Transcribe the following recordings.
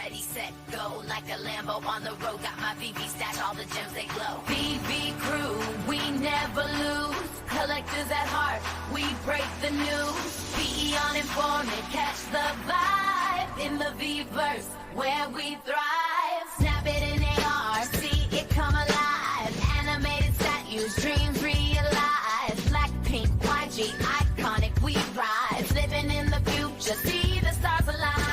ready, set, go. Like a Lambo on the road, got my VV stash, all the gems they glow. VV crew, we never lose. Collectors at heart, we break the news. PE on informant, catch the vibe. In the V-verse, where we thrive. Snap it in AR, see it come alive. Animated statues, dreams realized. Black, pink, YG, iconic, we rise. Living in the future, see the stars align.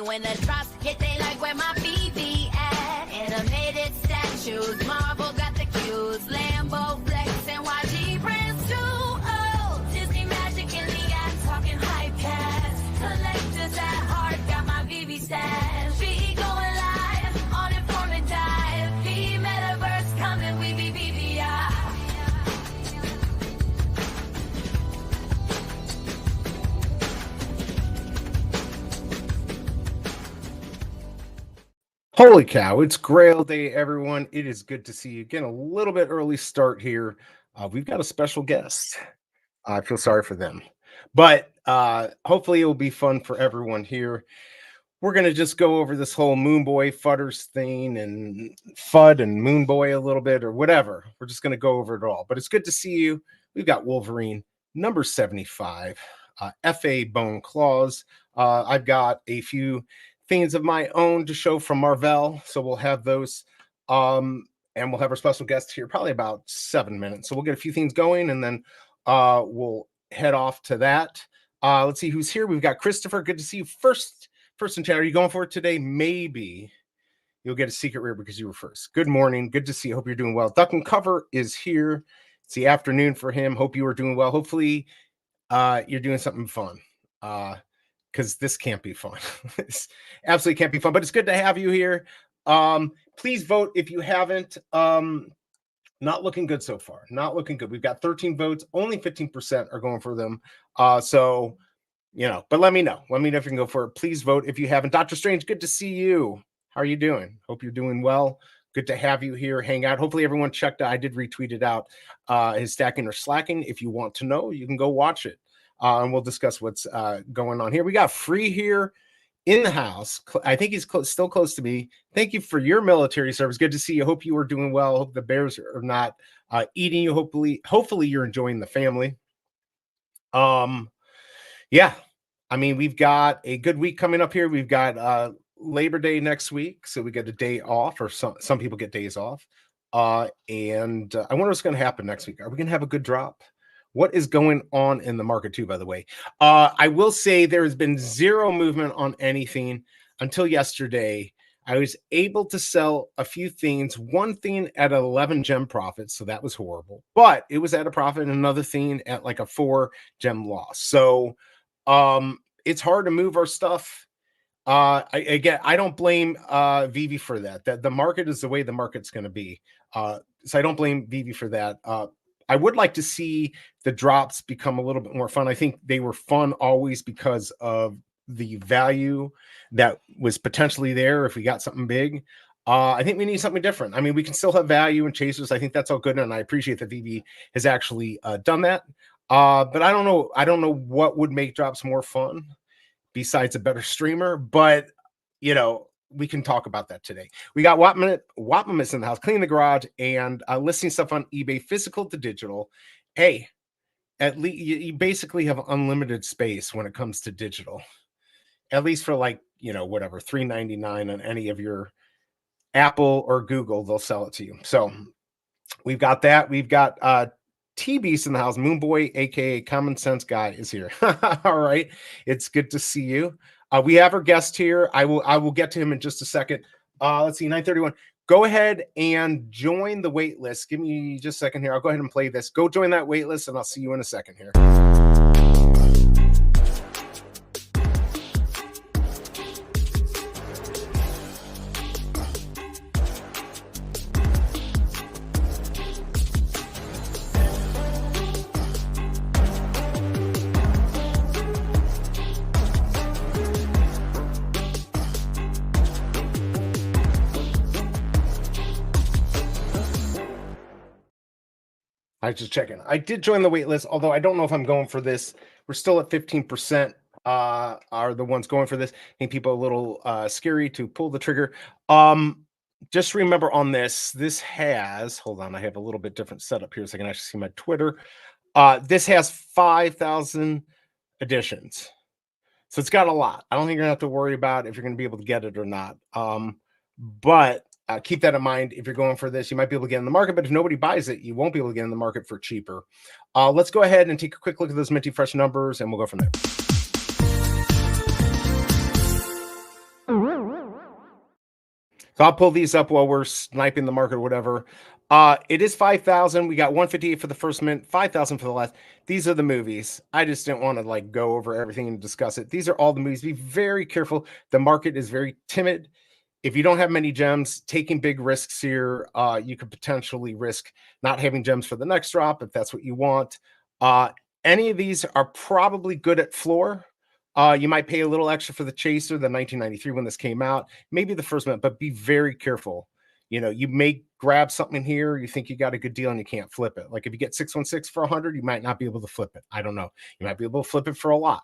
When the drops hit, they like where my BB at. Animated statues, Marvel got the cues. Lambo flex and YG brands too. Oh, Disney magic in the act, talking hype cast. Collectors at heart, got my VV stash. VE going live on informant dive. V metaverse coming, we be BVI. Holy cow, it's Grail Day, everyone. It is good to see you again. A little bit early start here. We've got a special guest. I feel sorry for them. But hopefully it will be fun for everyone here. We're going to just go over this whole Moon Boy Fudders thing and FUD and Moon Boy a little bit or whatever. We're just going to go over it all. But it's good to see you. We've got Wolverine, number 75, FA Bone Claws. I've got a few things of my own to show from Marvel, so we'll have those and we'll have our special guest here probably about 7 minutes, so we'll get a few things going and then we'll head off to that. Let's see who's here. We've got Christopher. Good to see you. First in chat. Are you going for it today? Maybe you'll get a secret rare because you were first. Good morning, good to see you. Hope you're doing well. Duck and Cover is here. It's the afternoon for him. Hope you are doing well. Hopefully you're doing something fun, because this can't be fun. This absolutely can't be fun, but it's good to have you here. Please vote if you haven't. Not looking good so far. Not looking good. We've got 13 votes. Only 15% are going for them. So, you know, but let me know. Let me know if you can go for it. Please vote if you haven't. Dr. Strange, good to see you. How are you doing? Hope you're doing well. Good to have you here. Hang out. Hopefully everyone checked out. I did retweet it out. His stacking or slacking. If you want to know, you can go watch it. And we'll discuss what's going on here. We got Free here in the house. I think he's still close to me. Thank you for your military service. Good to see you. Hope you are doing well. Hope the bears are not eating you. Hopefully you're enjoying the family. Yeah, I mean, we've got a good week coming up here. We've got Labor Day next week, so we get a day off, or some people get days off. And I wonder what's going to happen next week. Are we going to have a good drop? What is going on in the market too, by the way? I will say there has been zero movement on anything until yesterday. I was able to sell a few things, one thing at 11 gem profit, so that was horrible, but it was at a profit, and another thing at like a 4 gem loss. So it's hard to move our stuff. I don't blame Veve for that. The market is the way the market's going to be. So I don't blame Veve for that. I would like to see the drops become a little bit more fun. I think they were fun always because of the value that was potentially there if we got something big. I think we need something different. I mean, we can still have value in chasers. I think that's all good, and I appreciate that Veve has actually done that. But I don't know. I don't know what would make drops more fun besides a better streamer. But you know, we can talk about that today. We got Wapmamis in the house, cleaning the garage, and listing stuff on eBay, physical to digital. Hey, at least you basically have unlimited space when it comes to digital, at least for like, you know, whatever, $3.99 on any of your Apple or Google, they'll sell it to you. So we've got that. We've got T-Beast in the house. Moonboy, aka Common Sense Guy, is here. All right, it's good to see you. We have our guest here. I will get to him in just a second. Let's see, 9:31. Go ahead and join the wait list. Give me just a second here. I'll go ahead and play this. Go join that wait list, and I'll see you in a second here. I was just checking. I did join the wait list, although I don't know if I'm going for this. We're still at 15%. Are the ones going for this. I think people are a little scary to pull the trigger. Just remember on this has, hold on, I have a little bit different setup here so I can actually see my Twitter. This has 5,000 editions. So it's got a lot. I don't think you're gonna have to worry about if you're gonna be able to get it or not. But keep that in mind. If you're going for this, you might be able to get in the market, but if nobody buys it, you won't be able to get in the market for cheaper. Let's go ahead and take a quick look at those minty fresh numbers, and we'll go from there. So I'll pull these up while we're sniping the market or whatever. It is 5,000. We got 158 for the first mint, 5,000 for the last. These are the movies. I just didn't want to like go over everything and discuss it. These are all the movies. Be very careful. The market is very timid. If you don't have many gems, taking big risks here, you could potentially risk not having gems for the next drop if that's what you want. Any of these are probably good at floor. You might pay a little extra for the Chaser, the 1993 when this came out, maybe the first one, but be very careful. You know, you may grab something here, you think you got a good deal and you can't flip it. Like if you get 616 for 100, you might not be able to flip it. I don't know. You might be able to flip it for a lot.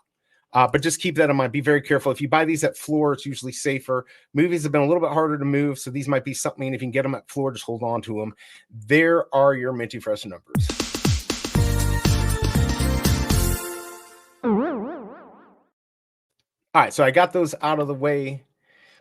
But just keep that in mind. Be very careful. If you buy these at floor, it's usually safer. Movies have been a little bit harder to move, so these might be something. If you can get them at floor, just hold on to them. There are your minty fresh numbers. All right, so I got those out of the way.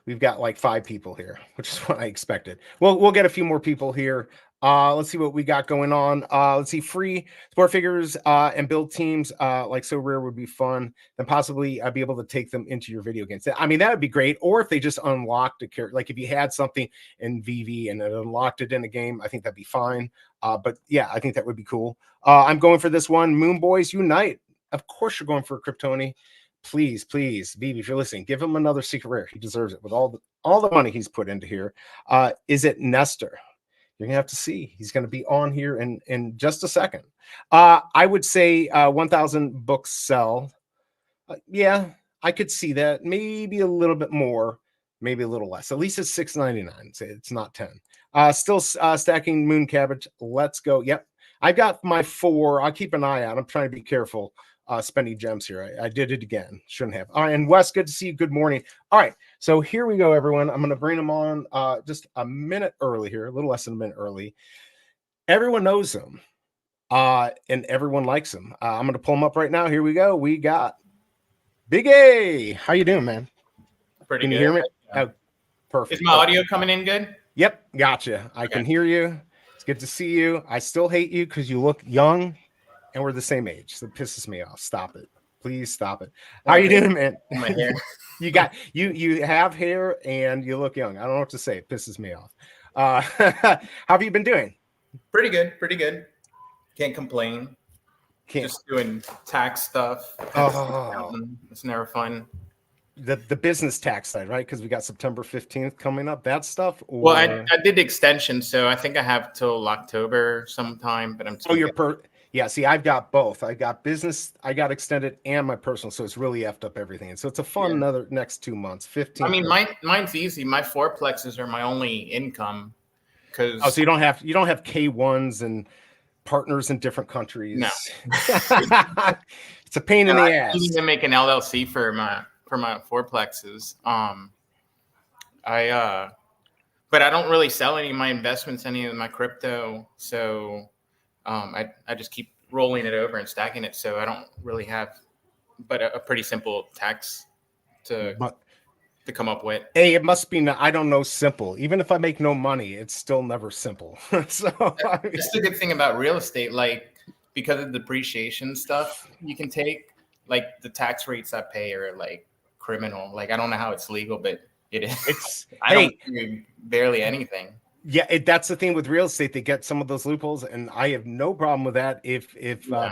We've got like 5 people here, which is what I expected. We'll get a few more people here. Let's see what we got going on. Let's see, free sport figures and build teams like So Rare would be fun. Then possibly I'd be able to take them into your video games. I mean, that would be great. Or if they just unlocked a character, like if you had something in Veve and it unlocked it in a game, I think that'd be fine. But yeah, I think that would be cool. I'm going for this one, Moon Boys Unite. Of course you're going for a Kryptoni. Please, Veve, if you're listening, give him another secret rare. He deserves it with all the money he's put into here. Is it Nestor? You're gonna have to see. He's gonna be on here in just a second. I would say 1,000 books sell. Yeah, I could see that. Maybe a little bit more, maybe a little less. At least it's $6.99. It's not 10. Still stacking Moon Cabbage. Let's go. Yep, I got my 4. I'll keep an eye out. I'm trying to be careful. Spending gems here. I did it again. Shouldn't have. All right, and Wes, good to see you. Good morning. All right, so here we go, everyone. I'm going to bring them on just a minute early here, a little less than a minute early. Everyone knows them, and everyone likes them. I'm going to pull them up right now. Here we go. We got Big A. How you doing, man? Pretty Can good. you hear me? Oh, perfect. Is my audio coming in good? Yep, gotcha. I can hear you. It's good to see you. I still hate you because you look young. And we're the same age, so it pisses me off. Stop it, please stop it. How you doing, man? My hair. you have hair and you look young. I don't know what to say. It pisses me off. How have you been doing? Pretty good. Can't complain. Just doing tax stuff. It's never fun. The business tax side, right? Because we got September 15th coming up. That stuff. Or... Well, I did extension, so I think I have till October sometime. But I'm. Yeah, see, I've got both. I got business, I got extended, and my personal. So it's really effed up everything. And so it's a fun another next 2 months. 15. I mean, mine's easy. My fourplexes are my only income. So you don't have K1s and partners in different countries. No. It's a pain in the ass. I need to make an LLC for my fourplexes. But I don't really sell any of my investments, any of my crypto. So I just keep rolling it over and stacking it. So I don't really have but a pretty simple tax to come up with. Hey, it must be I don't know simple. Even if I make no money, it's still never simple. So that's the good thing about real estate, like because of the depreciation stuff you can take, like the tax rates I pay are like criminal. Like I don't know how it's legal, but it is. I don't do barely anything. Yeah, that's the thing with real estate. They get some of those loopholes, and I have no problem with that. If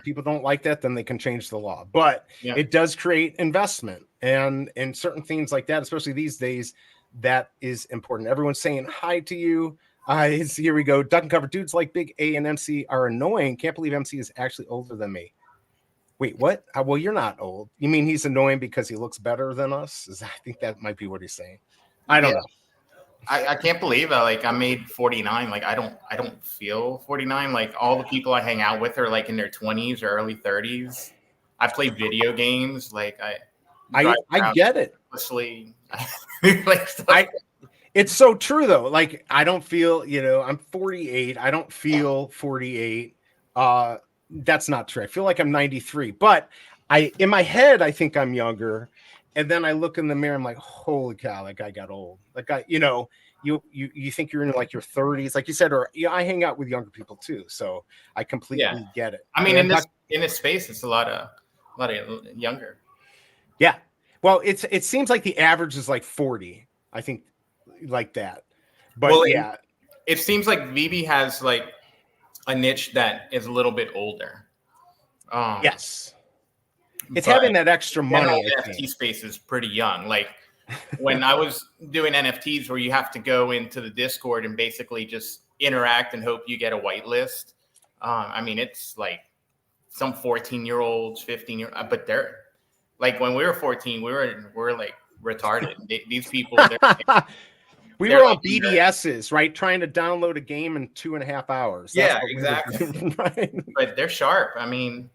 people don't like that, then they can change the law. But it does create investment, and certain things like that, especially these days, that is important. Everyone's saying hi to you. Here we go. Duck and cover. Dudes like Big A and MC are annoying. Can't believe MC is actually older than me. Wait, what? Well, you're not old. You mean he's annoying because he looks better than us? I think that might be what he's saying. I don't know. I can't believe I made 49. Like I don't feel 49. Like all the people I hang out with are like in their 20s or early 30s. I play video games. Like I drive I around get it. recklessly. Like stuff. It's so true though. Like I don't feel, I'm 48. I don't feel 48. That's not true. I feel like I'm 93, but in my head I think I'm younger. And then I look in the mirror, I'm like, holy cow, like I got old. Like you think you're in like your 30s, like you said, or I hang out with younger people too. So I completely get it. I mean, and in this space, it's a lot of younger. Yeah. Well, it seems like the average is like 40, I think, like that. But it seems like Veve has like a niche that is a little bit older. Yes. It's having that extra money. The NFT space is pretty young. Like when I was doing NFTs where you have to go into the Discord and basically just interact and hope you get a whitelist. I mean, it's like some 14-year-olds, 15-year-olds, but they're like when we were 14, we were like retarded. These people, we were on BDSs, right? Trying to download a game in 2.5 hours. That's exactly. Right? But they're sharp. I mean,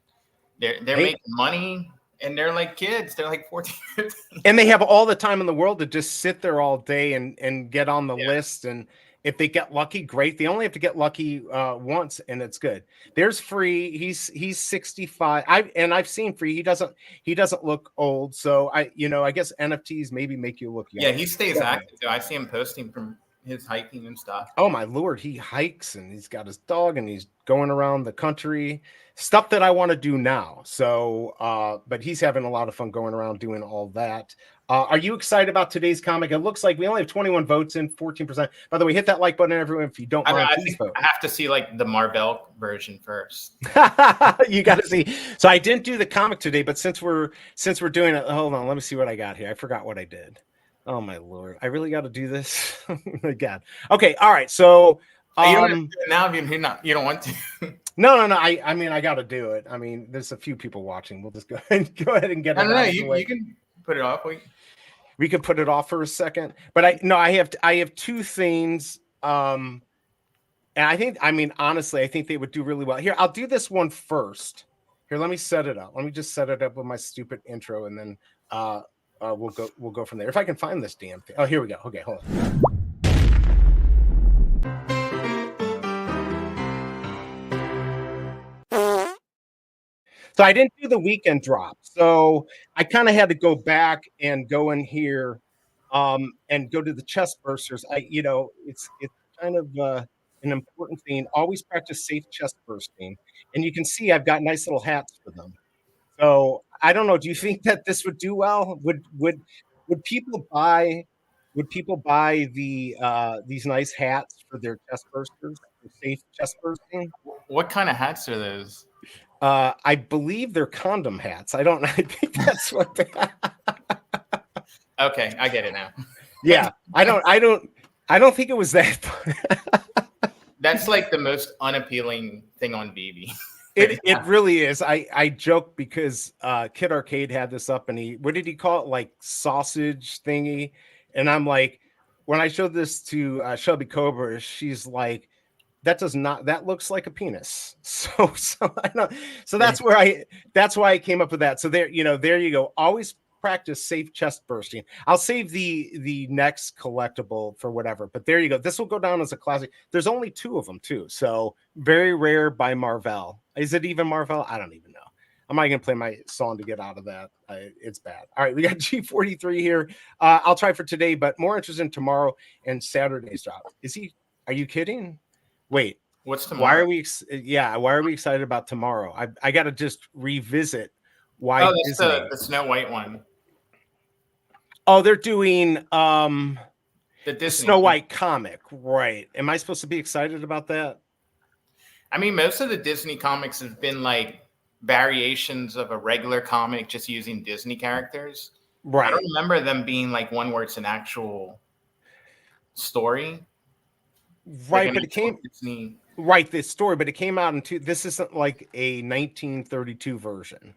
they're making money. And they're like kids. They're like 14, 15. And they have all the time in the world to just sit there all day and get on the list. And if they get lucky, great. They only have to get lucky once, and it's good. There's Free. He's 65. I've seen Free. He doesn't look old. So I guess NFTs maybe make you look young. Yeah, he stays active. I see him posting from his hiking and stuff. Oh my Lord, he hikes and he's got his dog and he's going around the country. Stuff that I want to do now. So, but he's having a lot of fun going around doing all that. Are you excited about today's comic? It looks like we only have 21 votes in, 14%. By the way, hit that like button, everyone. If you don't mind, please vote. I have to see like the Marvel version first. You got to see. So I didn't do the comic today, but since we're doing it, hold on. Let me see what I got here. I forgot what I did. Oh my Lord, I really got to do this. Oh my God. Okay, all right. So you don't do it now if you don't want to. No. I mean, I got to do it. I mean, there's a few people watching. We'll just go ahead and get it. No. You can put it off. We could put it off for a second. But I have two things. And honestly, I think they would do really well. Here, I'll do this one first. Here, let me set it up. Let me just set it up with my stupid intro, and then we'll go from there. If I can find this damn thing. Oh, here we go. Okay, hold on. So I didn't do the weekend drop. So I kind of had to go back and go in here and go to the chest bursters. It's kind of an important thing. Always practice safe chest bursting. And you can see I've got nice little hats for them. So I don't know. Do you think that this would do well? Would people buy these nice hats for their chest bursters, for safe chest bursting? What kind of hats are those? I believe they're condom hats. I think that's what they Okay, I get it now. Yeah. I don't think it was that. That's like the most unappealing thing on Veve. It really is. I joke because Kid Arcade had this up, and what did he call it? Like sausage thingy. And I'm like, when I showed this to Shelby Cobra, she's like, that looks like a penis. So I know. So that's why I came up with that. So there you go. Always practice safe chest bursting. I'll save the next collectible for whatever, but there you go. This will go down as a classic. There's only 2 of them too. So very rare by Marvel. Is it even Marvel? I don't even know. I'm not going to play my song to get out of that. It's bad. All right. We got G43 here. I'll try for today, but more interested in tomorrow and Saturday's drop. Are you kidding? Wait, what's tomorrow? Why are we excited about tomorrow? I got to just revisit why. Oh, that's the Snow White one. Oh, they're doing the Snow White comic, right? Am I supposed to be excited about that? I mean, most of the Disney comics have been like variations of a regular comic, just using Disney characters. Right. I don't remember them being like one where it's an actual story. Right, like but it came Disney. Right, this story, but it came out this isn't like a 1932 version.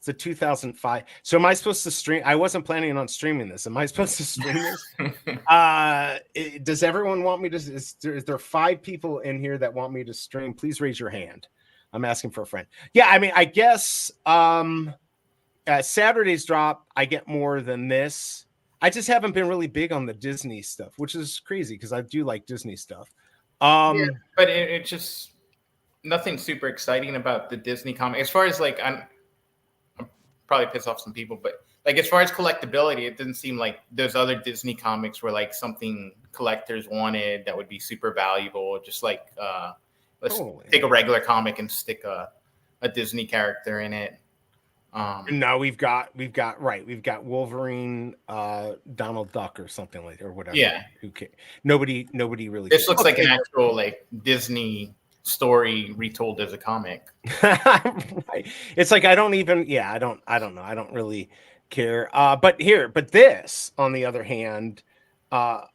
It's a 2005. So am I supposed to stream? I wasn't planning on streaming this. Am I supposed to stream this? Does everyone want me to? Is there 5 people in here that want me to stream? Please raise your hand. I'm asking for a friend. Yeah, I mean, I guess Saturday's drop, I get more than this. I just haven't been really big on the Disney stuff, which is crazy because I do like Disney stuff. Yeah, but it just nothing super exciting about the Disney comic. As far as like, I'm probably piss off some people, but like as far as collectability, it didn't seem like those other Disney comics were like something collectors wanted that would be super valuable. Just like let's take a regular comic and stick a Disney character in it. No, we've got Wolverine, Donald Duck or something like, or whatever. Yeah, who cares? Nobody really. This looks like an actual like Disney story retold as a comic. Right. It's like I don't know. I don't really care. But this, on the other hand, I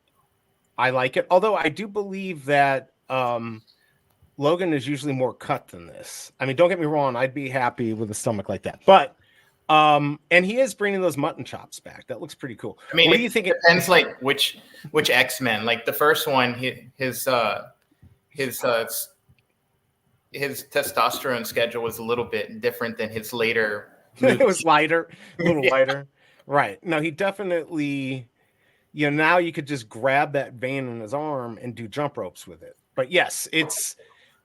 like it. Although I do believe that Logan is usually more cut than this. I mean, don't get me wrong, I'd be happy with a stomach like that. But and he is bringing those mutton chops back. That looks pretty cool. I mean, what do you think? It depends like which X-Men. Like the first one, his testosterone schedule was a little bit different than his later. It was lighter, a little lighter. Right. No, he definitely, now you could just grab that vein in his arm and do jump ropes with it. But yes, it's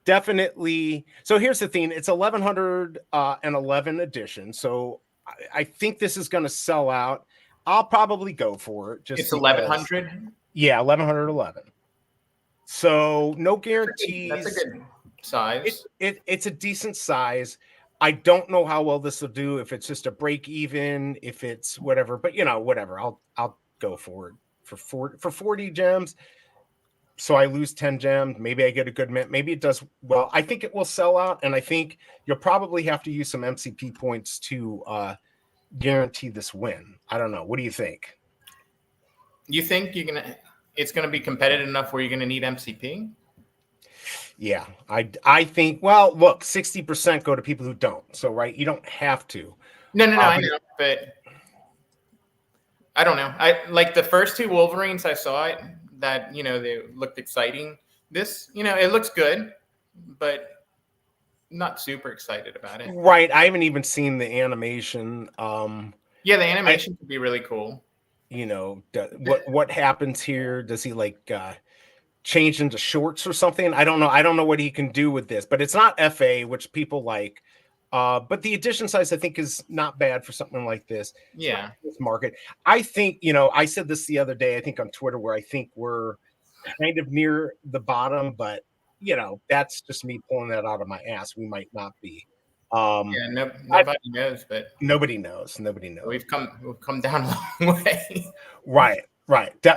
definitely. So here's the thing. It's 1111 edition. So I think this is going to sell out. I'll probably go for it. It's 1100. Yeah, 1111. So no guarantees. That's a good size. It's a decent size. I don't know how well this will do, if it's just a break even, if it's whatever, but whatever. I'll go for it for 40 gems. So I lose 10 gems. Maybe I get a good mint. Maybe it does well. I think it will sell out, and I think you'll probably have to use some MCP points to guarantee this win. I don't know. What do you think? You think it's gonna be competitive enough where you're gonna need MCP? Yeah, I think. Well, look, 60% go to people who don't. So right, you don't have to. No, I know, but I don't know. I like the first 2 Wolverines I saw it that they looked exciting. This it looks good, but not super excited about it. Right, I haven't even seen the animation. Yeah, the animation could be really cool. What happens here? Does he like change into shorts or something? I don't know what he can do with this, but it's not FA, which people like. But the edition size I think is not bad for something like this. Yeah, this market. I think I said this the other day, I think on Twitter, where I think we're kind of near the bottom, but that's just me pulling that out of my ass. We might not be. Nobody knows, but nobody knows. We've come down a long way. Right.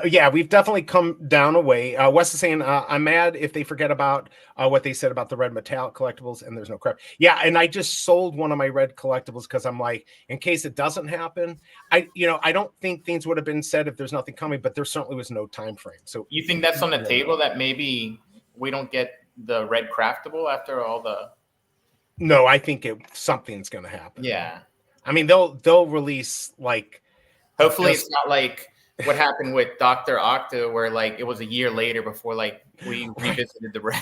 Yeah, we've definitely come down a way. Wes is saying, I'm mad if they forget about what they said about the red metallic collectibles and there's no crap. Yeah, and I just sold one of my red collectibles because I'm like, in case it doesn't happen, I don't think things would have been said if there's nothing coming, but there certainly was no time frame. So you think that's on the table, that maybe we don't get the red craftable after all the? No, I think something's going to happen. Yeah, I mean they'll release like. Hopefully, it's not like what happened with Dr. Octo, where like it was a year later before like we revisited the red.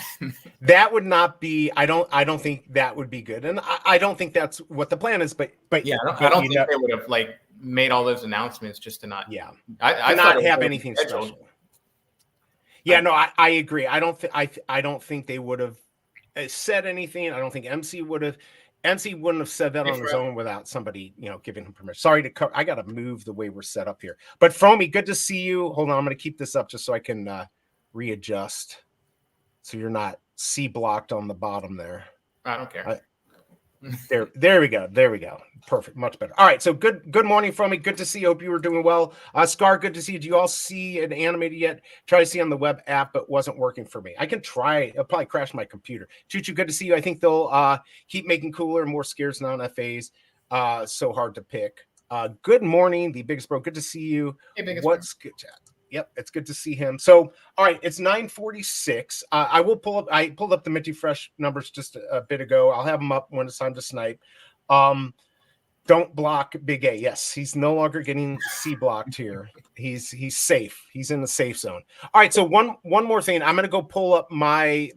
That would not be. I don't think that would be good, and I don't think that's what the plan is. But yeah, I don't think they would have like made all those announcements just to not. Yeah, I not have anything special. Yeah, no, I agree. I don't think they would have said anything. I don't think MC wouldn't have said that on his own without somebody, giving him permission. Sorry to cover. I got to move the way we're set up here. But Fromy, good to see you. Hold on, I'm going to keep this up just so I can readjust, so you're not C blocked on the bottom there. I don't care. There we go. Perfect, much better. All right, so good morning, Fromy. Good to see you. Hope you were doing well. Scar, good to see you. Do you all see it animated yet? Try to see on the web app, but wasn't working for me. I can try. It'll probably crash my computer. Choo-choo, good to see you. I think they'll keep making cooler and more scarce non-FAs. So hard to pick. Good morning, the biggest bro. Good to see you. Hey, biggest What's good, chat? Yep, it's good to see him. So, all right, it's 9:46. I pulled up the Minty Fresh numbers just a bit ago. I'll have them up when it's time to snipe. Don't block Big A. Yes, he's no longer getting C blocked here. He's safe. He's in the safe zone. All right. So one more thing. I'm gonna go pull up my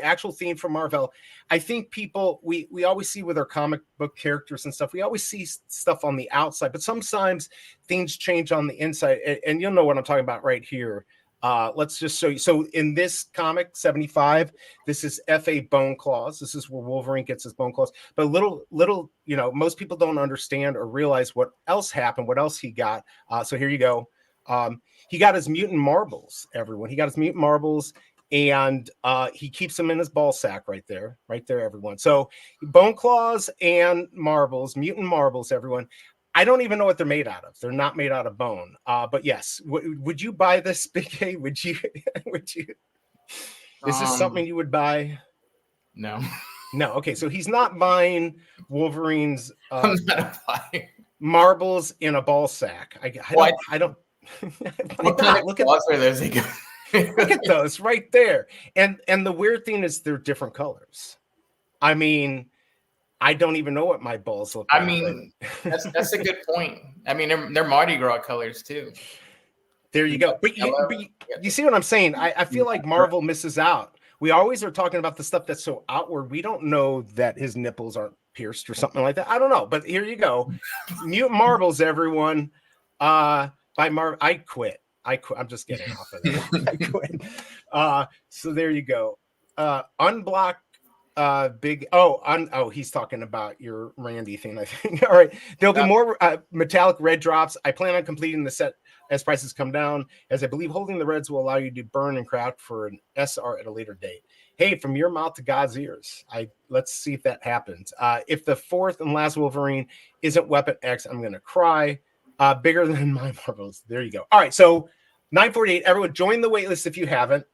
actual theme from Marvel. I think people we always see with our comic book characters and stuff. We always see stuff on the outside, but sometimes things change on the inside, and you'll know what I'm talking about right here. Let's just show you. So in this comic 75, this is FA Bone Claws. This is where Wolverine gets his bone claws. But little, most people don't understand or realize what else happened, what else he got. So here you go. He got his mutant marbles, everyone. He got his mutant marbles, and he keeps them in his ball sack right there, everyone. So bone claws and marbles, mutant marbles, everyone. I don't even know what they're made out of. They're not made out of bone. But yes, would you buy this, Big A? Would you? Is this something you would buy? No. No. Okay, so he's not buying Wolverine's I'm not buying marbles in a ball sack. I don't. What kind of claws are those? Look at those right there. And the weird thing is they're different colors. I mean, I don't even know what my balls look like. I mean, that's a good point. I mean, they're Mardi Gras colors too. There you go. But you see what I'm saying? I feel like Marvel misses out. We always are talking about the stuff that's so outward. We don't know that his nipples aren't pierced or something like that. I don't know. But here you go. Mutant Marbles, everyone. By Marvel. I quit. I'm just getting off of that. I quit. So there you go. Unblock Big he's talking about your Randy thing, I think. All right, there'll be more metallic red drops. I plan on completing the set as prices come down, as I believe holding the reds will allow you to burn and craft for an SR at a later date. Hey, from your mouth to God's ears. Let's see if that happens. If the fourth and last Wolverine isn't Weapon X, I'm gonna cry. Bigger than my marbles. There you go. All right, so 948. Everyone, join the waitlist if you haven't.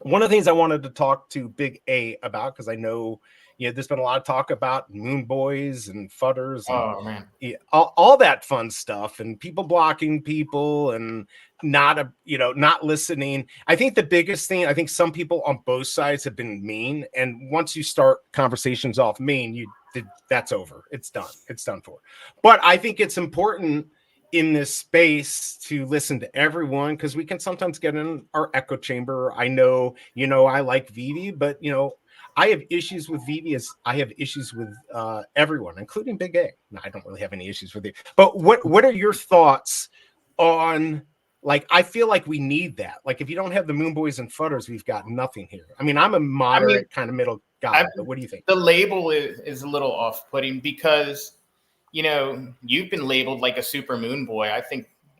One of the things I wanted to talk to Big A about, because I know there's been a lot of talk about Moon Boys and Fudders and all that fun stuff, and people blocking people and not listening. I think the biggest thing, I think some people on both sides have been mean, and once you start conversations off mean, that's over. It's done. It's done for. But I think it's important in this space to listen to everyone, because we can sometimes get in our echo chamber. I know, I like Veve, but I have issues with Veve as I have issues with everyone, including Big A. No, I don't really have any issues with it. But what are your thoughts on, like, I feel like we need that. Like, if you don't have the Moon Boys and Fudders, we've got nothing here. I mean, I'm a moderate kind of middle guy, but what do you think? The label is a little off-putting because you've been labeled like a super moon boy. I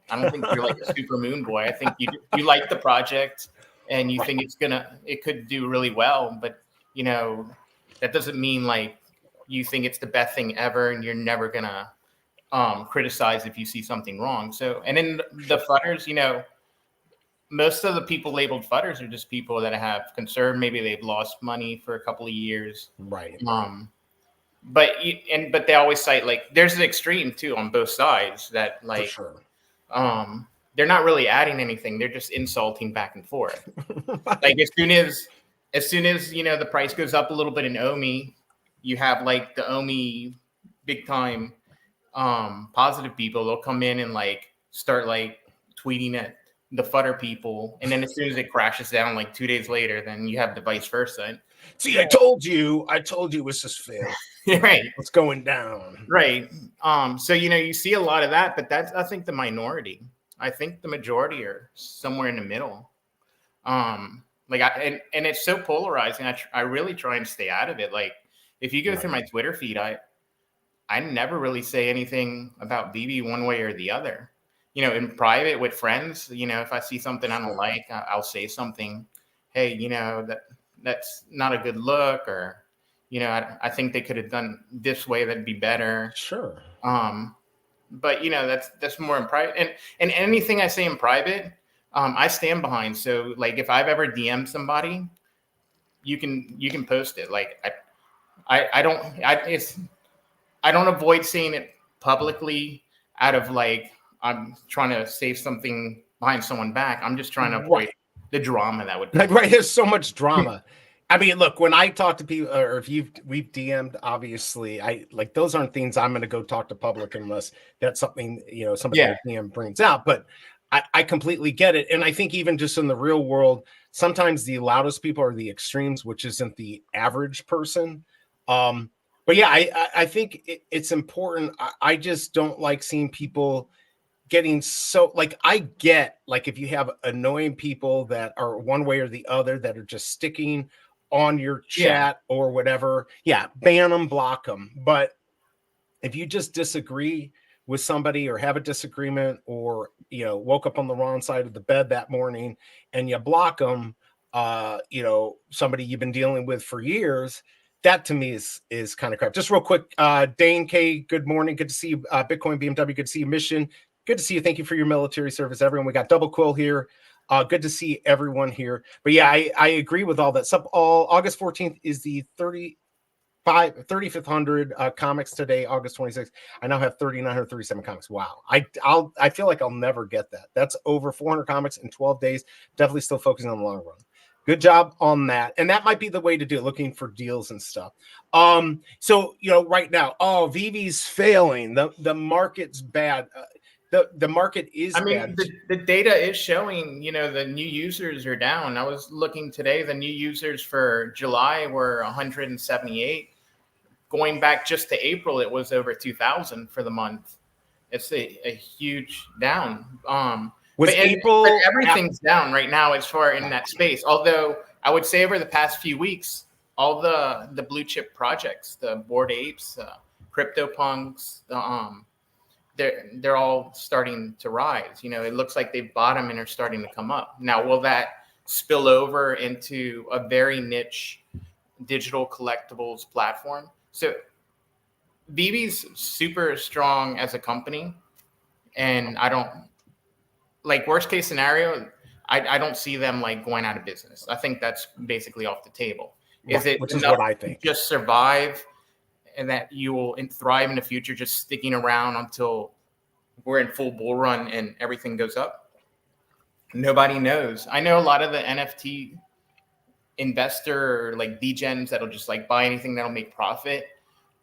don't think you're like a super moon boy. I think you like the project and you think it could do really well, but that doesn't mean like you think it's the best thing ever and you're never gonna criticize if you see something wrong. So, and then the Fudders, most of the people labeled Fudders are just people that have concern. Maybe they've lost money for a couple of years. Right. But they always cite, like, there's an extreme too on both sides that, like, for sure. They're not really adding anything. They're just insulting back and forth. Like, as soon as the price goes up a little bit in Omi, you have like the Omi big time positive people. They'll come in and like start like tweeting at the Fudder people, and then as soon as it crashes down like 2 days later, then you have the vice versa. See, I told you it was just fail. Right. What's going down? Right. So you see a lot of that, but that's, I think, the minority. I think the majority are somewhere in the middle. And it's so polarizing. I really try and stay out of it. Like, if you go through my Twitter feed, I never really say anything about Veve one way or the other. In private with friends, if I see something I don't like, I'll say something. Hey, that's not a good look, or I think they could have done this way, that'd be better. Sure. But that's more in private, and anything I say in private, I stand behind. So like, if I've ever DM'd somebody, you can post it. Like, I don't avoid saying it publicly out of like, I'm trying to save something behind someone back. I'm just trying to avoid the drama that would. Right. There's so much drama. I mean, look, when I talk to people, or if we've DM'd, obviously, I like those aren't things I'm going to go talk to public unless that's something, somebody in Yeah. a DM brings out. But I completely get it. And I think even just in the real world, sometimes the loudest people are the extremes, which isn't the average person. But yeah, I think it's important. I just don't like seeing people getting so like I get like if you have annoying people that are one way or the other that are just sticking on your Yeah. chat or whatever, yeah, ban them, block them. But if you just disagree with somebody or have a disagreement or woke up on the wrong side of the bed that morning and you block them, somebody you've been dealing with for years, that to me is kind of crap. Just real quick, Dane K, good morning, good to see you. Bitcoin BMW, good to see you. Mission, good to see you. Thank you for your military service, everyone. We got Double Quill here. Good to see everyone here. But yeah, I agree with all that stuff. August 14th is the 3500 comics today, August 26th. I now have 3937 comics. Wow. I feel like I'll never get that. That's over 400 comics in 12 days. Definitely still focusing on the long run. Good job on that. And that might be the way to do it, looking for deals and stuff. So right now, Veve's failing. The market's bad. The market is bad. The data is showing, the new users are down. I was looking today, the new users for July were 178. Going back just to April, it was over 2,000 for the month. It's a huge down. But everything's down right now as far in that space. Although I would say over the past few weeks, all the blue chip projects, the Bored Apes, CryptoPunks, they're all starting to rise. It looks like they've bottomed and are starting to come up. Now, will that spill over into a very niche digital collectibles platform? So Veve's super strong as a company, and I don't like worst case scenario. I don't see them like going out of business. I think that's basically off the table. Which is what I think. Just survive, and that you will thrive in the future, just sticking around until we're in full bull run and everything goes up? Nobody knows. I know a lot of the NFT investor like degens that'll just like buy anything that'll make profit.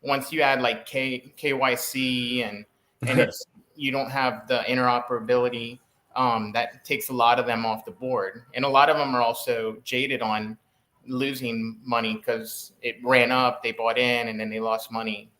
Once you add like KYC and it's you don't have the interoperability, that takes a lot of them off the board. And a lot of them are also jaded on losing money because it ran up, they bought in, and then they lost money.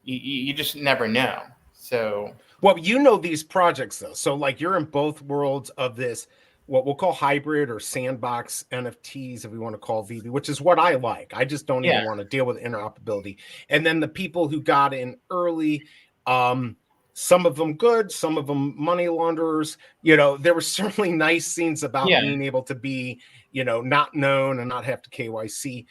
You just never know. So, well, these projects though. So like you're in both worlds of this, what we'll call hybrid or sandbox NFTs, if we want to call Veve, which is what I like. I just don't even want to deal with interoperability. And then the people who got in early, some of them good, some of them money launderers. There were certainly nice scenes about being able to be, not known and not have to KYC.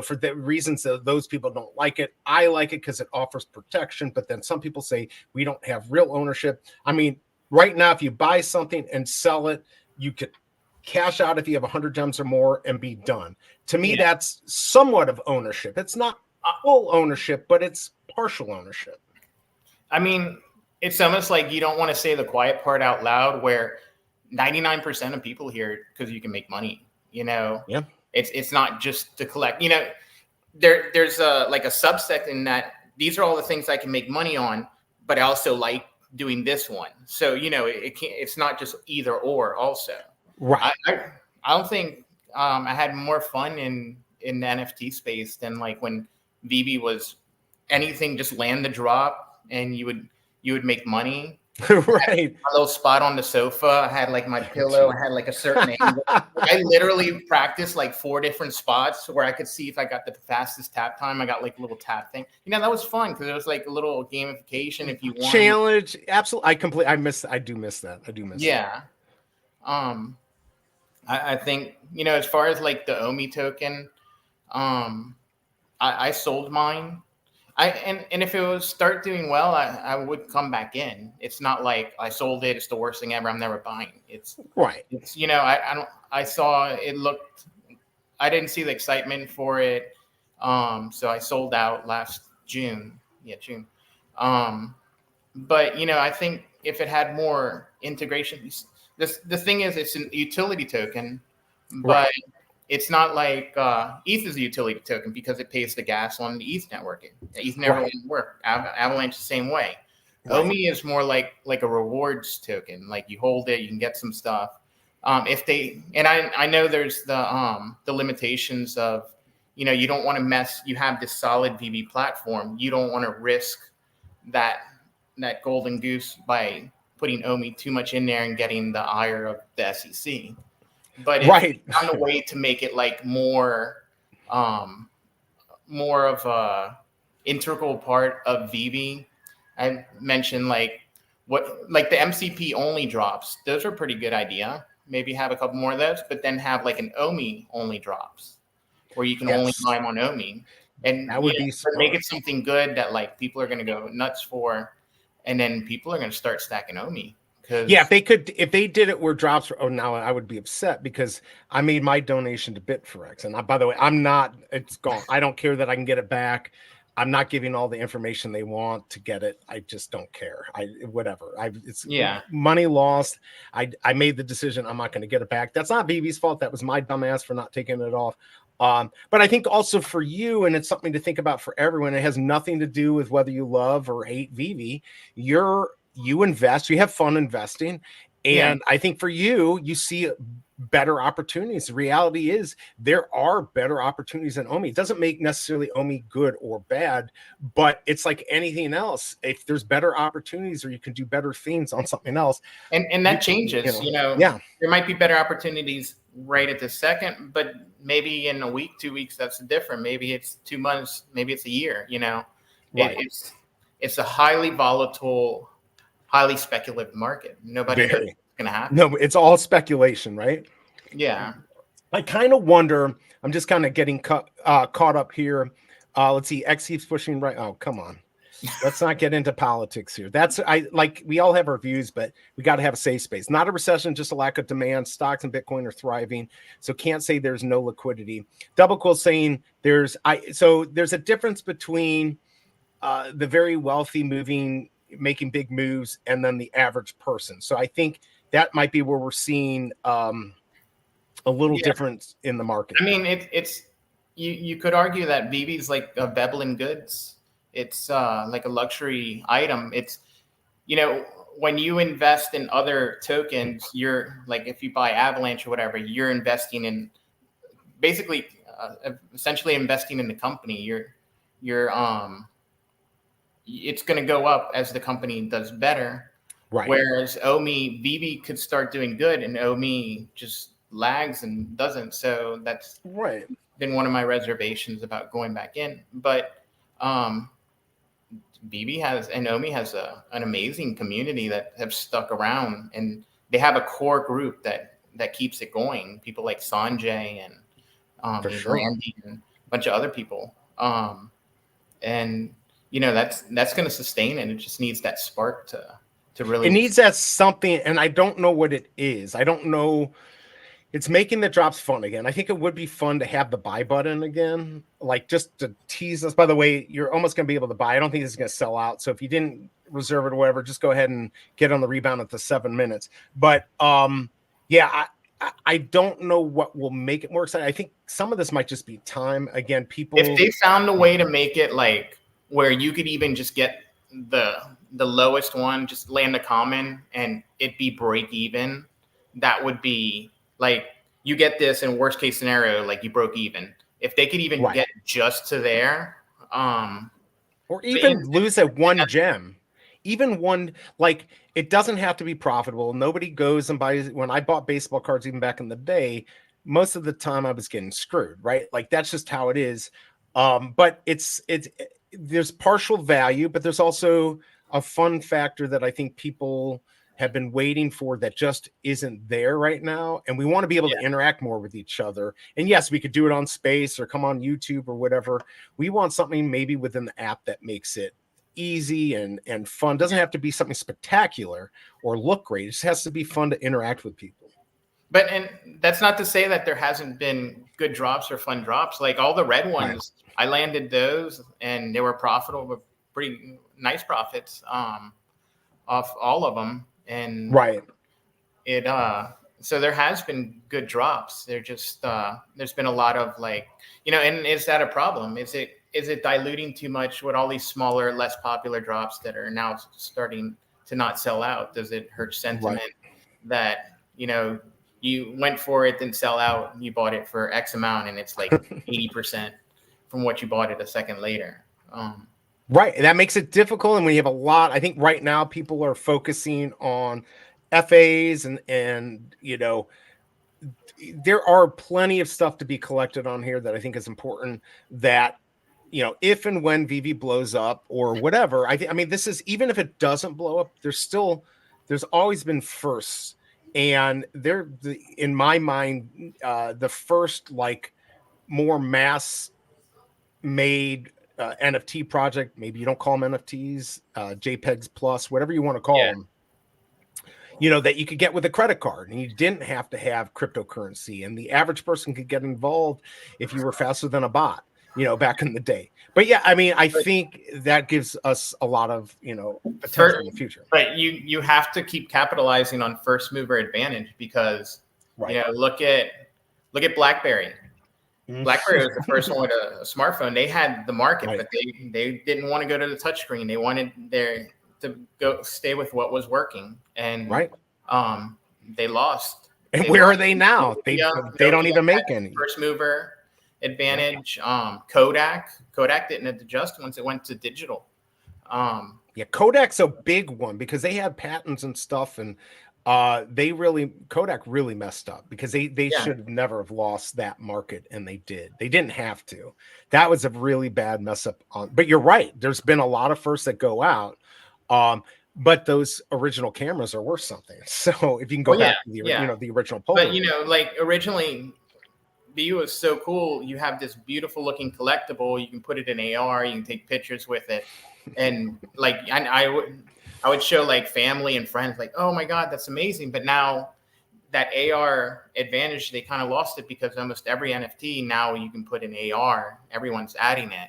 For the reasons that those people don't like it. I like it because it offers protection. But then some people say we don't have real ownership. I mean, right now, if you buy something and sell it, you could cash out if you have 100 gems or more and be done. To me, that's somewhat of ownership. It's not full ownership, but it's partial ownership. I mean, it's almost like you don't want to say the quiet part out loud where 99% of people here because you can make money, Yeah. It's not just to collect, there's a subset in that these are all the things I can make money on, but I also like doing this one. So, it's not just either or also. Right. I don't think I had more fun in the NFT space than like when Veve was anything just land the drop and you would make money. Right. A little spot on the sofa. I had like my pillow. I had like a certain angle. I literally practiced like 4 different spots where I could see if I got the fastest tap time. I got like a little tap thing. That was fun because it was like a little gamification if you want. Challenge. Absolutely. I do miss that. Yeah. I think, as far as like the OMI token, I sold mine. And if it was start doing well, I would come back in. It's not like I sold it. It's the worst thing ever. I'm never buying. It's right. It's I saw it looked. I didn't see the excitement for it. So I sold out last June. Yeah, June. But I think if it had more integration, the thing is, it's a utility token. but it's not like ETH is a utility token because it pays the gas on the ETH network. ETH never won't work. Avalanche the same way. OMI is more like a rewards token. Like you hold it, you can get some stuff. If they, and I know there's the limitations of, you don't want to mess. You have this solid VB platform. You don't want to risk that golden goose by putting OMI too much in there and getting the ire of the SEC. But if you found a way to make it like more of a integral part of Veve, I mentioned like the MCP only drops. Those are a pretty good idea. Maybe have a couple more of those, but then have like an OMI only drops where you can only buy them on OMI. And that would be smart. Make it something good that like people are going to go nuts for, and then people are going to start stacking OMI. Yeah, if they did it where drops were, now I would be upset because I made my donation to Bitforex. And by the way, it's gone. I don't care that I can get it back. I'm not giving all the information they want to get it. I just don't care. It's money lost. I made the decision. I'm not going to get it back. That's not Veve's fault. That was my dumbass for not taking it off. But I think also for you, and it's something to think about for everyone, it has nothing to do with whether you love or hate Veve. You invest, you have fun investing. And I think for you see better opportunities. The reality is there are better opportunities in OMI. It doesn't make necessarily OMI good or bad, but it's like anything else. If there's better opportunities or you can do better things on something else. And that changes, there might be better opportunities right at this second, but maybe in a week, 2 weeks, that's different. Maybe it's 2 months, maybe it's a year, It's a highly volatile, highly speculative market. Nobody knows what's going to happen. No, it's all speculation, right? Yeah. I kind of wonder, I'm just kind of getting caught up here. Let's see, X keeps pushing right. Oh, come on. Let's not get into politics here. We all have our views, but we got to have a safe space. Not a recession, just a lack of demand. Stocks and Bitcoin are thriving. So can't say there's no liquidity. Double quote saying there's a difference between the very wealthy making big moves and then the average person. So I think that might be where we're seeing a little difference in the market. I mean, it's you could argue that Veve's like a Veblen goods. It's like a luxury item. It's when you invest in other tokens, you're like, if you buy Avalanche or whatever, you're investing in basically essentially investing in the company. You're it's going to go up as the company does better. Right. Whereas OMI, Veve could start doing good and OMI just lags and doesn't. So that's been one of my reservations about going back in. But Veve and OMI has an amazing community that have stuck around, and they have a core group that keeps it going. People like Sanjay and Randy and a bunch of other people. And that's going to sustain it. It just needs that spark to really. It needs that something, and I don't know what it is. I don't know. It's making the drops fun again. I think it would be fun to have the buy button again, like just to tease us. By the way, you're almost going to be able to buy. I don't think this is going to sell out. So if you didn't reserve it or whatever, just go ahead and get on the rebound at the 7 minutes. But I don't know what will make it more exciting. I think some of this might just be time. Again, people. If they found a way to make it like where you could even just get the lowest one, just land a common and it be break even, that would be like, you get this in worst case scenario, like you broke even. If they could even get just to there, or even lose at one gem, even one, like it doesn't have to be profitable. Nobody goes and buys. When I bought baseball cards, even back in the day, most of the time I was getting screwed, right? Like that's just how it is. But there's partial value, but there's also a fun factor that I think people have been waiting for that just isn't there right now. And we want to be able to interact more with each other. And yes, we could do it on Space or come on YouTube or whatever. We want something maybe within the app that makes it easy and fun. Doesn't have to be something spectacular or look great. It just has to be fun to interact with people. And that's not to say that there hasn't been good drops or fun drops. Like all the red ones, I landed those and they were profitable, with pretty nice profits off all of them. And it so there has been good drops. There just there's been a lot of like, and is that a problem? Is it diluting too much with all these smaller, less popular drops that are now starting to not sell out? Does it hurt sentiment that you went for it, didn't sell out, you bought it for X amount, and it's like 80% from what you bought it a second later? Right. And that makes it difficult. And when you have a lot, I think right now people are focusing on FAs and there are plenty of stuff to be collected on here that I think is important, that if and when Veve blows up or whatever, I mean, this is, even if it doesn't blow up, there's always been firsts. And in my mind, the first like more mass made NFT project, maybe you don't call them NFTs, JPEGs plus, whatever you want to call them, that you could get with a credit card, and you didn't have to have cryptocurrency, and the average person could get involved if you were faster than a bot, back in the day. But yeah, I mean, I think that gives us a lot of, potential in the future. But you have to keep capitalizing on first mover advantage, because, look at BlackBerry. BlackBerry was the first one with a smartphone. They had the market, but they didn't want to go to the touchscreen. They wanted to go stay with what was working, and they lost. And where are they now? They don't even make any first mover advantage. Kodak didn't adjust once it went to digital. Kodak's a big one because they had patents and stuff, and Kodak really messed up because they should never have lost that market, and they didn't have to. That was a really bad mess up but you're right, there's been a lot of firsts that go out, but those original cameras are worth something. So if you can go back to the original Polaroid. But like originally Vue was so cool. You have this beautiful looking collectible, you can put it in AR, you can take pictures with it, and like I would show like family and friends, like, oh my God, that's amazing. But now that AR advantage, they kind of lost it, because almost every NFT now you can put in AR. Everyone's adding it.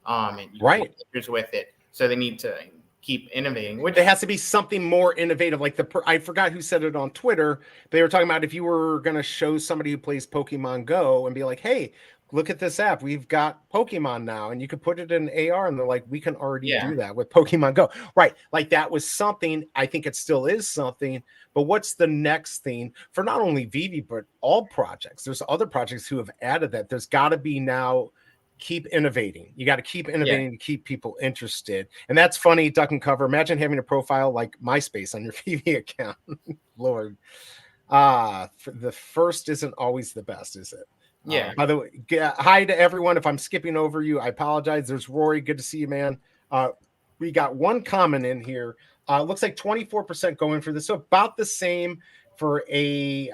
And you can take pictures with it. So they need to keep innovating. There has to be something more innovative. Like I forgot who said it on Twitter. They were talking about if you were going to show somebody who plays Pokemon Go and be like, hey, look at this app, we've got Pokemon now, and you could put it in AR, and they're like, we can already do that with Pokemon Go. Right. Like that was something. I think it still is something, but what's the next thing for not only Veve, but all projects? There's other projects who have added that. There's got to be now, keep innovating. You got to keep innovating to keep people interested. And that's funny, duck and cover. Imagine having a profile like MySpace on your Veve account. Lord. The first isn't always the best, is it? By the way, hi to everyone. If I'm skipping over you, I apologize. There's Rory. Good to see you, man. We got one comment in here. Looks like 24% going for this. So about the same for a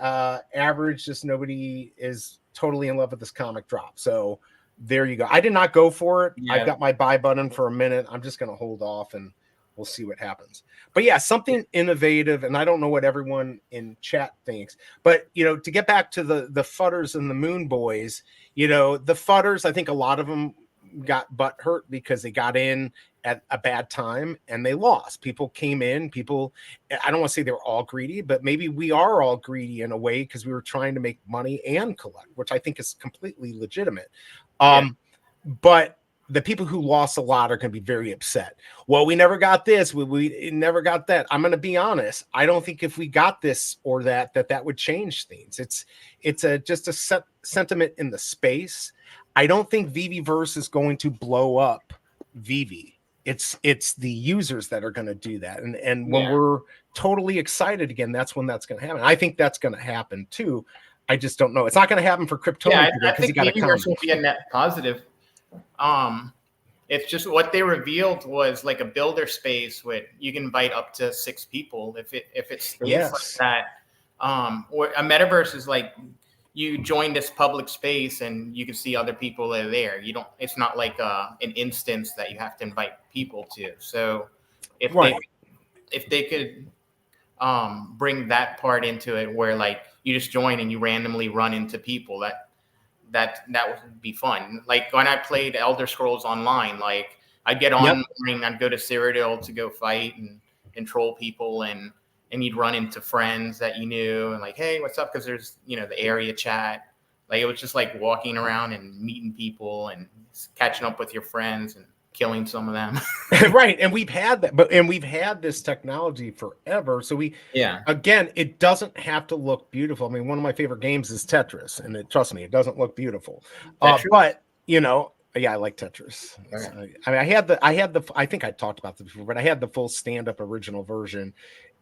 average. Just nobody is totally in love with this comic drop. So there you go. I did not go for it. I've got my buy button for a minute. I'm just going to hold off and we'll see what happens. But yeah, something innovative. And I don't know what everyone in chat thinks, but to get back to the Futters and the Moon Boys, the Futters, I think a lot of them got butt hurt because they got in at a bad time and they lost. People came in, I don't want to say they were all greedy, but maybe we are all greedy in a way because we were trying to make money and collect, which I think is completely legitimate. But the people who lost a lot are going to be very upset. Well, we never got this. We never got that. I'm going to be honest. I don't think if we got this or that would change things. It's just a sentiment in the space. I don't think Veveverse is going to blow up Veve. It's the users that are going to do that. And when we're totally excited again, that's when that's going to happen. I think that's going to happen too. I just don't know. It's not going to happen for Kryptonian. Yeah, I think Veveverse will be a net positive. It's just what they revealed was like a builder space with you can invite up to 6 people if it's like that. Or a metaverse is like you join this public space and you can see other people that are there. It's not like an instance that you have to invite people to. So if they could bring that part into it where like you just join and you randomly run into people, that would be fun. Like when I played Elder Scrolls Online, like I'd get on in the morning, I'd go to Cyrodiil to go fight and troll people, and and you'd run into friends that you knew and like, hey, what's up? Because there's, you know, the area chat. Like it was just like walking around and meeting people and catching up with your friends and killing some of them. Right. And we've had that, and we've had this technology forever. So again, it doesn't have to look beautiful. I mean, one of my favorite games is Tetris, and trust me, it doesn't look beautiful. But you know, yeah, I like Tetris. Right. I mean, I think I talked about this before, but I had the full stand-up original version,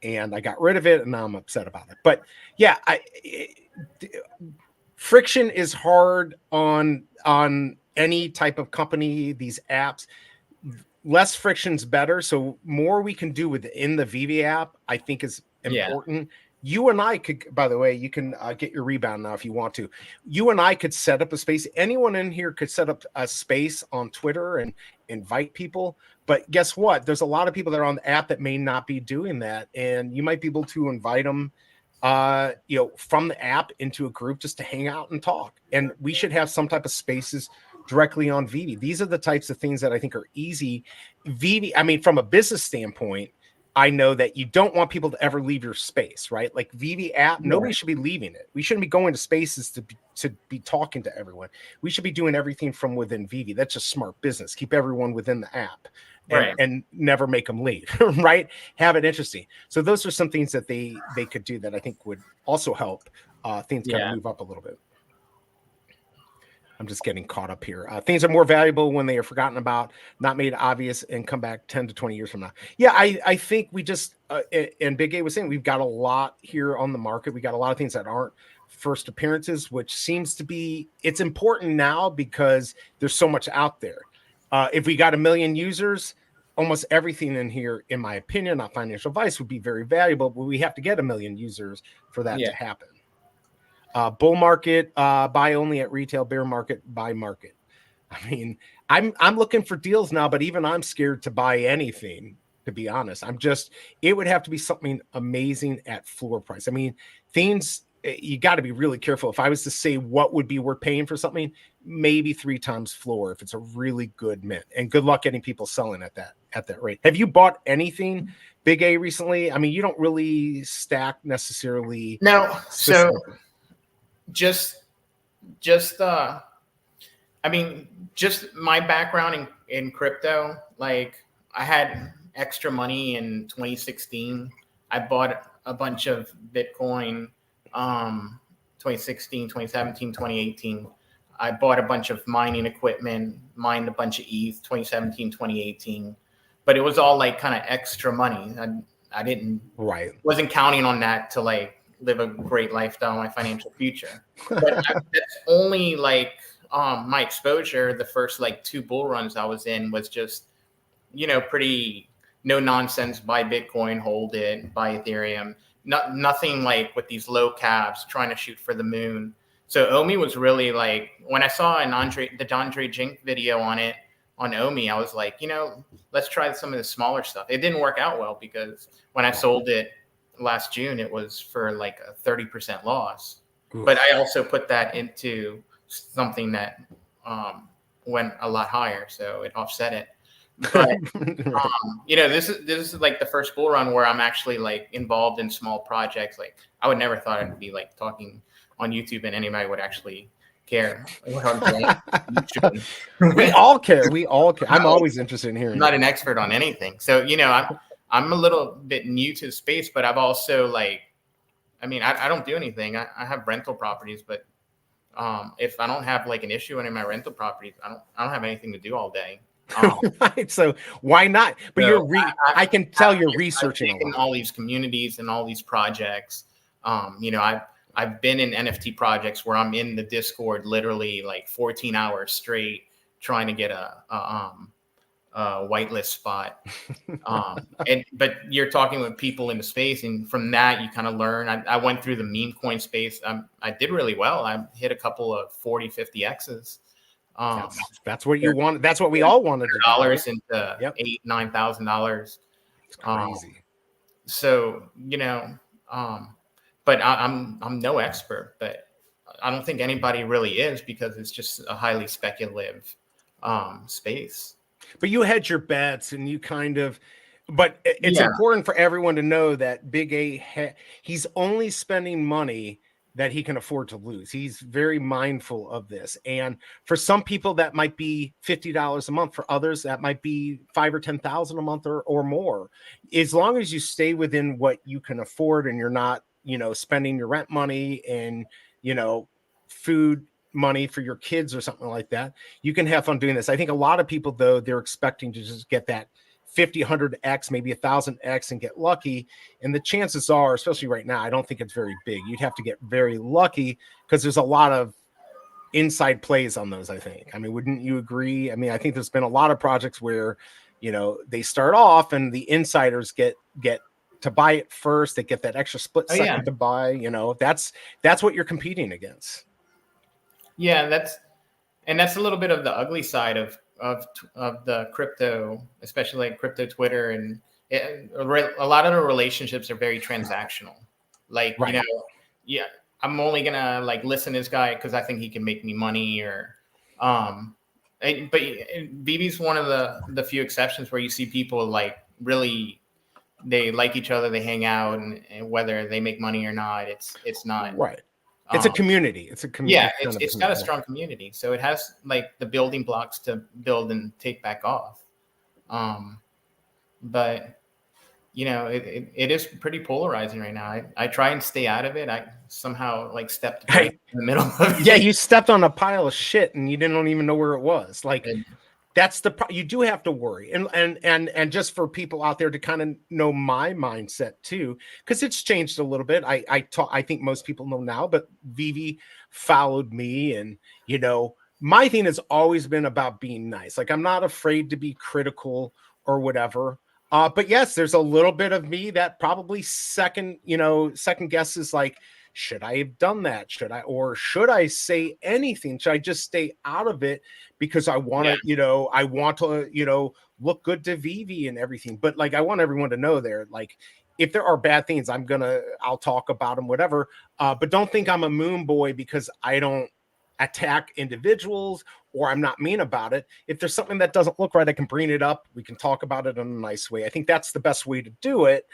and I got rid of it, and now I'm upset about it. But yeah, friction is hard on any type of company. These apps, less friction's better. So more we can do within the Veve app, I think is important. You and I could, by the way, you can get your rebound now if you want to. You and I could set up a space. Anyone in here could set up a space on Twitter and invite people. But guess what? There's a lot of people that are on the app that may not be doing that. And you might be able to invite them, you know, from the app into a group just to hang out and talk. And we should have some type of spaces directly on Veve. These are the types of things that I think are easy. Veve, I mean, from a business standpoint, I know that you don't want people to ever leave your space, right? Like Veve app, nobody should be leaving it. We shouldn't be going to spaces to be talking to everyone. We should be doing everything from within Veve. That's just smart business. Keep everyone within the app and never make them leave, right? Have it interesting. So those are some things that they could do that I think would also help things kind of move up a little bit. I'm just getting caught up here. Things are more valuable when they are forgotten about, not made obvious, and come back 10 to 20 years from now. Yeah, I think we just, and Big A was saying, we've got a lot here on the market. We got a lot of things that aren't first appearances, which seems to be, it's important now because there's so much out there. If we got 1 million users, almost everything in here, in my opinion, not financial advice, would be very valuable, but we have to get 1 million users for that to happen. Bull market, buy only at retail. Bear market, buy market. I mean, I'm looking for deals now, but even I'm scared to buy anything, to be honest. It would have to be something amazing at floor price. I mean, things, you got to be really careful. If I was to say what would be worth paying for something, maybe 3 times floor if it's a really good mint. And good luck getting people selling at that rate. Have you bought anything Big A recently? I mean, you don't really stack necessarily. No, so just I mean, just my background in crypto, like I had extra money in 2016. I bought a bunch of Bitcoin 2016, 2017, 2018. I bought a bunch of mining equipment, mined a bunch of ETH 2017, 2018. But it was all like kind of extra money. I wasn't counting on that to like live a great lifestyle in my financial future. But that's only like my exposure. The first like 2 bull runs I was in was just, you know, pretty no nonsense, buy Bitcoin, hold it, buy Ethereum. Nothing like with these low caps trying to shoot for the moon. So Omi was really like, when I saw the Andre Jink video on it, on Omi, I was like, you know, let's try some of the smaller stuff. It didn't work out well because when I sold it last June, it was for like a 30% loss. Oof. But I also put that into something that went a lot higher, so it offset it. But you know, this is like the first bull run where I'm actually like involved in small projects. Like I would never thought I'd be like talking on YouTube and anybody would actually care what I'm doing. We all care. I'm always interested in hearing. I'm not an expert on anything, so you know, I'm a little bit new to the space, but I've also like, I mean, I don't do anything. I have rental properties, but if I don't have like an issue in my rental properties, I don't have anything to do all day. Right. So why not? But so I can tell you're researching in all these communities and all these projects. You know, I've been in NFT projects where I'm in the Discord literally like 14 hours straight trying to get a whitelist spot. But you're talking with people in the space, and from that you kind of learn. I went through the meme coin space. I did really well. I hit a couple of 40, 50 X's. That's what you want. That's what we all wanted to do. Dollars into $8,000-$9,000. It's crazy. So you know, but I'm no expert, but I don't think anybody really is because it's just a highly speculative space. But you hedge your bets, and you kind of But it's Yeah. important for everyone to know that Big A, he's only spending money that he can afford to lose. He's very mindful of this. And for some people, that might be $50 a month. For others, that might be $5,000 or $10,000 a month or more. As long as you stay within what you can afford and you're not, spending your rent money and, food money for your kids or something like that, you can have fun doing this. I think a lot of people, though, they're expecting to just get that 50, 100x, maybe 1,000x and get lucky. And the chances are, especially right now, I don't think it's very big. You'd have to get very lucky because there's a lot of inside plays on those, I think. I mean, wouldn't you agree? I mean, I think there's been a lot of projects where, they start off and the insiders get to buy it first. They get that extra split second to buy, that's what you're competing against. Yeah, that's a little bit of the ugly side of the crypto, especially like crypto Twitter, and a lot of the relationships are very transactional. Like, Right. Yeah, I'm only gonna like listen to this guy because I think he can make me money, or but Veve's one of the few exceptions where you see people like really, they like each other, they hang out, and whether they make money or not, it's not right. It's a community. It's a community. Yeah, it's got a strong community, so it has like the building blocks to build and take back off. But it is pretty polarizing right now. I try and stay out of it. I somehow like stepped right in the middle of it. Yeah, you stepped on a pile of shit and you didn't even know where it was. Like, that's you do have to worry. And just for people out there to kind of know my mindset too, because it's changed a little bit. I think most people know now, but Veve followed me, and my thing has always been about being nice. Like, I'm not afraid to be critical or whatever. But yes, there's a little bit of me that probably second guesses, like, should I have done that? Should I say anything? Should I just stay out of it because I want to, look good to Veve and everything. But like, I want everyone to know there, like, if there are bad things, I'll talk about them, whatever. But don't think I'm a moon boy because I don't attack individuals or I'm not mean about it. If there's something that doesn't look right, I can bring it up. We can talk about it in a nice way. I think that's the best way to do it.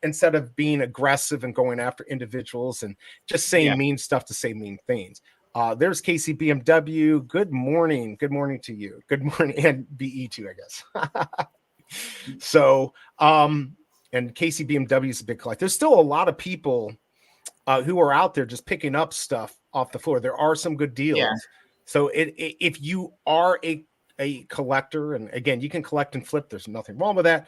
Instead of being aggressive and going after individuals and just saying mean stuff to say mean things. There's Casey BMW. Good morning. Good morning to you. Good morning. And BE too, I guess. So, and Casey BMW is a big collector. There's still a lot of people who are out there just picking up stuff off the floor. There are some good deals. Yeah. So if you are a collector, and again, you can collect and flip, there's nothing wrong with that.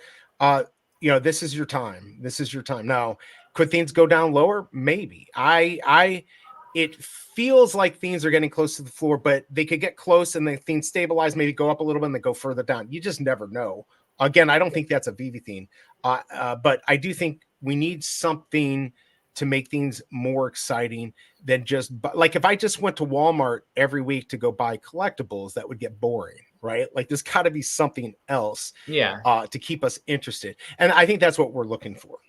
This is your time. This is your time. Now, could things go down lower? Maybe. It feels like things are getting close to the floor, but they could get close and the things stabilize, maybe go up a little bit and then go further down. You just never know. Again, I don't think that's a Veve thing. But I do think we need something to make things more exciting than just like, if I just went to Walmart every week to go buy collectibles, that would get boring, right? Like, there's got to be something else to keep us interested. And I think that's what we're looking for,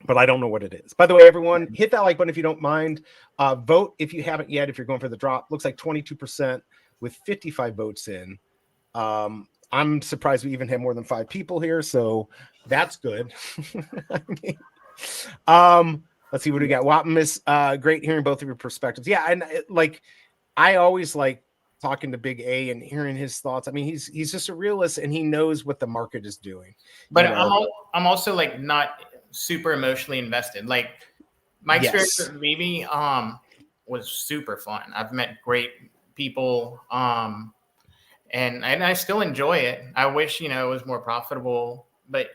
but I don't know what it is. By the way, everyone, hit that like button if you don't mind. Vote if you haven't yet, if you're going for the drop. Looks like 22% with 55 votes in. I'm surprised we even have more than 5 people here, so that's good. Let's see what we got. Wapmus, great hearing both of your perspectives. Yeah, and I always like talking to Big A and hearing his thoughts. I mean, he's just a realist and he knows what the market is doing. But I'm also like not super emotionally invested. Like, my experience with Veve was super fun. I've met great people, and I still enjoy it. I wish it was more profitable, but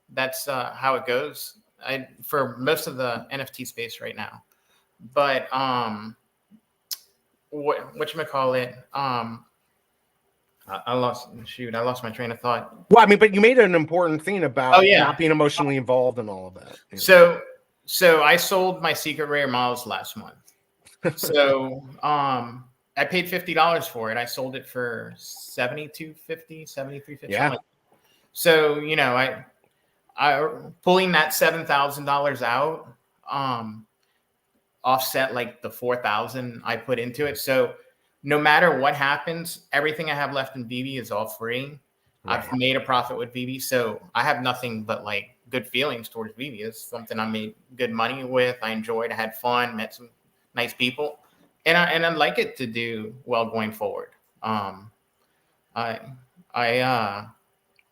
that's how it goes. For most of the NFT space right now. But whatchamacallit? I lost my train of thought. Well, I mean, but you made an important thing about not being emotionally involved in all of that. So I sold my secret rare models last month. So I paid $50 for it. I sold it for $72.50, $73.50. Yeah. So I pulling that $7,000 out offset like the $4,000 I put into it. So no matter what happens, everything I have left in Veve is all free. Right. I've made a profit with Veve, so I have nothing but like good feelings towards Veve. It's something I made good money with. I enjoyed. I had fun. Met some nice people, and I'd like it to do well going forward. I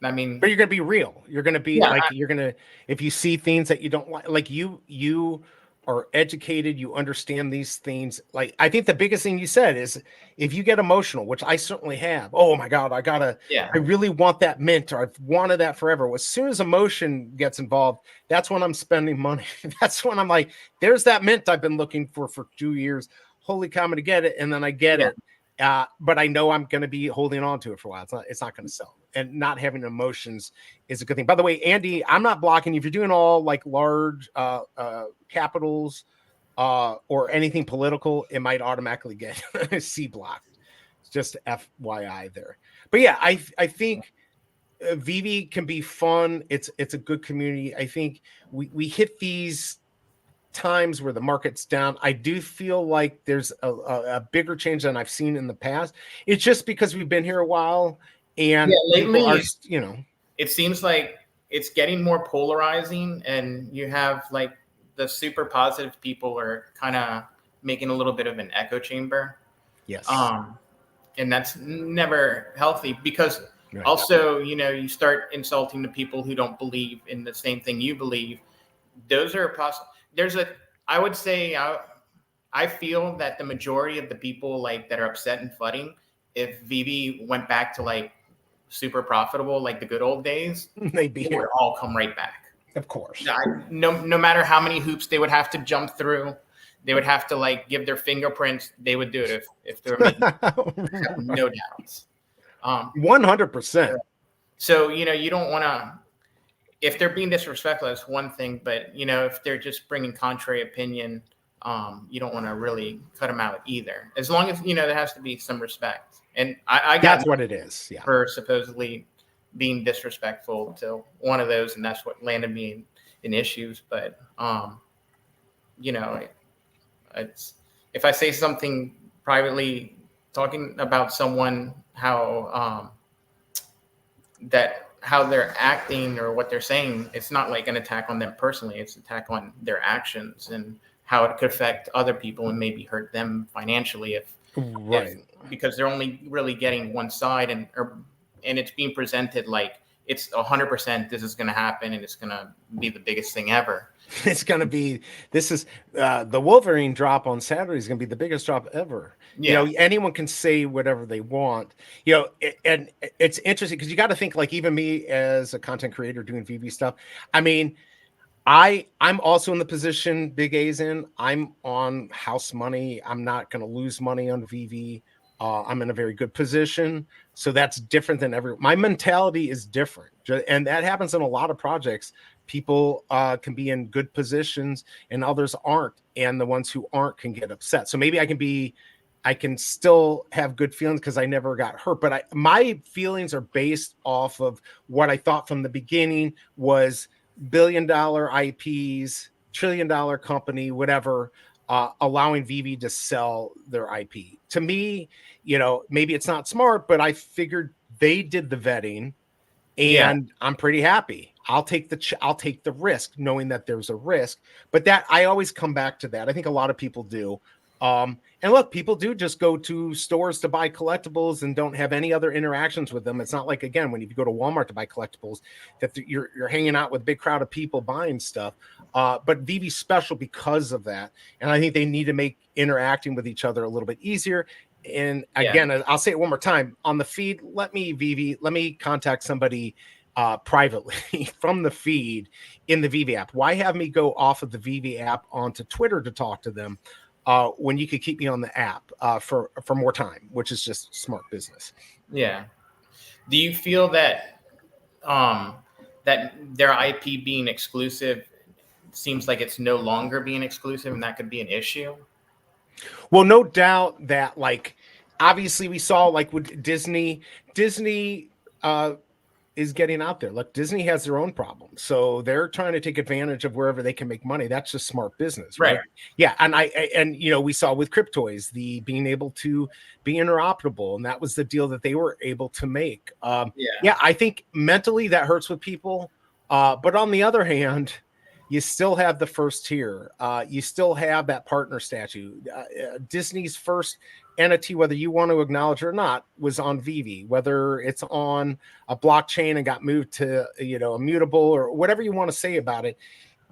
I mean, But you're gonna be real. You're gonna be yeah, like you're gonna if you see things that you don't like you are educated, you understand these things. Like I think the biggest thing you said is if you get emotional, which I certainly have. Oh my God, yeah, I really want that mint, or I've wanted that forever. As soon as emotion gets involved, that's when I'm spending money. That's when I'm like, there's that mint I've been looking for 2 years. Holy cow, I'm gonna get it, and then I get yeah. it. But I know I'm going to be holding on to it for a while. It's not going to sell. And not having emotions is a good thing. By the way, Andy, I'm not blocking you. If you're doing all like large capitals or anything political, it might automatically get C blocked. It's just FYI there. But yeah, I think Veve can be fun. It's a good community. I think we hit these times where the market's down. I do feel like there's a bigger change than I've seen in the past. It's just because we've been here a while and Yeah, people are, lately, it seems like it's getting more polarizing, and you have like the super positive people are kind of making a little bit of an echo chamber. yes, And that's never healthy because right. also, you start insulting the people who don't believe in the same thing you believe. Those are possible. I would say, I feel that the majority of the people like that are upset and flooding, if Veve went back to like super profitable, like the good old days, They'd be they here, would all come right back. of course. No matter how many hoops they would have to jump through, they would have to like give their fingerprints. They would do it if they were making no doubts. 100%. So you don't want to. If they're being disrespectful, that's one thing. But if they're just bringing contrary opinion, you don't want to really cut them out either. As long as there has to be some respect. And I got That's what it is. Yeah. for supposedly being disrespectful to one of those, and that's what landed me in issues. But it's if I say something privately talking about someone how they're acting or what they're saying, it's not like an attack on them personally. It's an attack on their actions and how it could affect other people and maybe hurt them financially because they're only really getting one side and it's being presented like it's 100% this is going to happen and it's going to be the biggest thing ever. It's going to be, the Wolverine drop on Saturday is going to be the biggest drop ever. Yeah. Anyone can say whatever they want, and it's interesting because you got to think like even me as a content creator doing Veve stuff. I mean, I'm also in the position Big A's in. I'm on house money. I'm not going to lose money on Veve. I'm in a very good position. So that's different than my mentality is different. And that happens in a lot of projects. People can be in good positions and others aren't. And the ones who aren't can get upset. So maybe I can still have good feelings because I never got hurt. But my feelings are based off of what I thought from the beginning was billion-dollar IPs, trillion-dollar company, whatever, allowing Veve to sell their IP. To me, maybe it's not smart, but I figured they did the vetting, and I'm pretty happy. I'll take the risk, knowing that there's a risk. But that I always come back to that. I think a lot of people do. And look, people do just go to stores to buy collectibles and don't have any other interactions with them. It's not like, again, when you go to Walmart to buy collectibles, that you're hanging out with a big crowd of people buying stuff. But Veve's special because of that. And I think they need to make interacting with each other a little bit easier. And again, I'll say it one more time on the feed. Let me contact somebody privately from the feed in the Veve app. Why have me go off of the Veve app onto Twitter to talk to them when you could keep me on the app for more time, which is just smart business. Yeah. Do you feel that that their IP being exclusive seems like it's no longer being exclusive, and that could be an issue? Well, no doubt that, like, obviously we saw like with Disney is getting out there. Look, Disney has their own problems, so they're trying to take advantage of wherever they can make money. That's just smart business, right? Yeah, and you know, we saw with Cryptoys the being able to be interoperable, and that was the deal that they were able to make. Yeah, I think mentally that hurts with people, but on the other hand, you still have the first tier. You still have that partner statue. Disney's first entity, whether you want to acknowledge it or not, was on Veve. Whether it's on a blockchain and got moved to, you know, immutable or whatever you want to say about it.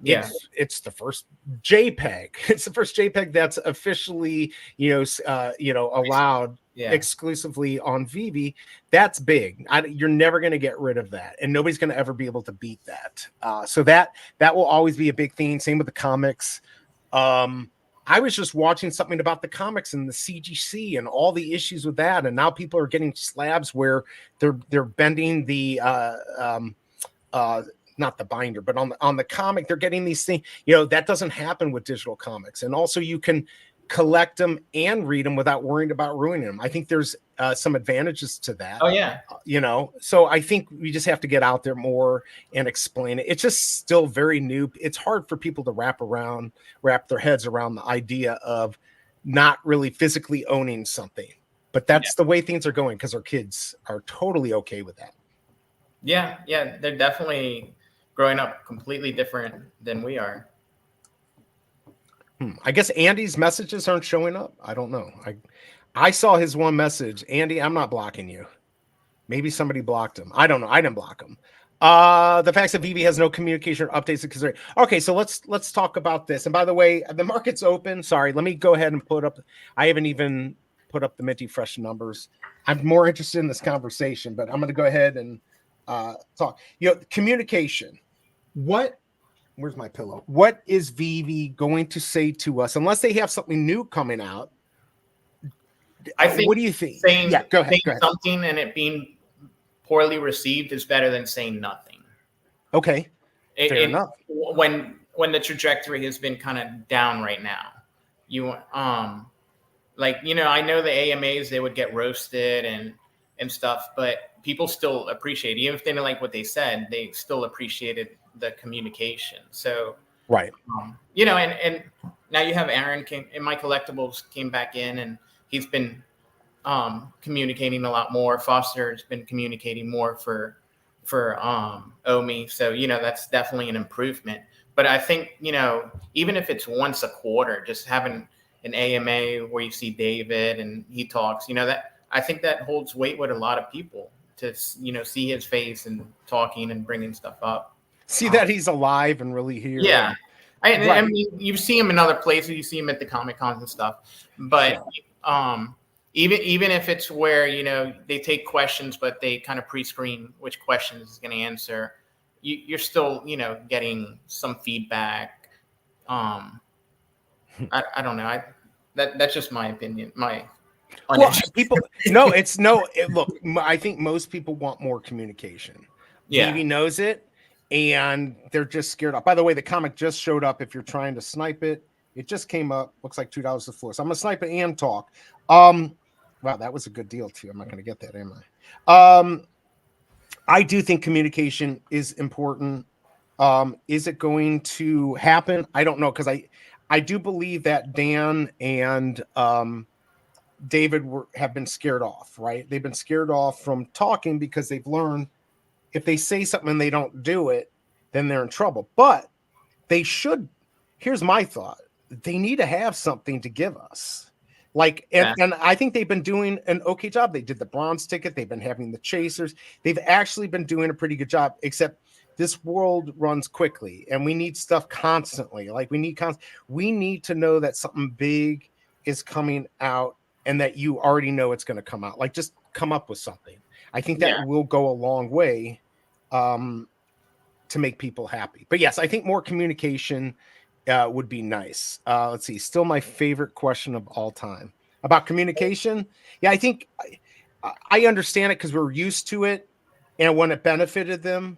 It's the first JPEG. It's the first JPEG that's officially, allowed exclusively on Veve. That's big. You're never going to get rid of that, and nobody's going to ever be able to beat that. So that will always be a big thing. Same with the comics. I was just watching something about the comics and the CGC and all the issues with that, and now people are getting slabs where they're bending the not the binder, but on the comic, they're getting these things. You know, that doesn't happen with digital comics. And also you can collect them and read them without worrying about ruining them. I think there's some advantages to that. Oh yeah. So I think we just have to get out there more and explain it. It's just still very new. It's hard for people to wrap their heads around the idea of not really physically owning something. But that's the way things are going, because our kids are totally okay with that. Yeah, they're definitely growing up completely different than we are. I guess Andy's messages aren't showing up. I don't know. I saw his one message. Andy, I'm not blocking you. Maybe somebody blocked him. I don't know. I didn't block him. The fact that Veve has no communication or updates. Okay, so let's talk about this. And by the way, the market's open. Sorry, let me go ahead and put up. I haven't even put up the Minty Fresh numbers. I'm more interested in this conversation, but I'm going to go ahead and talk. Communication. Where's my pillow? What is Veve going to say to us unless they have something new coming out? I think. What do you think? Go ahead. Something and it being poorly received is better than saying nothing. Okay, fair enough. When the trajectory has been kind of down right now, I know the AMAs, they would get roasted and stuff, but people still appreciate it. Even if they didn't like what they said, they still appreciated the communication. So right. And now you have Aaron in My Collectibles came back in, and he's been communicating a lot more. Foster's been communicating more for Omi. So, that's definitely an improvement. But I think, even if it's once a quarter, just having an AMA where you see David and he talks, that I think that holds weight with a lot of people to, see his face and talking and bringing stuff up. See that he's alive and really here. Yeah. I mean, you see him in other places, you see him at the Comic Cons and stuff, but even if it's where, they take questions, but they kind of pre-screen which questions is going to answer, you're still, getting some feedback. I don't know. That's just my opinion. Look, I think most people want more communication. Yeah. Veve knows it, and they're just scared off. By the way, the comic just showed up. If you're trying to snipe it, it just came up. Looks like $2 the floor. So I'm gonna snipe it and talk. Wow, that was a good deal too. I'm not gonna get that, am I? I do think communication is important. Is it going to happen? I don't know, because I do believe that Dan and David have been scared off, right? They've been scared off from talking because they've learned if they say something and they don't do it, then they're in trouble. But they should. Here's my thought. They need to have something to give us. And I think they've been doing an okay job. They did the bronze ticket. They've been having the chasers. They've actually been doing a pretty good job, except this world runs quickly and we need stuff constantly. We need to know that something big is coming out and that you already know it's going to come out. Just come up with something. I think that will go a long way to make people happy. But yes, I think more communication would be nice. Let's see. Still my favorite question of all time about communication. Yeah, I think I understand it because we're used to it, and when it benefited them,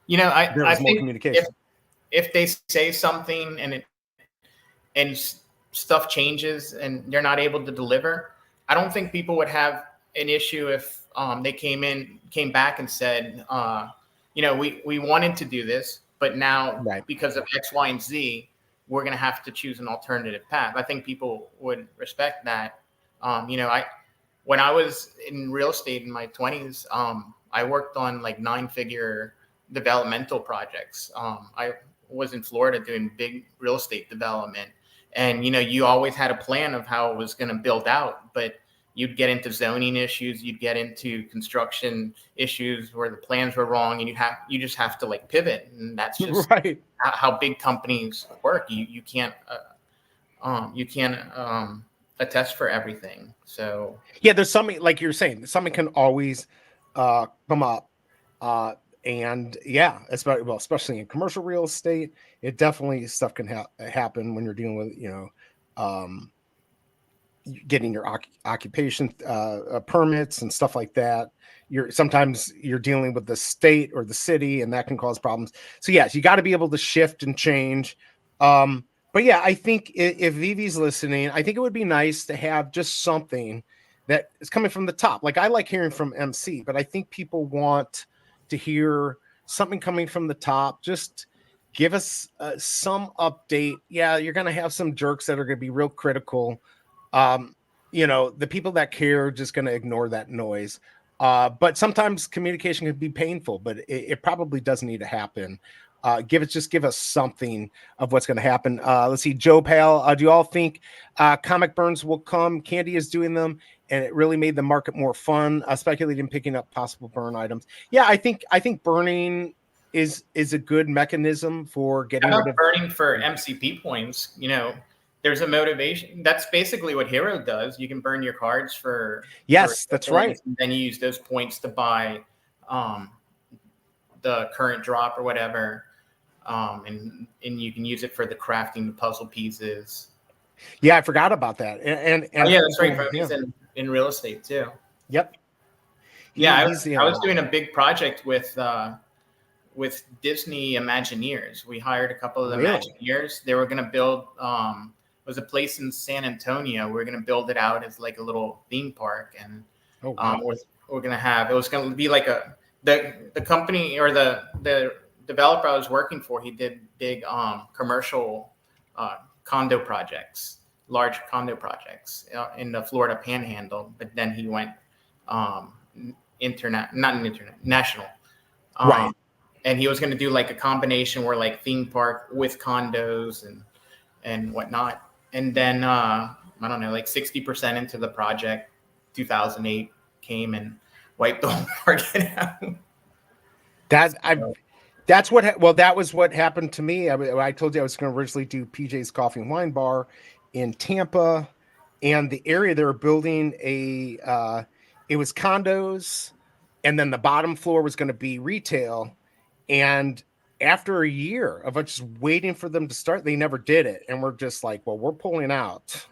there was more communication. If they say something and stuff changes and they're not able to deliver, I don't think people would have an issue if they came back and said, we wanted to do this, but now Right. because of X, Y, and Z, we're going to have to choose an alternative path. I think people would respect that. When I was in real estate in my 20s, I worked on like 9-figure developmental projects. I was in Florida doing big real estate development, and you always had a plan of how it was going to build out, but you'd get into zoning issues, you'd get into construction issues where the plans were wrong, and you just have to like pivot, and that's just Right. how big companies work. You can't attest for everything. So Yeah, there's something like you're saying, something can always come up. And yeah, especially in commercial real estate, it definitely stuff can happen when you're dealing with, getting your occupation permits and stuff like that. Sometimes you're dealing with the state or the city, and that can cause problems. So yes, you got to be able to shift and change. But yeah, I think if Vivi's listening, I think it would be nice to have just something that is coming from the top. Like I like hearing from MC, but I think people want to hear something coming from the top. Just give us some update. Yeah, you're going to have some jerks that are going to be real critical. The people that care are just going to ignore that noise. But sometimes communication can be painful, but it probably doesn't need to happen. Give us something of what's going to happen. Let's see, Joe Pal, do you all think comic burns will come? Candy is doing them, and it really made the market more fun. Speculating picking up possible burn items. Yeah, I think burning is a good mechanism for getting rid of burning for MCP points. There's a motivation. That's basically what Hero does. You can burn your cards for that's right. And then you use those points to buy the current drop or whatever. And you can use it for the crafting the puzzle pieces. Yeah, I forgot about that. And yeah, that's right. He's in real estate too. Yep. I was doing a big project with Disney Imagineers. We hired a couple of the Imagineers. They were going to build. It was a place in San Antonio. We were going to build it out as like a little theme park, and we're going to have. It was going to be like the company or the developer I was working for. He did big commercial condo projects, large condo projects in the Florida Panhandle. But then he went national. Right. And he was going to do like a combination where like theme park with condos and whatnot. And then I don't know, like 60% into the project, 2008 came and wiped the whole market out. That was what happened to me. I told you I was going to originally do PJ's Coffee and Wine Bar in Tampa, and the area they were building it was condos, and then the bottom floor was going to be retail. And after a year of just waiting for them to start, they never did it. And we're just like, well, we're pulling out,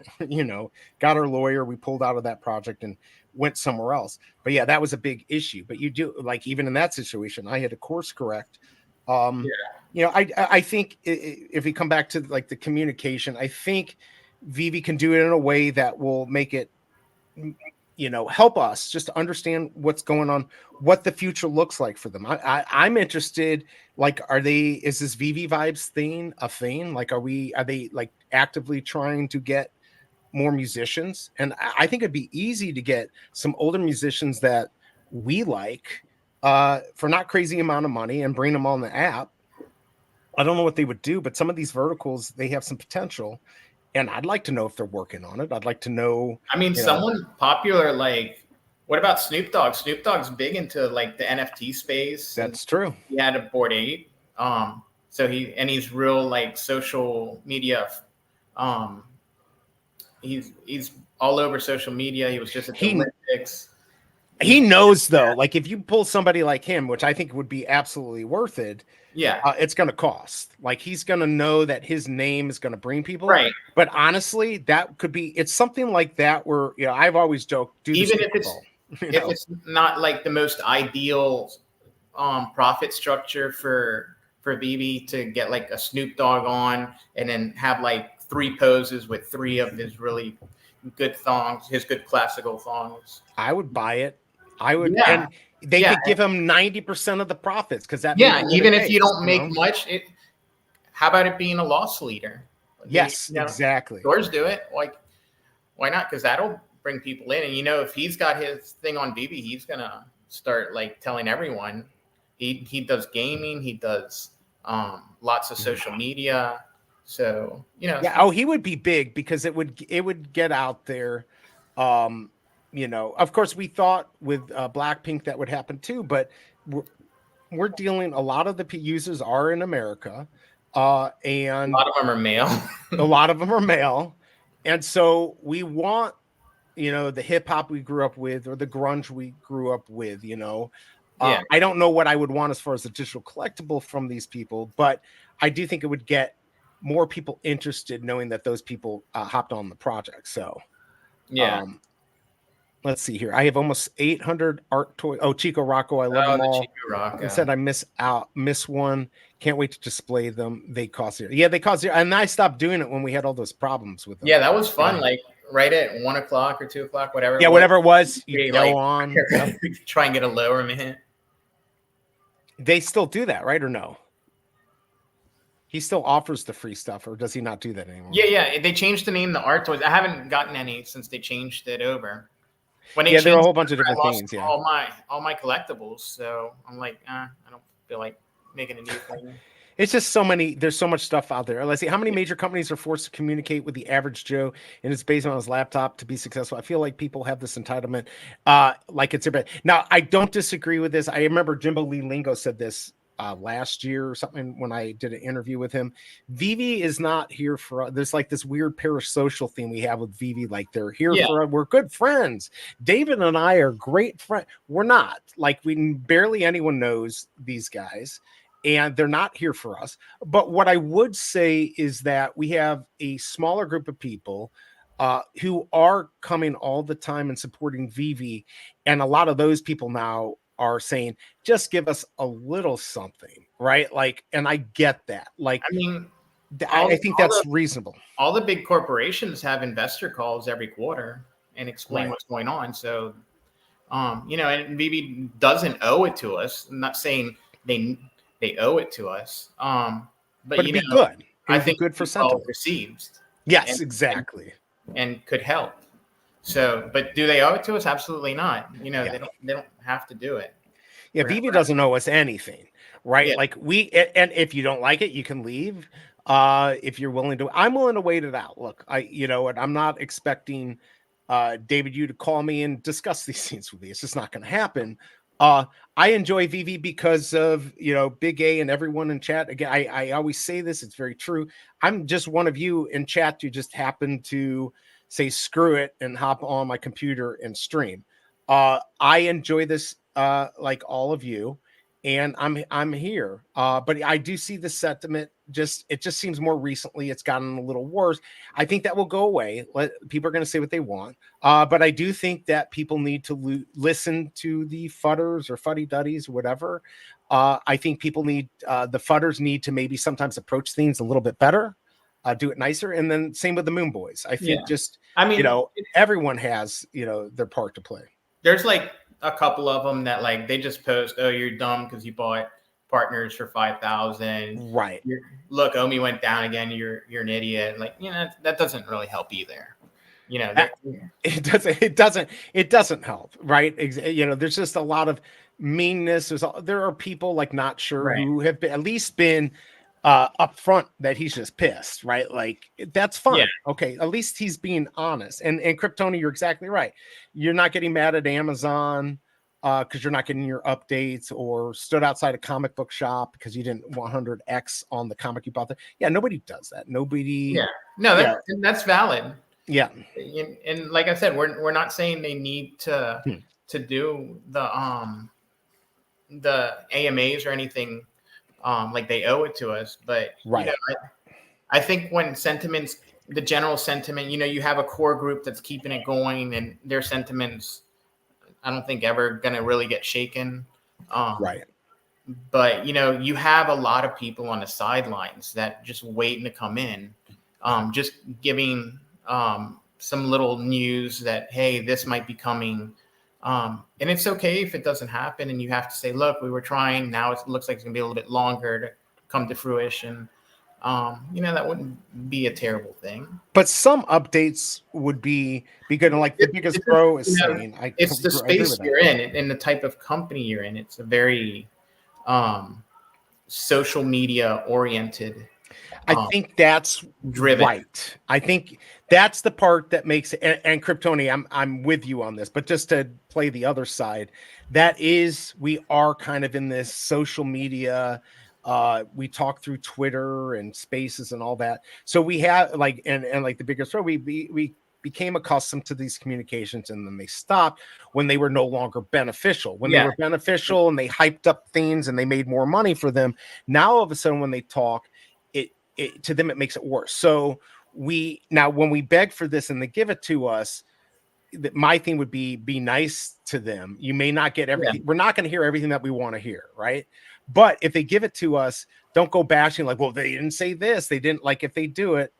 got our lawyer. We pulled out of that project and went somewhere else. But yeah, that was a big issue. But you do, like, even in that situation, I had to course correct. I think if we come back to like the communication, I think Veve can do it in a way that will make it, help us just to understand what's going on, what the future looks like for them. I'm interested, like, is this Veve Vibes thing a thing? Like, are they like actively trying to get more musicians? And I think it'd be easy to get some older musicians that we like for not crazy amount of money and bring them on the app. I don't know what they would do, but some of these verticals, they have some potential. And I'd like to know if they're working on it. I'd like to know. I mean, someone popular, like, what about Snoop Dogg? Snoop Dogg's big into like the NFT space. That's true. He had a Bored Ape. So he's real like social media. He's all over social media. He was just at the Olympics. He knows though, like if you pull somebody like him, which I think would be absolutely worth it. Yeah, it's going to cost. Like he's going to know that his name is going to bring people. Right. But honestly, that could be. It's something like that where I've always joked. Even if it's not like the most ideal profit structure for Veve to get like a Snoop Dogg on and then have like 3 poses with 3 of his really good thongs, his good classical thongs. I would buy it. I would, Yeah. and they Yeah. could give him 90% of the profits because that Yeah, may be what even it if you takes, don't make much, how about it being a loss leader? Yes, exactly. Stores do it. Like, why not? Because that'll bring people in. And if he's got his thing on Veve, he's gonna start like telling everyone. He does gaming. He does lots of social media. So Yeah. Oh, he would be big because it would get out there. Of course, we thought with Blackpink that would happen too, but we're dealing. A lot of the users are in America, and a lot of them are male. a lot of them are male, and so we want the hip hop we grew up with or the grunge we grew up with. Yeah. I don't know what I would want as far as a digital collectible from these people, but I do think it would get more people interested knowing that those people hopped on the project. So, Yeah. Let's see here. I have almost 800 art toys. Oh, Chico Rocco, I love them all. Chico Rocco. And said I miss one. Can't wait to display them. They cost zero. Yeah, they cost zero. And I stopped doing it when we had all those problems with them. Yeah, that was fun. Like right at 1 o'clock or 2 o'clock, whatever. Yeah, whatever it was, you go on. Try and get a lower minute. They still do that, right? Or no? He still offers the free stuff, or does he not do that anymore? Yeah. They changed the name, the art toys. I haven't gotten any since they changed it over. When they there are a whole bunch of different things. Yeah, all my collectibles. So I'm like, I don't feel like making a new thing. It's just so many. There's so much stuff out there. Let's see. How many major companies are forced to communicate with the average Joe and it's based on his laptop to be successful? I feel like people have this entitlement, like it's their. Now, I don't disagree with this. I remember Jimbo Lee Lingo said this last year or something when I did an interview with him. Veve is not here for. There's like this weird parasocial thing we have with Veve. Like they're here for. We're good friends. David and I are great friends. We're not. Like we barely anyone knows these guys. And they're not here for us. But what I would say is that we have a smaller group of people who are coming all the time and supporting Veve. And a lot of those people now are saying, just give us a little something, right? Like, and I get that. Like, I mean, I think that's reasonable. All the big corporations have investor calls every quarter and explain what's going on. So, and Veve doesn't owe it to us. I'm not saying they owe it to us. But it'd be good. I think good for sentiment. Received. Yes, exactly. And could help. So, but do they owe it to us? Absolutely not. They don't have to do it. Yeah, Veve doesn't owe us anything, right? Yeah. Like and if you don't like it, you can leave. If you're willing to, I'm willing to wait it out. Look, and I'm not expecting David, you to call me and discuss these things with me. It's just not going to happen. I enjoy Veve because of, Big A and everyone in chat. Again, I always say this. It's very true. I'm just one of you in chat who just happened to say, screw it and hop on my computer and stream. I enjoy this, like all of you, and I'm here. But I do see the sentiment. It just seems more recently it's gotten a little worse. I think that will go away. People are going to say what they want. But I do think that people need to listen to the fudders or fuddy duddies, whatever. I think people need the fudders need to maybe sometimes approach things a little bit better, do it nicer. And then same with the Moon Boys. I think everyone has, their part to play. There's like a couple of them that like they just post, oh, you're dumb because you bought partners for 5,000. Right. Look, Omi went down again. You're an idiot. Like, that doesn't really help either. It doesn't help. Right. There's just a lot of meanness. There are people like not sure who have at least been upfront that he's just pissed, right? Like that's fine. Yeah. Okay, at least he's being honest. And Kryptoni, you're exactly right. You're not getting mad at Amazon because you're not getting your updates, or stood outside a comic book shop because you didn't 100x on the comic you bought there. Yeah, nobody does that. Nobody. Yeah, no, that's valid. Yeah, and like I said, we're not saying they need to do the AMAs or anything. Like they owe it to us, but I think when the general sentiment, you have a core group that's keeping it going, and their sentiments, I don't think ever going to really get shaken. Right. But you have a lot of people on the sidelines that just waiting to come in, just giving some little news that, hey, this might be coming And it's okay if it doesn't happen and you have to say, look, we were trying. Now it looks like it's going to be a little bit longer to come to fruition. That wouldn't be a terrible thing. But some updates would be good. And like the biggest pro is saying, it's the space you're in and the type of company you're in. It's a very social media oriented. I think that's driven. Right. I think that's the part that makes it. And Kryptoni, I'm with you on this, but just to play the other side, we are kind of in this social media. We talk through Twitter and Spaces and all that. So we have like and like the biggest pro, we became accustomed to these communications, and then they stopped when they were no longer beneficial. When they were beneficial and they hyped up things and they made more money for them. Now all of a sudden when they talk, to them it makes it worse. So when we beg for this and they give it to us, my thing would be nice to them. You may not get everything. We're not going to hear everything that we want to hear, right? But if they give it to us, don't go bashing like, well, they didn't say this, they didn't. Like if they do it,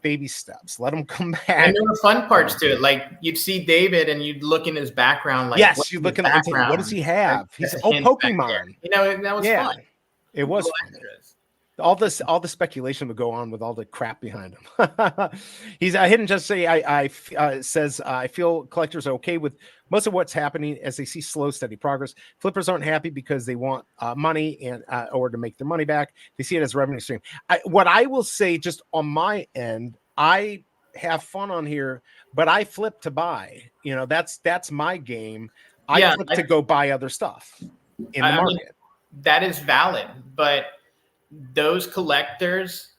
baby steps, let them come back. And there were fun parts to it. Like you'd see David and you'd look in his background. Like, yes, you look in the background. What does he have? He's Pokemon. That was fun. It was fun. All the speculation would go on with all the crap behind him. He's Hidden Just Say says I feel collectors are okay with most of what's happening as they see slow, steady progress. Flippers aren't happy because they want money and or to make their money back. They see it as a revenue stream. What I will say, just on my end, I have fun on here, but I flip to buy. That's my game. I flip to go buy other stuff in the market. That is valid, but those collectors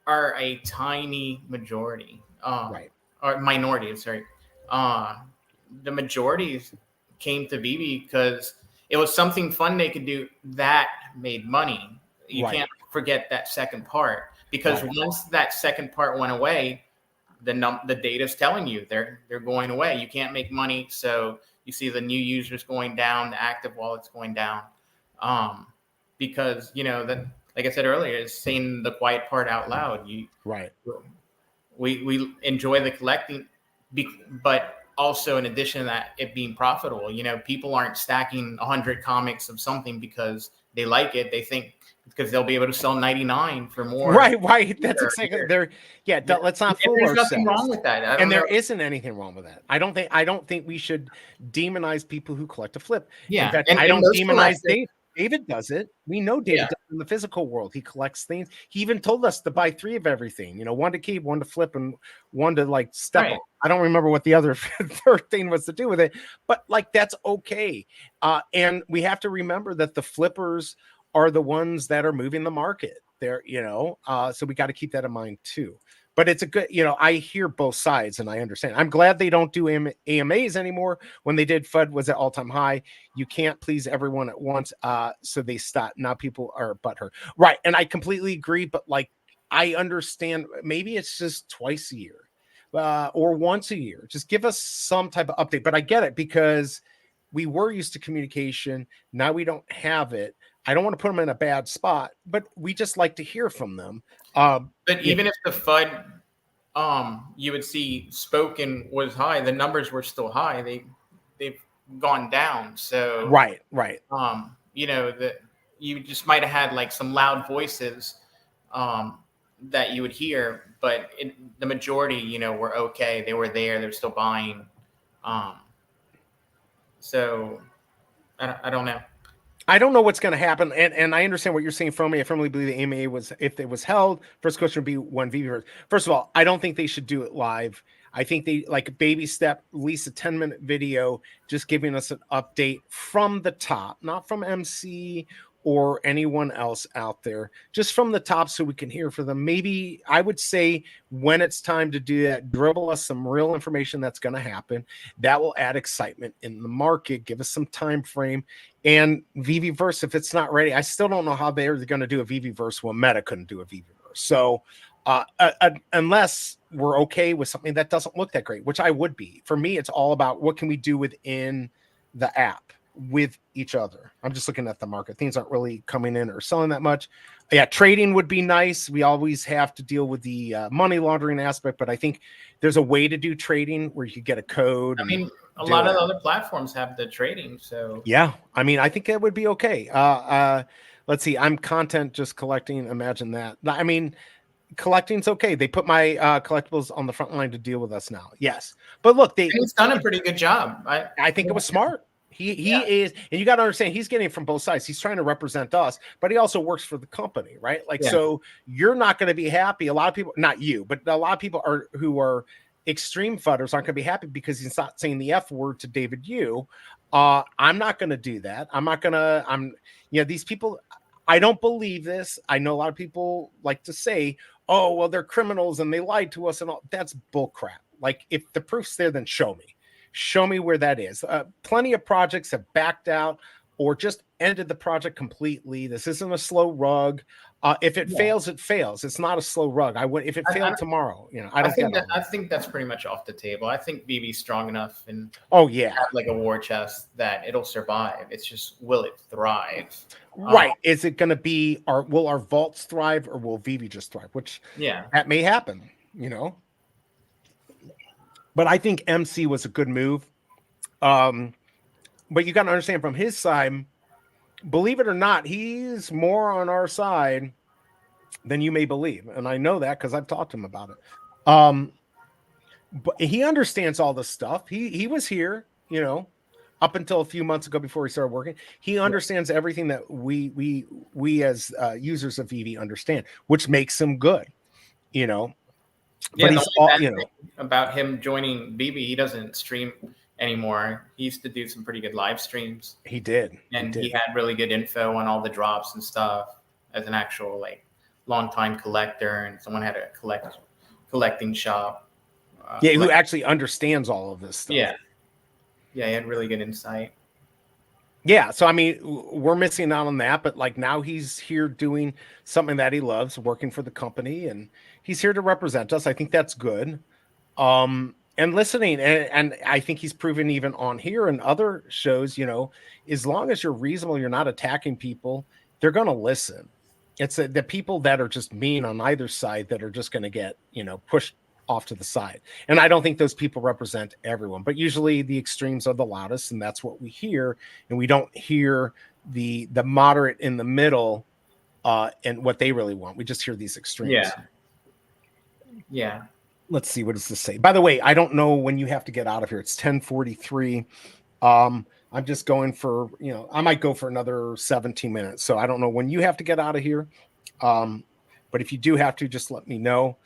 are a tiny majority, right? Or minority. Sorry, the majorities came to Veve because it was something fun they could do that made money. You can't forget that second part, because once that second part went away, the data's telling you they're going away. You can't make money, so you see the new users going down, the active wallets going down, because that. Like I said earlier, is saying the quiet part out loud. We enjoy the collecting, but also in addition to that, it being profitable. People aren't stacking 100 comics of something because they like it. They think because they'll be able to sell 99 for more. Right. That's exactly there. Yeah. Let's not fool ourselves. There's nothing wrong with that. There isn't anything wrong with that. I don't think we should demonize people who collect a flip. Yeah. In fact, I don't demonize Dave. David does it. We know David does it in the physical world. He collects things. He even told us to buy 3 of everything. One to keep, 1 to flip, and 1 to like step on. I don't remember what the other third thing was to do with it, but like that's okay. And we have to remember that the flippers are the ones that are moving the market. They're so we got to keep that in mind too. But it's a good, I hear both sides and I understand. I'm glad they don't do AMAs anymore. When they did, FUD was at all-time high. You can't please everyone at once. So they stopped. Now people are butthurt. Right. And I completely agree. But like, I understand maybe it's just twice a year or once a year. Just give us some type of update. But I get it because we were used to communication. Now we don't have it. I don't want to put them in a bad spot, but we just like to hear from them. But even if the FUD, you would see spoken was high, the numbers were still high. They've gone down. So right. That you just might have had like some loud voices that you would hear, but the majority, were okay. They were there. They're still buying. So I don't know. I don't know what's going to happen, and I understand what you're saying, Fromy. I firmly believe the AMA was, if it was held, first question would be when Veve. First of all, I don't think they should do it live. I think they like a baby step, at least a 10-minute video, just giving us an update from the top, not from MC or anyone else out there, just from the top so we can hear from them. Maybe I would say when it's time to do that, dribble us some real information that's going to happen. That will add excitement in the market, give us some time frame. And Veveverse, if it's not ready, I still don't know how they're going to do a Veveverse when Meta couldn't do a Veveverse. So unless we're okay with something that doesn't look that great, which I would be. For me, it's all about what can we do within the app. with each other. I'm just looking at the market. Things aren't really coming in or selling that much. Yeah, trading would be nice. We always have to deal with the money laundering aspect, but I think there's a way to do trading where you could get a code. I mean, a lot of the other platforms have the trading, so yeah, I mean, I think that would be okay. Let's see. I'm content just collecting. Imagine that. I mean, collecting's okay. They put my collectibles on the front line to deal with us now. Yes, but look, he's done a pretty good job. I think it was smart. He is, and you got to understand, he's getting it from both sides. He's trying to represent us, but he also works for the company, right? Like, so you're not going to be happy. A lot of people, not you, but a lot of people who are extreme fudders aren't going to be happy because he's not saying the F word to David Yu. I'm not going to do that. These people, I don't believe this. I know a lot of people like to say, oh, well, they're criminals and they lied to us and all. That's bull crap. Like, if the proof's there, then show me. Show me where that is. Plenty of projects have backed out or just ended the project completely. This isn't a slow rug. If it fails, it fails. It's not a slow rug. If it failed tomorrow, I think that's pretty much off the table. I think Veve's strong enough and have like a war chest that it'll survive. It's just, will it thrive? Right. Is it going to be will our vaults thrive or will Veve just thrive? Which that may happen, But I think MC was a good move. But you got to understand from his side, believe it or not, he's more on our side than you may believe. And I know that because I've talked to him about it. But he understands all this stuff. He was here, up until a few months ago before he started working. He understands everything that we as users of Veve understand, which makes him good, But he's about him joining Veve, he doesn't stream anymore. He used to do some pretty good live streams. He did. He had really good info on all the drops and stuff as an actual longtime collector, and someone had a collecting shop. Who actually understands all of this stuff. Yeah, he had really good insight. Yeah, so I mean, we're missing out on that, but now he's here doing something that he loves, working for the company, and he's here to represent us. I think that's good. And listening, and I think he's proven even on here and other shows, as long as you're reasonable, you're not attacking people, they're going to listen. It's the people that are just mean on either side that are just going to get, pushed off to the side. And I don't think those people represent everyone, but usually the extremes are the loudest, and that's what we hear. And we don't hear the moderate in the middle and what they really want. We just hear these extremes. Yeah. Let's see, what does this say? By the way, I don't know when you have to get out of here. It's 10:43. I'm just going for, I might go for another 17 minutes. So I don't know when you have to get out of here. But if you do have to, just let me know.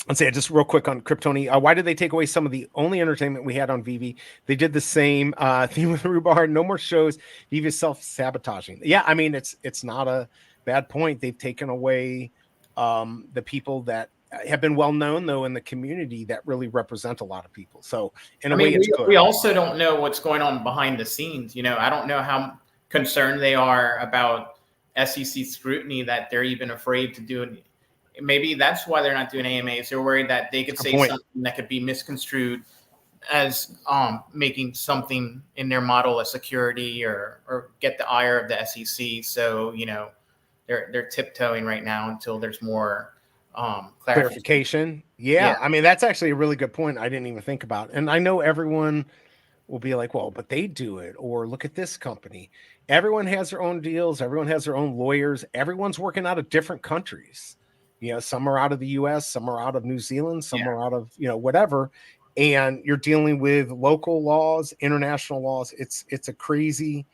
Let's say just real quick on Kryptoni. Why did they take away some of the only entertainment we had on Veve? They did the same thing with Rhubarb. No more shows. Veve is self-sabotaging. Yeah, I mean, it's not a bad point. They've taken away the people that have been well known though in the community that really represent a lot of people. So in a way, it's good. We also don't know what's going on behind the scenes. I don't know how concerned they are about SEC scrutiny that they're even afraid to do it. Maybe that's why they're not doing AMAs. They're worried that they could say something that could be misconstrued as making something in their model a security or get the ire of the SEC. So, they're tiptoeing right now until there's more clarification. Yeah. I mean, that's actually a really good point. I didn't even think about. And I know everyone will be like, well, but they do it, or look at this company. Everyone has their own deals. Everyone has their own lawyers. Everyone's working out of different countries. Some are out of the US, some are out of New Zealand, some are out of, whatever. And you're dealing with local laws, international laws. It's a crazy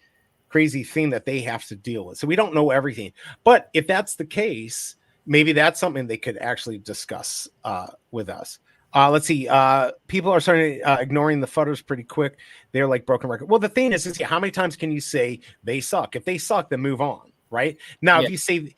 thing that they have to deal with. So we don't know everything. But if that's the case, maybe that's something they could actually discuss with us. Let's see. People are starting ignoring the fudders pretty quick. They're like broken record. Well, the thing is how many times can you say they suck? If they suck, then move on. Right now, if you say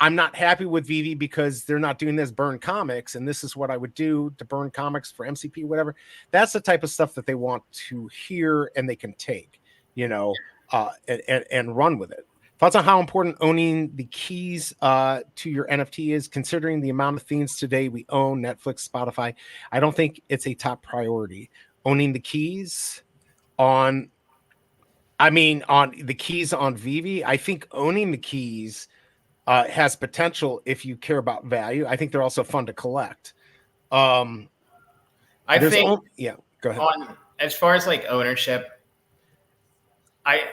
I'm not happy with Veve because they're not doing this, burn comics, and this is what I would do to burn comics for MCP, whatever. That's the type of stuff that they want to hear and they can take, and run with it. Thoughts on how important owning the keys to your NFT is, considering the amount of things today we own, Netflix, Spotify. I don't think it's a top priority. Owning the keys on I mean, on the keys on Veve, I think owning the keys has potential if you care about value. I think they're also fun to collect. Um, I think yeah, go ahead. on as far as like ownership, I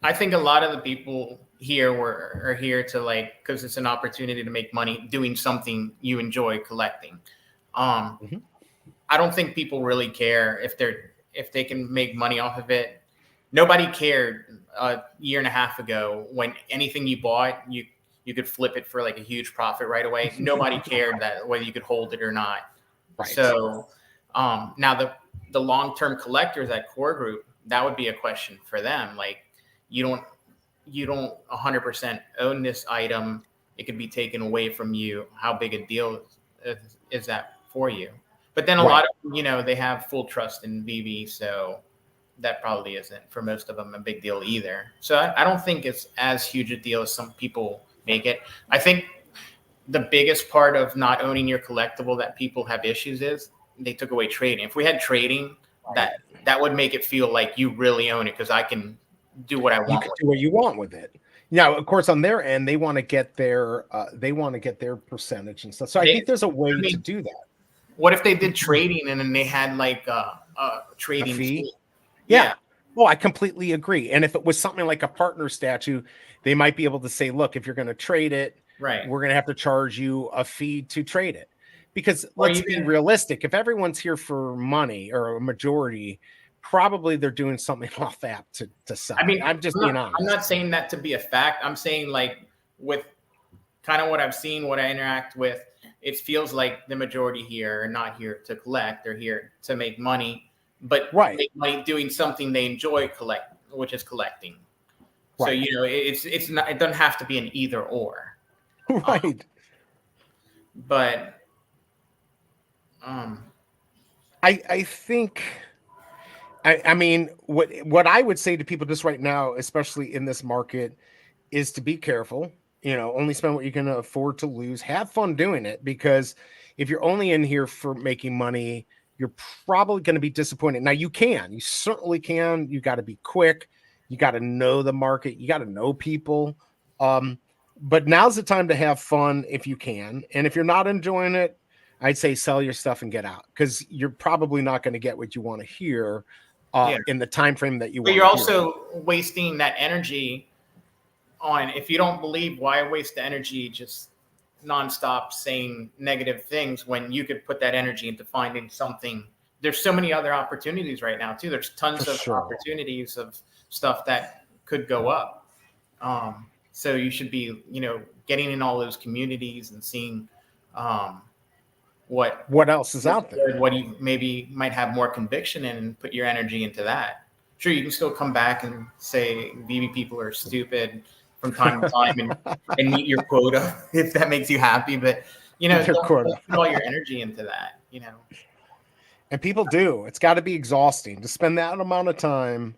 I think a lot of the people here are here to like because it's an opportunity to make money doing something you enjoy collecting. Um, Mhm. I don't think people really care if they can make money off of it. Nobody cared a year and a half ago when anything you bought you could flip it for like a huge profit right away. Nobody cared that whether you could hold it or not. Right. So now the long term collectors at core group, that would be a question for them. Like you don't you don't 100% own this item. It could be taken away from you. How big a deal is that for you? But then a Right. lot of they have full trust in Veve, so that probably isn't for most of them a big deal either. So I don't think it's as huge a deal as some people make it. I think the biggest part of not owning your collectible that people have issues is they took away trading. If we had trading, Right. that would make it feel like you really own it because I can do what I You want could with do what you want with it. Now, of course, on their end, they want to get their percentage and stuff. So I it. think there's a way I to mean, do that. what if they did trading and then they had like a A trading fee. fee? Yeah. Yeah, Well, I completely agree. And if it was something like a partner statue, they might be able to say, look, if you're going to trade it, right. we're going to have to charge you a fee to trade it. Because Or let's be even realistic. If everyone's here for money or a majority, probably they're doing something off app to sell I it. mean, I'm just being I'm honest. not saying that to be a fact. I'm saying like with kind of what I've seen, what I interact with, it feels like the majority here are not here to collect. They're here to make money, but Right. make money doing something they enjoy which is collecting. So Right. it's not. It doesn't have to be an either or. Right. But um, I think I mean what I would say to people just right now, especially in this market, is to be careful. Only spend what you can afford to lose. Have fun doing it, because if you're only in here for making money, you're probably going to be disappointed. Now you certainly can. You got to be quick. You got to know the market. You got to know people. Um, but now's the time to have fun if you can. And if you're not enjoying it, I'd say sell your stuff and get out, because you're probably not going to get what you want to hear yeah, in the time frame that you but want you're to hear it. also wasting that energy on. If you don't believe, why waste the energy just nonstop saying negative things when you could put that energy into finding something? There's so many other opportunities right now too. There's For tons of sure. opportunities of stuff that could go up. So you should be, getting in all those communities and seeing um, what What else is what's out there? good, what you maybe might have more conviction in, and put your energy into that. Sure, you can still come back and say VB people are stupid from time to time and meet your quota if that makes you happy. But Their quota. don't put all your energy into that. And people do. It's got to be exhausting to spend that amount of time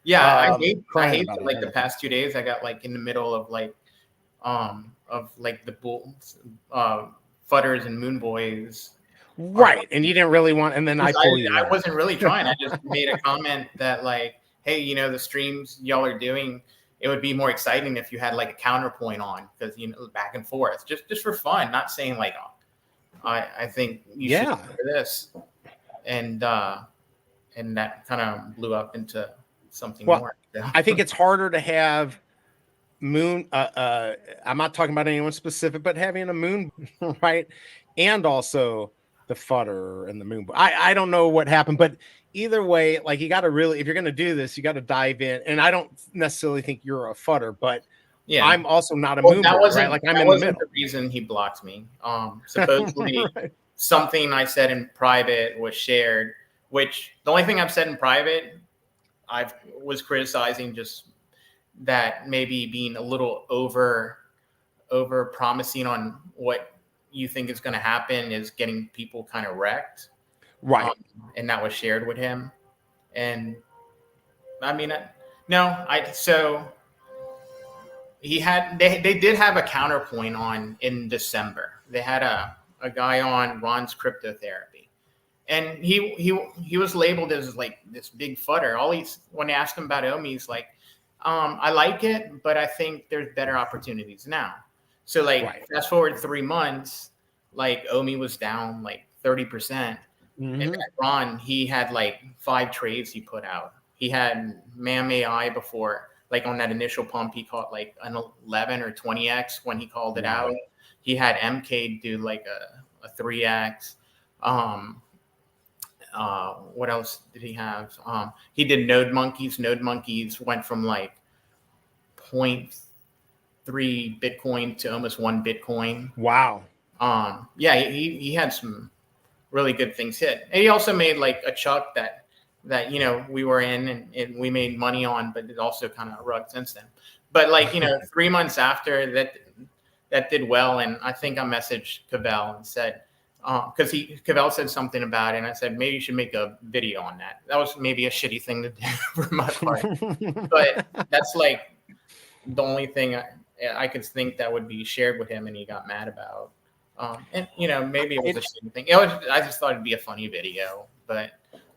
Yeah, I crying hate about that, it like all the the time. past 2 days I got like in the middle of like the bulls futters and moon boys. Right. And you didn't really want, and then I pull you I in. wasn't really trying. I just made a comment that like, hey, the streams y'all are doing, it would be more exciting if you had like a counterpoint on, because back and forth, just for fun. Not saying like, oh, I think you should Yeah. do this, and that kind of blew up into something Well, more. I think it's harder to have moon. I'm not talking about anyone specific, but having a moon, right? And also the fodder and the moon. I don't know what happened, but either way, like you got to really, if you're going to do this, you got to dive in. And I don't necessarily think you're a fodder, but Yeah. I'm also not a Well, moon boy, right? Like I'm that in the wasn't middle. the reason he blocked me. Supposedly Right. something I said in private was shared, which the only thing I've said in private, I was criticizing just that maybe being a little over promising on what you think is going to happen is getting people kind of wrecked. Right. And that was shared with him. And I mean, no, so they did have a counterpoint on in December. They had a guy on Ron's cryptotherapy, And he was labeled as like this big footer. When I asked him about Omi, he's like, I like it, but I think there's better opportunities now. So like fast forward 3 months, like Omi was down like 30%. And that Ron, he had like 5 trades he put out. He had MAM AI before, like on that initial pump, he caught like an 11 or 20x when he called it out. He had MK do like a 3x. What else did he have? He did Node Monkeys. Node Monkeys went from like 0.3 Bitcoin to almost 1 Bitcoin. Wow. Yeah, he had some really good things hit. And he also made like a chuck that we were in and we made money on, but it also kind of rugged since then. But like 3 months after that did well, and I think I messaged Cavell and said, because Cavell said something about it, and I said maybe you should make a video on that. That was maybe a shitty thing to do for my part, but that's like the only thing I could think that would be shared with him, and he got mad about. And maybe it was a shitty thing. I just thought it'd be a funny video, but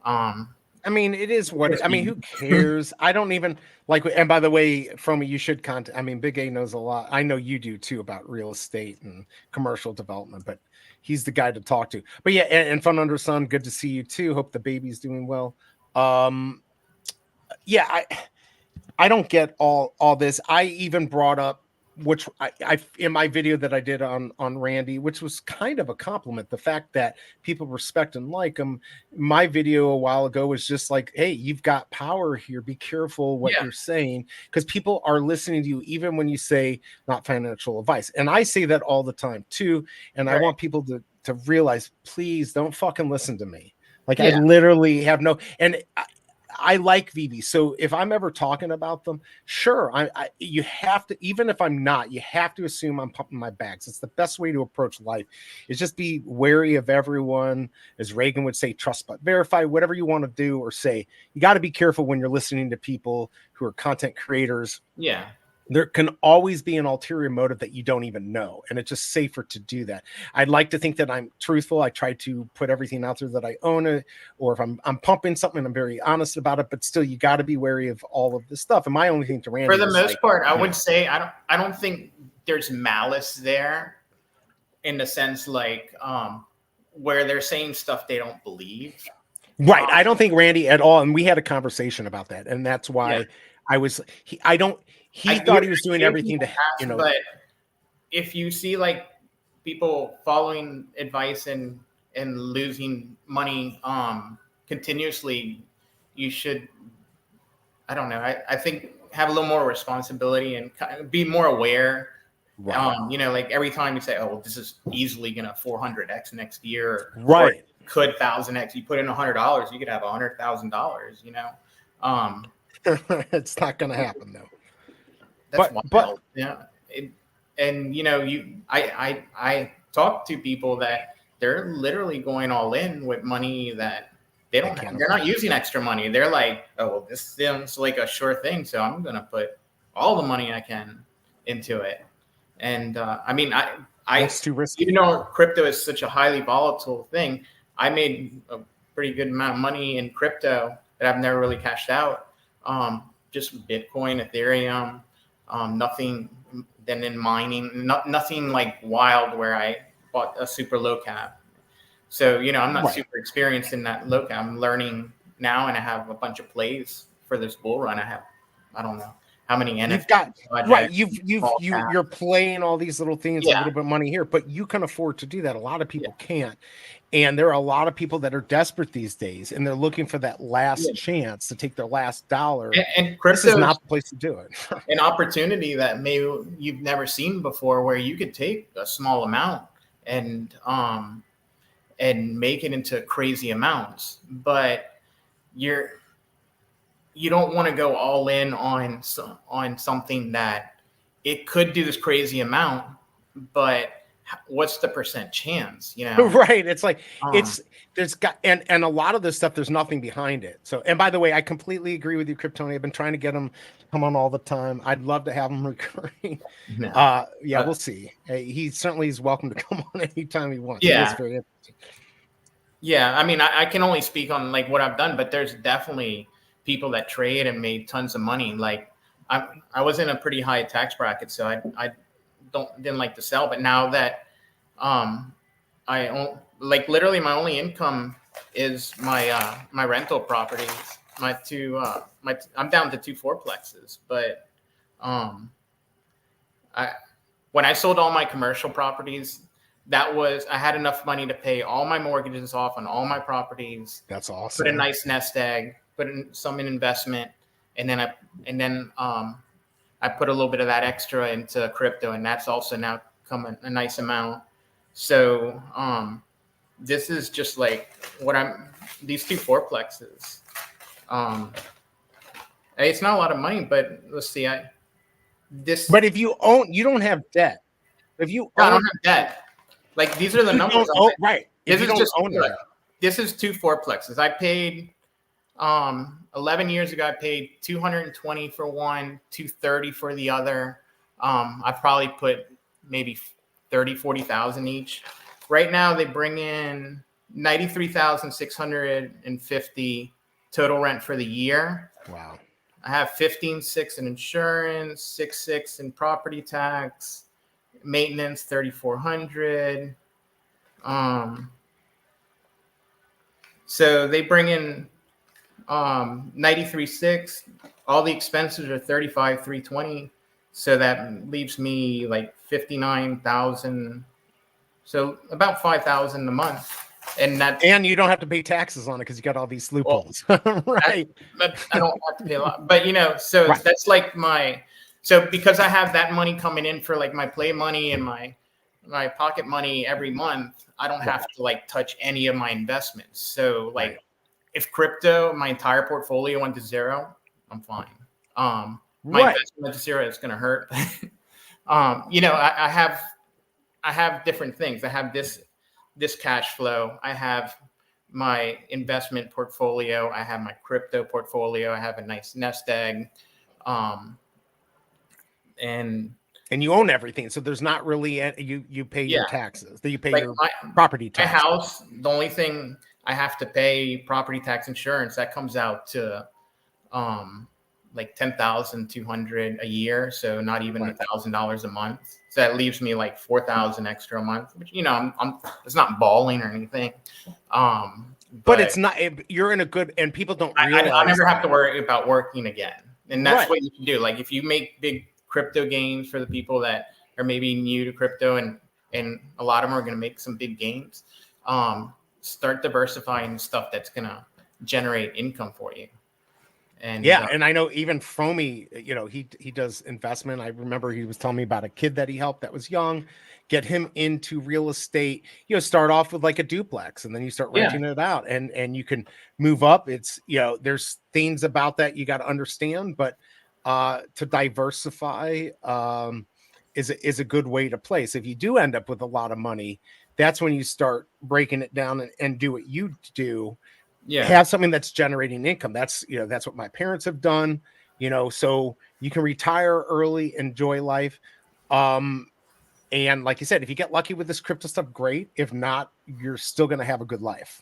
I mean, it is what I mean. Who cares? I don't even like. And by the way, from you should contact. I mean, Big A knows a lot. I know you do too about real estate and commercial development, but he's the guy to talk to. But yeah, and Fun Under Sun, good to see you too. Hope the baby's doing well. Yeah, I don't get all this. I even brought up, which I in my video that I did on Randy, which was kind of a compliment, the fact that people respect and like him. My video a while ago was just like, hey, you've got power here, be careful what you're saying, because people are listening to you even when you say not financial advice. And I say that all the time too, and I want people to realize, please don't fucking listen to me. Like I literally have no, and I like Veve. So if I'm ever talking about them, sure, you have to, even if I'm not, you have to assume I'm pumping my bags. It's the best way to approach life, is just be wary of everyone. As Reagan would say, trust but verify. Whatever you want to do or say, you got to be careful when you're listening to people who are content creators. Yeah. There can always be an ulterior motive that you don't even know, and it's just safer to do that. I'd like to think that I'm truthful. I try to put everything out there that I own it, or if I'm pumping something, I'm very honest about it. But still, you got to be wary of all of this stuff. And my only thing to Randy, for the most part, I would say I don't think there's malice there, in the sense like where they're saying stuff they don't believe. Right. I don't think Randy at all, and we had a conversation about that, and that's why I was. He thought he was doing everything to, But if you see like people following advice and losing money continuously, you should, I don't know, I think have a little more responsibility and be more aware. Right. Like every time you say, oh, well, this is easily gonna 400x next year, right? Or could 1000x. You put in $100, you could have $100,000. It's not gonna happen though. That's wild. I talk to people that they're literally going all in with money that they're not using extra money. They're like, oh, well, this seems like a sure thing, so I'm gonna put all the money I can into it. And it's too risky. Even though crypto is such a highly volatile thing, I made a pretty good amount of money in crypto that I've never really cashed out. Just Bitcoin, Ethereum. Nothing then in mining, nothing like wild where I bought a super low cap. So, I'm not super experienced in that low cap. I'm learning now, and I have a bunch of plays for this bull run. I don't know how many NFTs. You're playing all these little things, a little bit of money here, but you can afford to do that. A lot of people can't. And there are a lot of people that are desperate these days, and they're looking for that last chance to take their last dollar. And crypto is not the place to do it. An opportunity that maybe you've never seen before, where you could take a small amount and make it into crazy amounts, but you don't want to go all in on something that it could do this crazy amount, but what's the percent chance, Right. It's like there's got and a lot of this stuff, there's nothing behind it. So, and by the way, I completely agree with you, Kryptoni. I've been trying to get him to come on all the time. I'd love to have him recurring. We'll see. He certainly is welcome to come on anytime he wants. It's very interesting. Yeah, I mean, I can only speak on like what I've done, but there's definitely people that trade and made tons of money. Like I was in a pretty high tax bracket, so I didn't like to sell. But now that um I own, like literally my only income is my rental properties. My two I'm down to two fourplexes, but um I when I sold all my commercial properties, that was I had enough money to pay all my mortgages off on all my properties, That's put a awesome. nice nest egg, put in some in investment, and then I put a little bit of that extra into crypto, and that's also now come a nice amount. So this is just like what I'm these two fourplexes. Um, it's not a lot of money, but let's see, But if you own, you don't have debt. If you I own, don't have debt. Like these are the you numbers don't on own, my. right. If This you is don't just own look, it, this is two fourplexes. I paid 11 years ago. I paid 220 for one, 230 for the other. I probably put maybe 30, 40,000 each. Right now they bring in 93,650 total rent for the year. wow. I have 15,600 in insurance, 6,600 in property tax, maintenance 3,400. So they bring in 93,600. All the expenses are 35,320. So that leaves me like 59,000. So about 5,000 a month. And that's And you don't have to pay taxes on it because you got all these loopholes. Right. I don't have to pay a lot, but so Right. that's like so because I have that money coming in for like my play money and my pocket money every month, I don't have to like touch any of my investments. So like Right. if crypto, my entire portfolio went to zero, I'm fine. My Right. investment went to zero, it's gonna hurt. I have different things. I have this cash flow. I have my investment portfolio. I have my crypto portfolio. I have a nice nest egg. And you own everything, so there's not really you pay your yeah, taxes. You pay like your property my tax. house, the only thing I have to pay property tax insurance, that comes out to like 10,200 a year, so not even $1,000 a month. So that leaves me like 4,000 extra a month, which I'm it's not balling or anything. But it's not. You're in a good, and people don't realize. I never have to worry about working again, and that's Right. what you can do. Like if you make big crypto gains for the people that are maybe new to crypto, and a lot of them are going to make some big gains. Start diversifying stuff that's going to generate income for you. And and I know even Fromy, he does investment. I remember he was telling me about a kid that he helped that was young, get him into real estate. Start off with like a duplex, and then you start renting it out, and you can move up. It's there's things about that you got to understand, but to diversify is a good way to play. So if you do end up with a lot of money, that's when you start breaking it down and do what you do. Have something that's generating income. That's that's what my parents have done, so you can retire early, enjoy life. And like you said, if you get lucky with this crypto stuff, great. If not, you're still going to have a good life.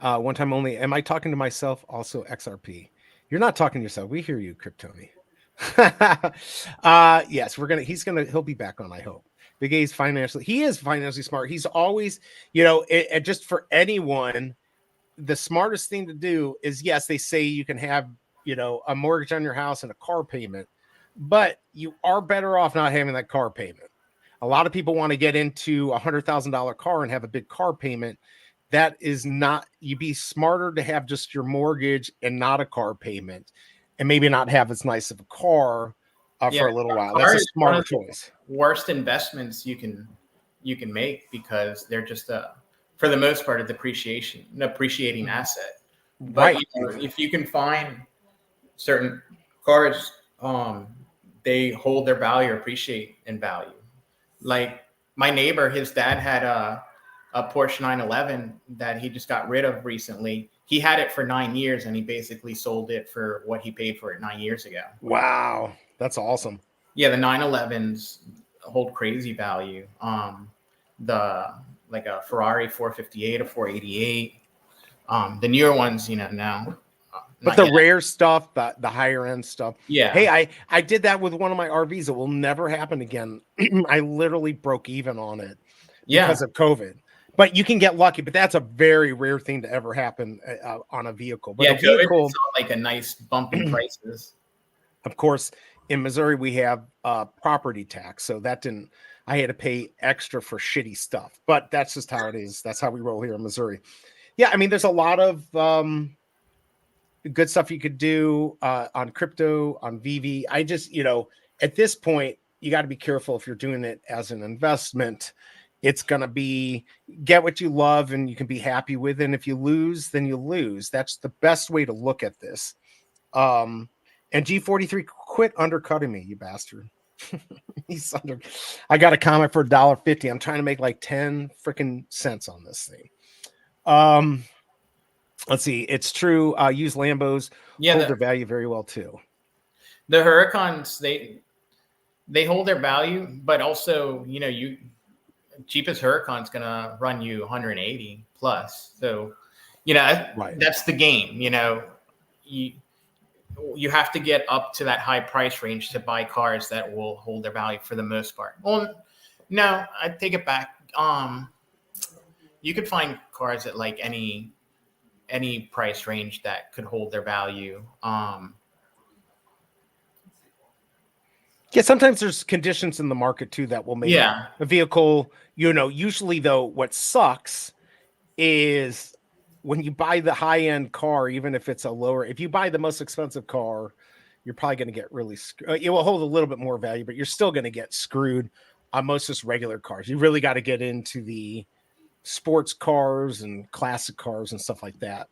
One time only. Am I talking to myself? Also XRP. You're not talking to yourself. We hear you, Kryptoni. Yes, he'll be back on, I hope. Big A's he is financially smart. He's always, just for anyone, the smartest thing to do is, yes, they say you can have, a mortgage on your house and a car payment, but you are better off not having that car payment. A lot of people want to get into $100,000 car and have a big car payment. That is not, you'd be smarter to have just your mortgage and not a car payment, and maybe not have as nice of a car for a little while. That's a smart choice. Worst investments you can make, because they're just for the most part an appreciating asset. But if you can find certain cars, they hold their value or appreciate in value. Like my neighbor, his dad had a Porsche 911 that he just got rid of recently. He had it for 9 years, and he basically sold it for what he paid for it 9 years ago. Wow, that's awesome. Yeah, the 911s hold crazy value. like a Ferrari 458 or 488. The newer ones, now. But the rare stuff, the higher end stuff. Yeah. Hey, I did that with one of my RVs. It will never happen again. I literally broke even on it because of COVID. But you can get lucky. But that's a very rare thing to ever happen on a vehicle. But yeah, a vehicle, saw like a nice bump in prices. Of course, in Missouri we have property tax, so that didn't. I had to pay extra for shitty stuff. But that's just how it is. That's how we roll here in Missouri. Yeah, I mean, there's a lot of good stuff you could do on crypto, on Veve. I just, at this point, you got to be careful if you're doing it as an investment. It's going to be get what you love and you can be happy with. And if you lose, then you lose. That's the best way to look at this. And G43, quit undercutting me, you bastard. I got a comment for $1.50. I'm trying to make like 10 freaking cents on this thing. Let's see. It's true. Use Lambos. Hold their value very well too. The Huracans, they hold their value, but also, cheapest Huracan's gonna run you 180 plus. So, that's the game. You have to get up to that high price range to buy cars that will hold their value for the most part. Well, no, I take it back. You could find cars at like any price range that could hold their value. Yeah, sometimes there's conditions in the market too that will make a vehicle, usually though, what sucks is when you buy the high-end car, even if it's if you buy the most expensive car, you're probably going to get really screwed. It will hold a little bit more value, but you're still going to get screwed on most just regular cars. You really got to get into the sports cars and classic cars and stuff like that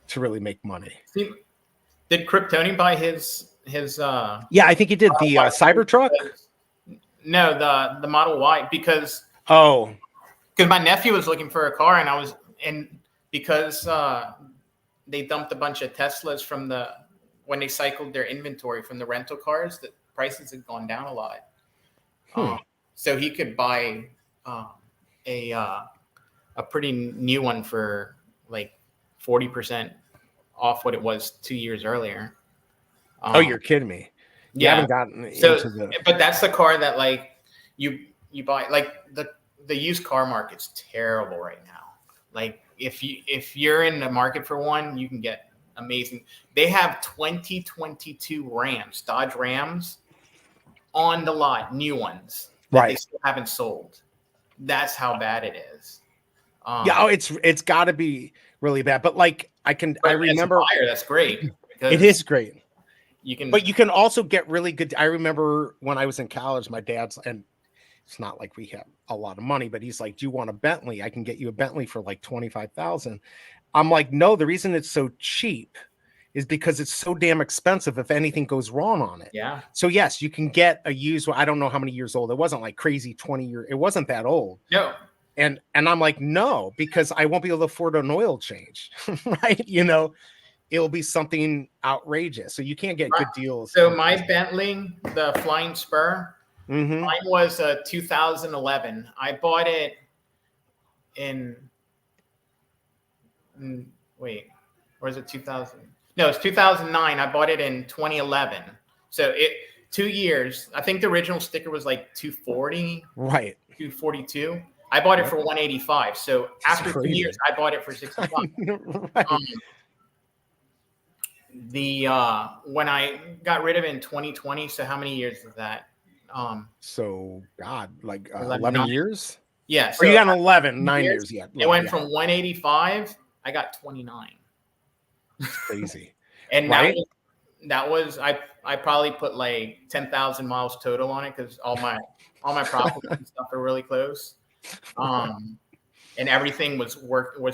to really make money. Did Kryptoni buy his yeah, I think he did the Cybertruck. No, the Model Y because my nephew was looking for a car and because they dumped a bunch of Teslas from when they cycled their inventory from the rental cars, the prices had gone down a lot. So he could buy a pretty new one for like 40% off what it was 2 years earlier. You're kidding me. You haven't gotten into but that's the car that like you buy. Like the used car market's terrible right now. Like if you're in the market for one, you can get amazing. They have 2022 Rams, Dodge Rams on the lot, new ones that they still haven't sold. That's how bad it is. It's got to be really bad. But like I remember, buyer, that's great. It is great. But you can also get really good. I remember when I was in college, my dad's, and it's not like we have a lot of money, but he's like, "Do you want a Bentley? I can get you a Bentley for like 25,000." I'm like, "No, the reason it's so cheap is because it's so damn expensive if anything goes wrong on it." Yeah. So yes, you can get a used one. I don't know how many years old. It wasn't like crazy 20 years. It wasn't that old. No. And I'm like, no, because I won't be able to afford an oil change, right? It'll be something outrageous. So you can't get good deals. So my Bentley, the Flying Spur, mine was 2011. I bought it or is it 2000? No, it's 2009. I bought it in 2011. So 2 years. I think the original sticker was like 240. Right. 242. I bought it for 185. So after 2 years, I bought it for 65. Right. When I got rid of it in 2020, so how many years is that? So God, like 11 years? Yeah. So you got 9 years yet. It went from 185, I got 29. Crazy. And that was I probably put like 10,000 miles total on it because all my properties and stuff are really close. And everything was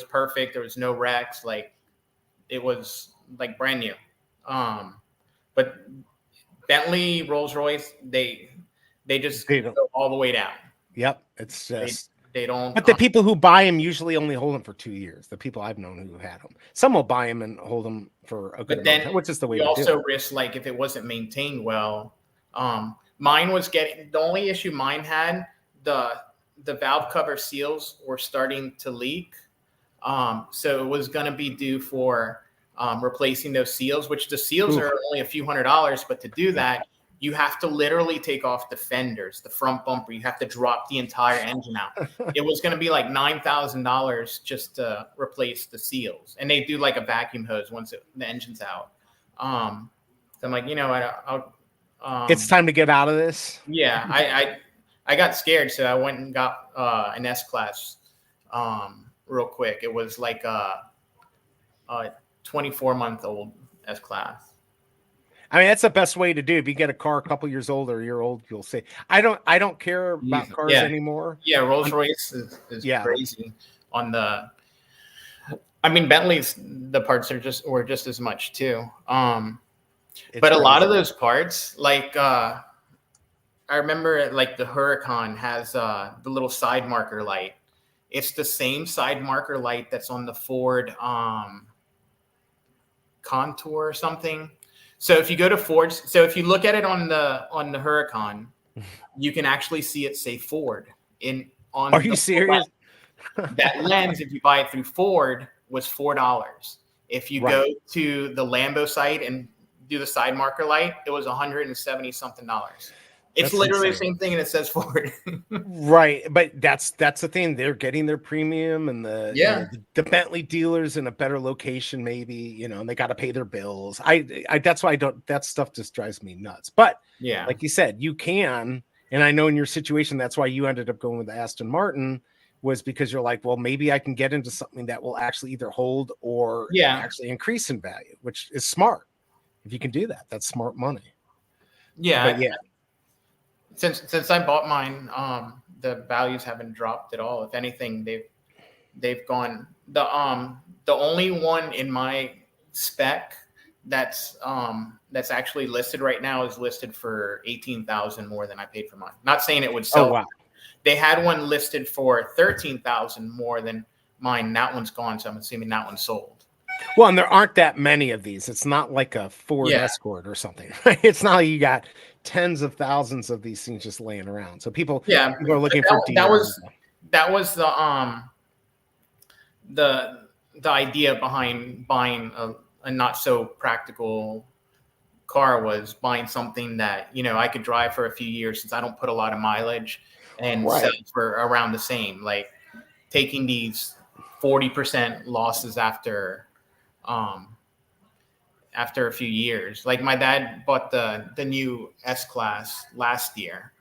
perfect. There was no wrecks. Like it was like brand new. But Bentley, Rolls-Royce, they just go all the way down. Yep. It's just they don't. But the people who buy them usually only hold them for 2 years. The people I've known who had them, some will buy them and hold them for a good amount, which is the way. You also risk like if it wasn't maintained well. Mine was the only issue mine had the valve cover seals were starting to leak. So it was going to be due for replacing those seals, which the seals are only a few $100s. But to do that, you have to literally take off the fenders, the front bumper. You have to drop the entire engine out. It was going to be like $9,000 just to replace the seals. And they do like a vacuum hose once the engine's out. So I'm like, it's time to get out of this. Yeah, I got scared, so I went and got an S-Class real quick. It was like a 24-month-old S-Class. I mean, that's the best way to do. If you get a car a couple years old or a year old, you'll say, I don't care about cars anymore. Yeah, Rolls-Royce is crazy on the. I mean, Bentley's, the parts were just as much too. But a lot of those parts, like I remember, like the Huracan has the little side marker light. It's the same side marker light that's on the Ford Contour or something. So if you go to Ford's, so if you look at it on the Huracan, you can actually see it say Ford on. Are you serious? That lens, if you buy it through Ford, was $4. If you go to the Lambo site and do the side marker light, it was $170 something. It's literally the same thing, and it says Ford. Right, but that's the thing. They're getting their premium, and the Bentley dealers in a better location, maybe, and they got to pay their bills. I that's why I don't. That stuff just drives me nuts. But like you said, you can, and I know in your situation, that's why you ended up going with the Aston Martin, was because you're like, well, maybe I can get into something that will actually either hold or actually increase in value, which is smart. If you can do that, that's smart money. Yeah. But Since I bought mine, the values haven't dropped at all. If anything, they've gone. The only one in my spec that's actually listed right now is listed for $18,000 more than I paid for mine. Not saying it would sell. Oh, wow. They had one listed for $13,000 more than mine. That one's gone, so I'm assuming that one's sold. Well, and there aren't that many of these. It's not like a Ford Escort or something. It's not like you got tens of thousands of these things just laying around. So people are looking for deals. That was the idea behind buying a not so practical car, was buying something that I could drive for a few years, since I don't put a lot of mileage, and sell for around the same. Like taking these 40% losses after a few years. Like my dad bought the new S-Class last year.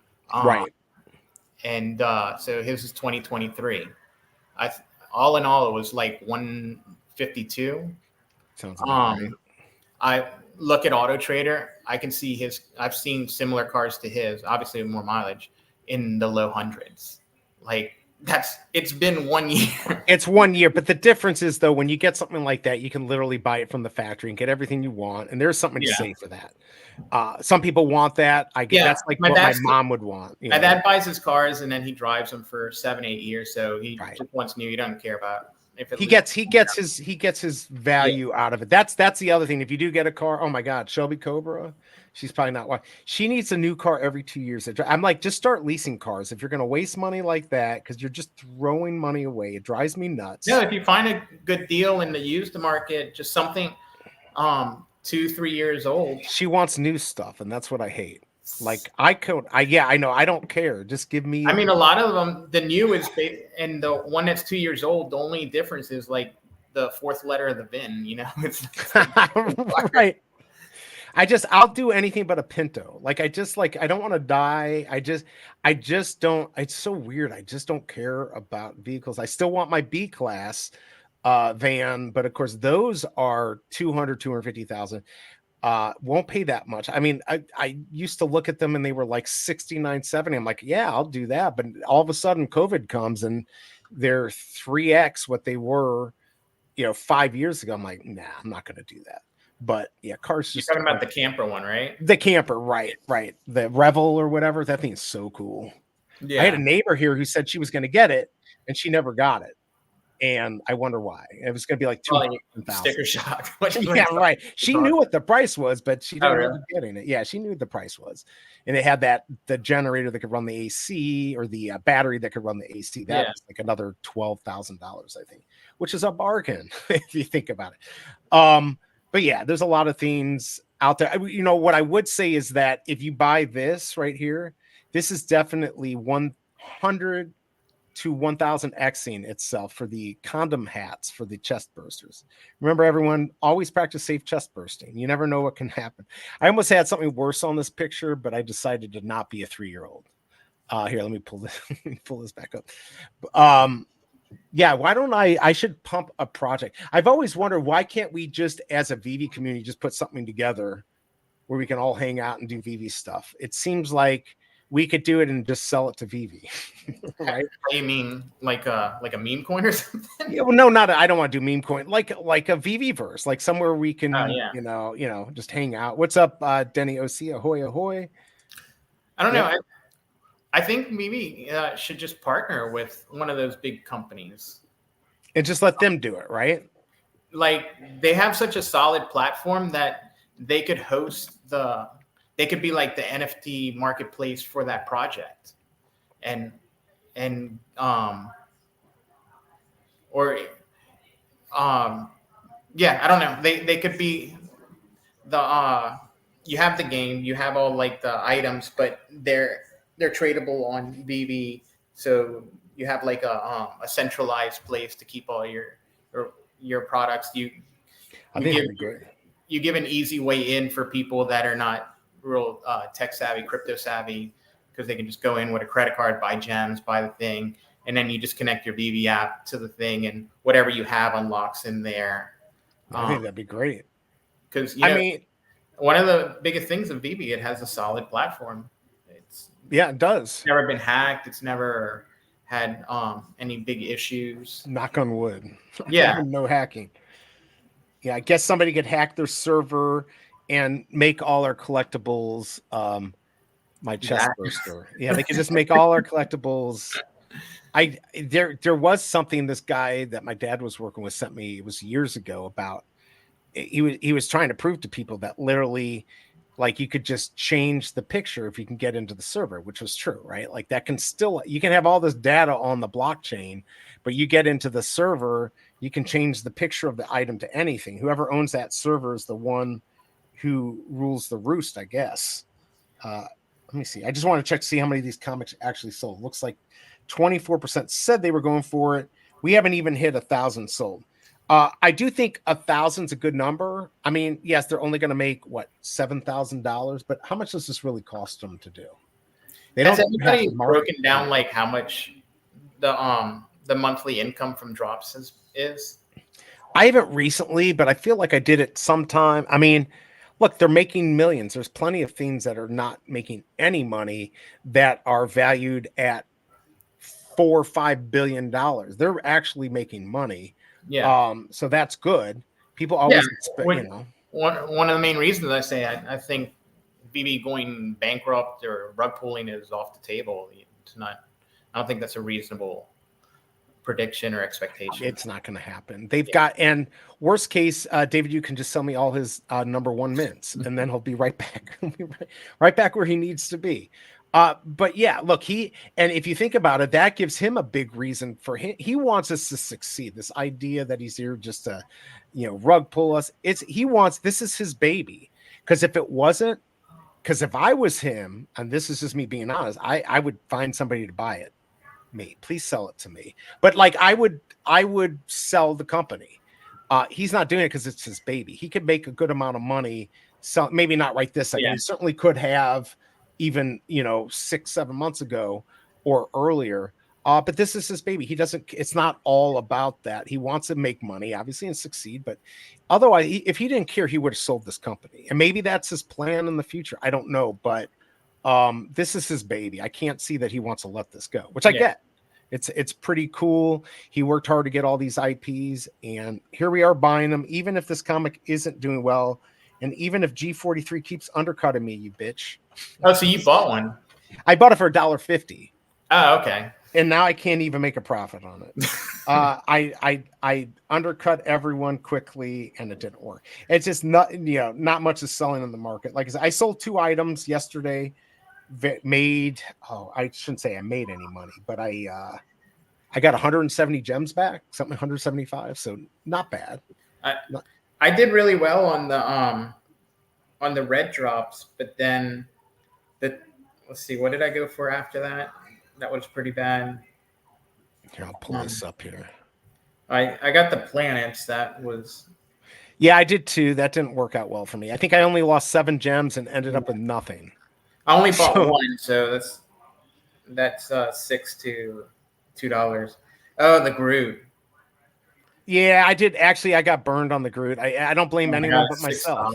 And so his is 2023. All in all, it was like 152. Sounds right. I look at Auto Trader. I can see I've seen similar cars to his, obviously with more mileage, in the low hundreds. Like, it's been 1 year. It's 1 year, but the difference is, though, when you get something like that, you can literally buy it from the factory and get everything you want, and there's something to say for that. Some people want that. I get that's like what my mom would want. My dad buys his cars and then he drives them for 7-8 years, so he just wants new. He doesn't care about if it. He gets his value out of it. That's the other thing. If you do get a car, oh my God, Shelby Cobra. She's probably not one. She needs a new car every 2 years. I'm like, just start leasing cars if you're going to waste money like that, because you're just throwing money away. It drives me nuts. No, if you find a good deal in the used market, just something 2-3 years old. She wants new stuff, and that's what I hate. Like I know. I don't care. Just give me. I mean, a lot of them, the new is, and the one that's 2 years old, the only difference is like the fourth letter of the VIN. It's right. I'll do anything but a Pinto. Like, I don't want to die. I just don't. It's so weird. I just don't care about vehicles. I still want my B class van, but of course those are 250,000. Won't pay that much. I mean, I used to look at them and they were like 69, 70. I'm like, yeah, I'll do that. But all of a sudden COVID comes and they're 3x what they were, 5 years ago. I'm like, nah, I'm not going to do that. But yeah, cars. You're talking about the camper one, right? The camper, right. The Revel or whatever. That thing is so cool. Yeah. I had a neighbor here who said she was going to get it and she never got it. And I wonder why. It was going to be like Probably 200,000. sticker shock. Yeah, right. She knew what the price was, but she didn't really? end up getting it. Yeah, she knew what the price was, and it had the generator that could run the AC, or the battery that could run the AC. That was like another $12,000, I think, which is a bargain if you think about it. But yeah, there's a lot of things out there. What I would say is that if you buy this right here, this is definitely 100 to 1000xing itself for the condom hats for the chest bursters. Remember, everyone, always practice safe chest bursting. You never know what can happen. I almost had something worse on this picture, but I decided to not be a 3-year-old. Here, let me pull this back up. Yeah, why don't I should pump a project. I've always wondered, why can't we just, as a Veve community, just put something together where we can all hang out and do Veve stuff? It seems like we could do it and just sell it to Veve. Right? What do you mean, like a meme coin or something? Yeah, well, no, not. I don't want to do meme coin. Like a Veve verse, like somewhere we can, just hang out. What's up, Denny OC? Ahoy, ahoy! I don't know. I think maybe should just partner with one of those big companies and just let them do it, right? Like, they have such a solid platform that they could host they could be like the NFT marketplace for that project, yeah, I don't know. They could be you have the game, you have all like the items, but they're tradable on Veve, so you have like a centralized place to keep all your products. You give an easy way in for people that are not real tech savvy, crypto savvy, because they can just go in with a credit card, buy gems, buy the thing, and then you just connect your Veve app to the thing, and whatever you have unlocks in there. I think that'd be great. Because one of the biggest things of Veve, it has a solid platform. It does. It's never been hacked. It's never had any big issues. Knock on wood. Yeah. No hacking. Yeah, I guess somebody could hack their server and make all our collectibles my chest burster. Yeah, they could just make all our collectibles. There was something this guy that my dad was working with sent me, it was years ago, about he was trying to prove to people that literally, like, you could just change the picture if you can get into the server, which was true, right? Like, that can still, you can have all this data on the blockchain, but you get into the server, you can change the picture of the item to anything. Whoever owns that server is the one who rules the roost, I guess. Let me see. I just want to check to see how many of these comics actually sold. Looks like 24% said they were going for it. We haven't even hit 1,000 sold. I do think 1,000 is a good number. I mean, yes, they're only going to make $7,000, but how much does this really cost them to do? Has anybody broken down like how much the monthly income from drops is? I haven't recently, but I feel like I did it sometime. I mean, look, they're making millions. There's plenty of things that are not making any money that are valued at $4 or $5 billion. They're actually making money. Yeah. So that's good. People always expect, one of the main reasons I say I think Veve going bankrupt or rug pulling is off the table. It's not. I don't think that's a reasonable prediction or expectation. It's not going to happen. They've got, and worst case, David, you can just sell me all his number 1 mints, and then he'll be right back, right back where he needs to be. But yeah, look, and if you think about it, that gives him a big reason for him. He wants us to succeed. This idea that he's here just to, rug pull us. This is his baby. Because if it wasn't, because if I was him, and this is just me being honest, I would find somebody to buy it. Me, please sell it to me. But like, I would sell the company. He's not doing it because it's his baby. He could make a good amount of money. So maybe not right this second. He certainly could have, even 6-7 months ago or earlier, but this is his baby. It's not all about that. He wants to make money, obviously, and succeed, but otherwise, if he didn't care, he would have sold this company, and maybe that's his plan in the future. I don't know, but this is his baby. I can't see that he wants to let this go, which I get. It's pretty cool. He worked hard to get all these IPs, and here we are buying them, even if this comic isn't doing well. And even if G43 keeps undercutting me, you bitch. Oh, so you bought one? I bought it for $1.50. Oh, okay. and now I can't even make a profit on it. I undercut everyone quickly, and it didn't work. It's just not much is selling in the market. Like I said, I sold 2 items yesterday. I shouldn't say I made any money, but I got 170 gems back, something 175, so not bad. I did really well on the red drops, but then let's see, what did I go for after that? That was pretty bad. Here, I'll pull this up here. I got the planets. That was. Yeah, I did too. That didn't work out well for me. I think I only lost 7 gems and ended up with nothing. I only bought 1, so that's $6 to $2. Oh, the Groot. Yeah, I did. Actually, I got burned on the Groot. I don't blame anyone but myself.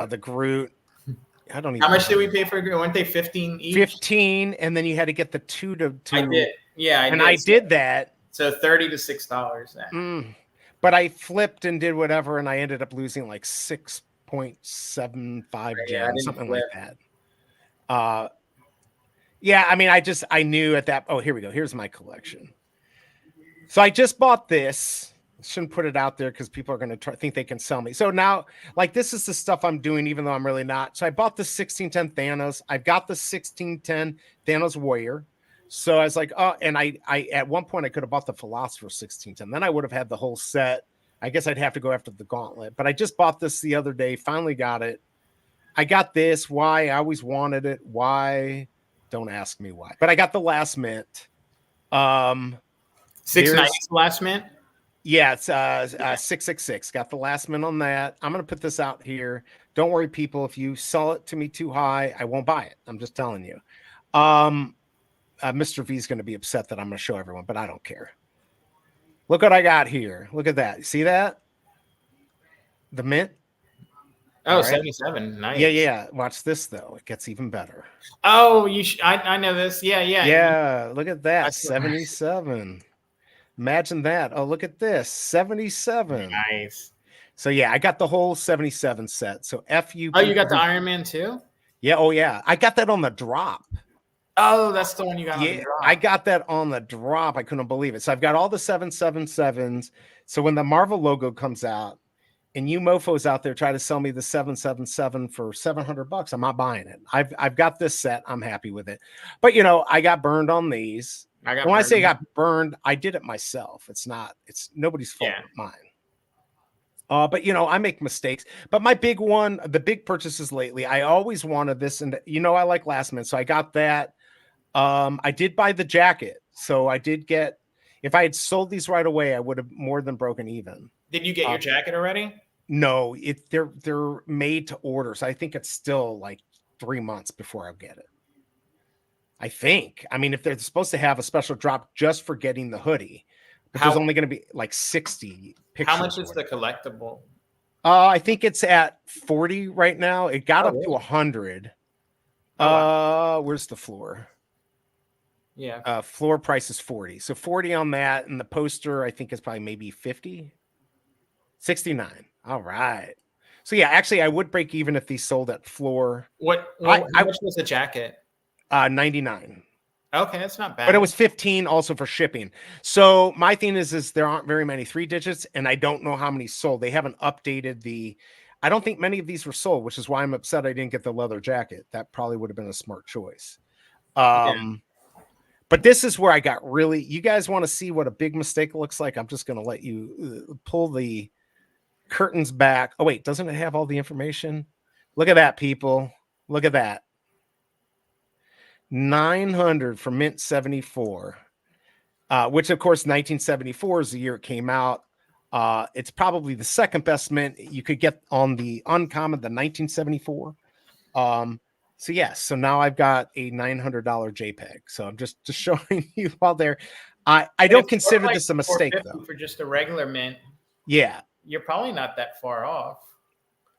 The Groot. I don't even. How much did we pay for a Groot? Weren't they 15 each? 15, and then you had to get the 2 to 2. I did. Yeah, I did that. So $30 to $6 then. But I flipped and did whatever, and I ended up losing like 6.75 gems, something like that. Yeah, I mean, I knew at that. Oh, here we go. Here's my collection. So I just bought this. Shouldn't put it out there because people are going to think they can sell me. So now, like, this is the stuff I'm doing, even though I'm really not. So I bought the 1610 Thanos. I've got the 1610 Thanos Warrior. So I was like, oh, and I at one point I could have bought the Philosopher 1610. Then I would have had the whole set. I guess I'd have to go after the Gauntlet. But I just bought this the other day. Finally got it. I got this. Why? I always wanted it. Why? Don't ask me why. But I got the last mint. 690 last mint? Yeah, it's 666. Got the last mint on that. I'm going to put this out here. Don't worry, people. If you sell it to me too high, I won't buy it. I'm just telling you. Mr. V is going to be upset that I'm going to show everyone, but I don't care. Look what I got here. Look at that. See that? The mint. Oh, right. 77. Nice. Yeah. Watch this, though. It gets even better. Oh, I know this. Yeah. Yeah, look at that. 77. Imagine that. Oh, look at this. 77. Nice. So, yeah, I got the whole 77 set. So, FU. Oh, you got the Iron Man too? Yeah. Oh, yeah. I got that on the drop. Oh, that's the one you got on the drop. I got that on the drop. I couldn't believe it. So, I've got all the 777s. So, when the Marvel logo comes out, and you mofos out there try to sell me the 777 for $700, I'm not buying it. I've got this set. I'm happy with it. But, I got burned on these. When I say I got burned, I did it myself. It's nobody's fault but mine. But I make mistakes. But my big one, the big purchases lately, I always wanted this, and I like last minute, so I got that. I did buy the jacket, so I did get. If I had sold these right away, I would have more than broken even. Did you get your jacket already? No, they're made to order, so I think it's still like 3 months before I'll get it. I think. I mean, if they're supposed to have a special drop just for getting the hoodie, but there's only going to be like 60 pictures. How much is the collectible? I think it's at 40 right now. It got up to 100. Wow. Where's the floor? Yeah. Floor price is 40. So 40 on that, and the poster I think is probably maybe 50. 69. All right. So yeah, actually I would break even if these sold at floor. How much was the jacket? 99. Okay, that's not bad. But it was 15 also for shipping. So my thing is there aren't very many 3 digits, and I don't know how many sold. They haven't updated I don't think many of these were sold, which is why I'm upset I didn't get the leather jacket. That probably would have been a smart choice. But this is where I got really. You guys want to see what a big mistake looks like? I'm just going to let you pull the curtains back. Oh wait, doesn't it have all the information? Look at that, people. Look at that. 900 for mint 74, which of course 1974 is the year it came out. It's probably the second best mint you could get on the uncommon, the 1974. So yes, so now I've got a $900 JPEG. So I'm just showing you while there. I don't consider this a mistake though. For just a regular mint. Yeah. You're probably not that far off.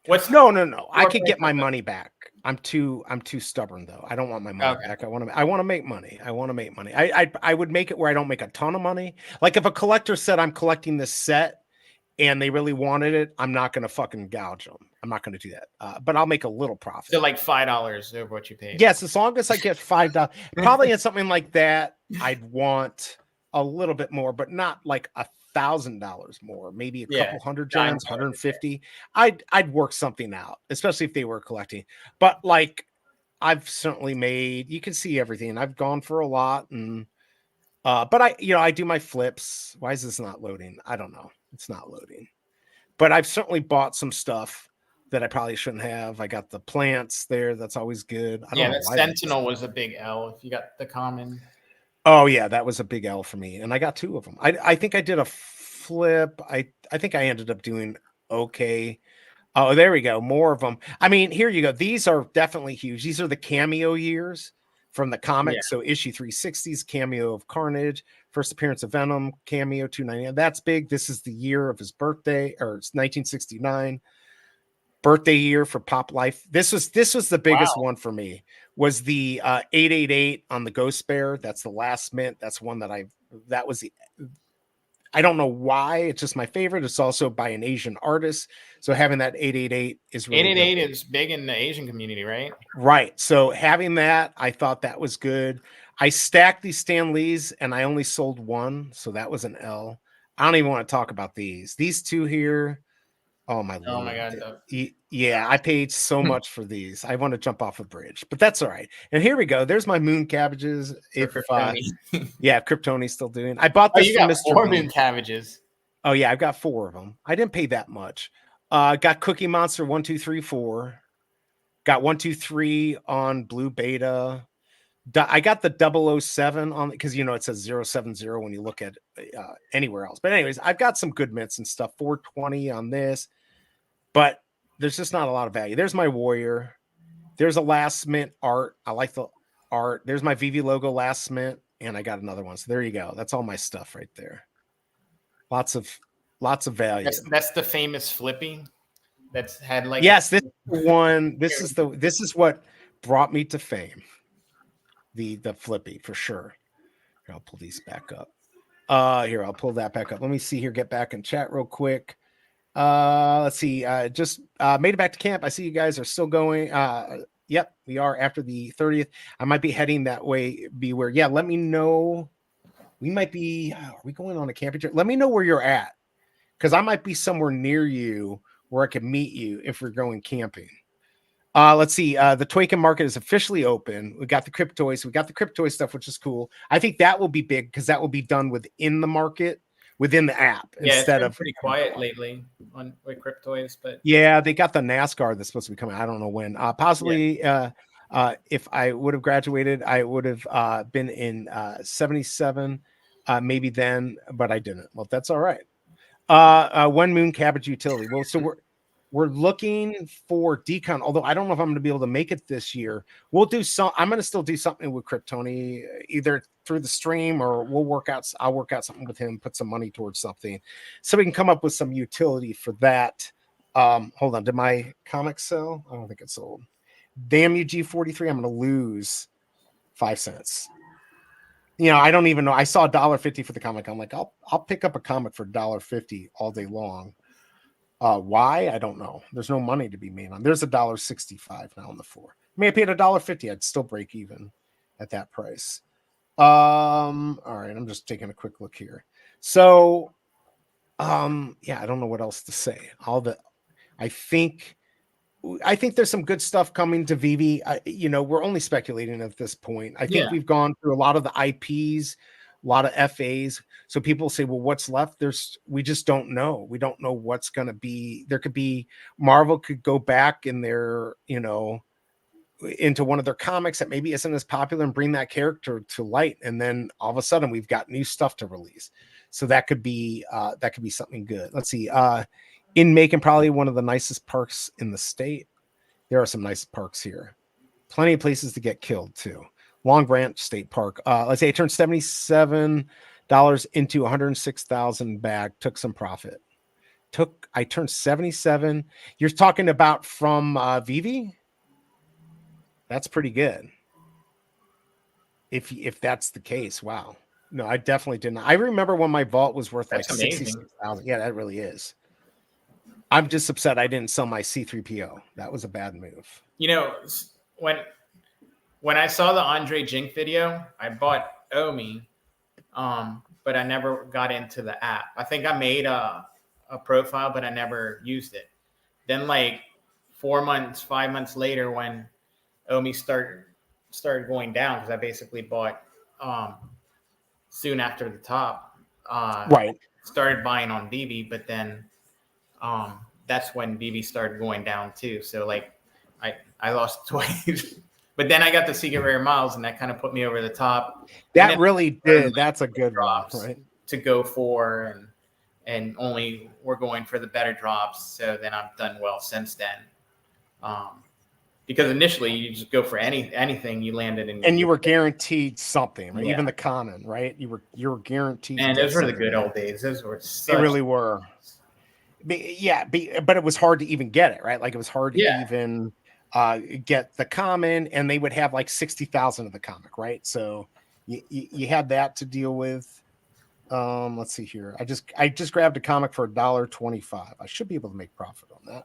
No. I could get my money back. I'm too stubborn though. I don't want my money back. I want to make money. I would make it where I don't make a ton of money. Like if a collector said I'm collecting this set and they really wanted it, I'm not going to fucking gouge them. I'm not going to do that. But I'll make a little profit. So like $5 over what you paid. Yes, as long as I get $5. Probably in something like that, I'd want a little bit more, but not like $1,000 more. Maybe a couple hundred gems, 150. I'd work something out, especially if they were collecting. But like, I've certainly made. You can see everything. I've gone for a lot, and but I do my flips. Why is this not loading? I don't know. It's not loading. But I've certainly bought some stuff that I probably shouldn't have. I got the plants there. That's always good. I don't know that why Sentinel was a big L if you got the common. Oh yeah, that was a big L for me, and I got 2 of them. I think I did a flip. I think I ended up doing okay. Oh, there we go. More of them. I mean, here you go. These are definitely huge. These are the cameo years from the comics. So issue 360's cameo of Carnage, first appearance of Venom, cameo 299. That's big. This is the year of his birthday, or it's 1969. Birthday year for Pop Life. This was the biggest one for me. Was the 888 on the Ghost Bear. That's the last mint. That's one that was the. I don't know why. It's just my favorite. It's also by an Asian artist. So having that 888 is really 888 is big in the Asian community, right? Right. So having that, I thought that was good. I stacked these Stan Lees and I only sold one. So that was an L. I don't even want to talk about these. These 2 here. Oh my Oh Lord. my God. Yeah, I paid so much for these. I want to jump off a bridge, but that's all right. And here we go. There's my moon cabbages. If Kryptoni's still doing. I bought this from Mr. 4 moon cabbages. Oh yeah, I've got 4 of them. I didn't pay that much. Got Cookie Monster 1, 2, 3, 4. Got 1, 2, 3 on Blue Beta. I got the 007 on because it says 070 when you look at anywhere else. But anyways, I've got some good mints and stuff. 420 on this, but there's just not a lot of value. There's my Warrior. There's a last mint art. I like the art. There's my Veve logo last mint, and I got another one. So there you go. That's all my stuff right there. Lots of value. That's the famous flipping. That's had like this is the one. This is what brought me to fame. The flippy for sure. Here, I'll pull these back up. Here, I'll pull that back up. Let me see here. Get back in chat real quick. Let's see. Just made it back to camp. I see you guys are still going. Yep, we are after the 30th. I might be heading that way. Beware. Yeah, let me know. We might be. Are we going on a camping trip? Let me know where you're at, because I might be somewhere near you where I can meet you if we're going camping. Let's see. The Toykin market is officially open. We got the Cryptoys. We got the Cryptoy stuff, which is cool. I think that will be big because that will be done within the market, within the app, instead of pretty quiet lately with Cryptoys. But yeah, they got the NASCAR that's supposed to be coming. I don't know when. Possibly, if I would have graduated, I would have been in 77, maybe then, but I didn't. Well, that's all right. One Moon Cabbage Utility. Well, so we're looking for decon, although I don't know if I'm going to be able to make it this year. We'll do I'm going to still do something with Kryptoni, either through the stream or I'll work out something with him, put some money towards something so we can come up with some utility for that. Hold on. Did my comic sell? I don't think it sold. Damn you, G43. I'm going to lose 5 cents. I don't even know. I saw $1.50 for the comic. I'm like, I'll pick up a comic for $1.50 all day long. Why? I don't know. There's no money to be made on. There's $1.65 now on the floor. I mean, I paid $1.50. I'd still break even at that price. All right. I'm just taking a quick look here. So, yeah, I don't know what else to say. I think there's some good stuff coming to Veve. We're only speculating at this point. I think we've gone through a lot of the IPs, a lot of FAs. So people say, well, what's left? We just don't know. We don't know what's going to be. There could be Marvel could go back in their, into one of their comics that maybe isn't as popular and bring that character to light. And then all of a sudden we've got new stuff to release. So that could be something good. Let's see. In Macon, probably one of the nicest parks in the state. There are some nice parks here. Plenty of places to get killed too. Long Branch State Park. Let's say I turned $77 into 106,000 back. Took some profit. I turned 77. You're talking about from Veve? That's pretty good. If that's the case, wow. No, I definitely didn't. I remember when my vault was worth like 66,000. Yeah, that really is. I'm just upset I didn't sell my C3PO. That was a bad move. You know, when I saw the Andre Jink video, I bought Omi, but I never got into the app. I think I made a profile, but I never used it. Then like 5 months later, when Omi started going down, because I basically bought soon after the top. Right. Started buying on Veve, but then that's when Veve started going down too. So like I lost twice. But then I got the Secret Rare Miles, and that kind of put me over the top. That really did. That's a good drops one, right? To go for, and only we're going for the better drops. So then I've done well since then. Because initially you just go for anything you landed in, and you were guaranteed something, right? Yeah. Even the common, right? You were guaranteed. And those were the good old days. Those were they really were. But it was hard to even get it, right? Like it was hard to even get the common, and they would have like 60,000 of the comic, right? So you had that to deal with. Let's see here. I just grabbed a comic for $1.25. I should be able to make profit on that.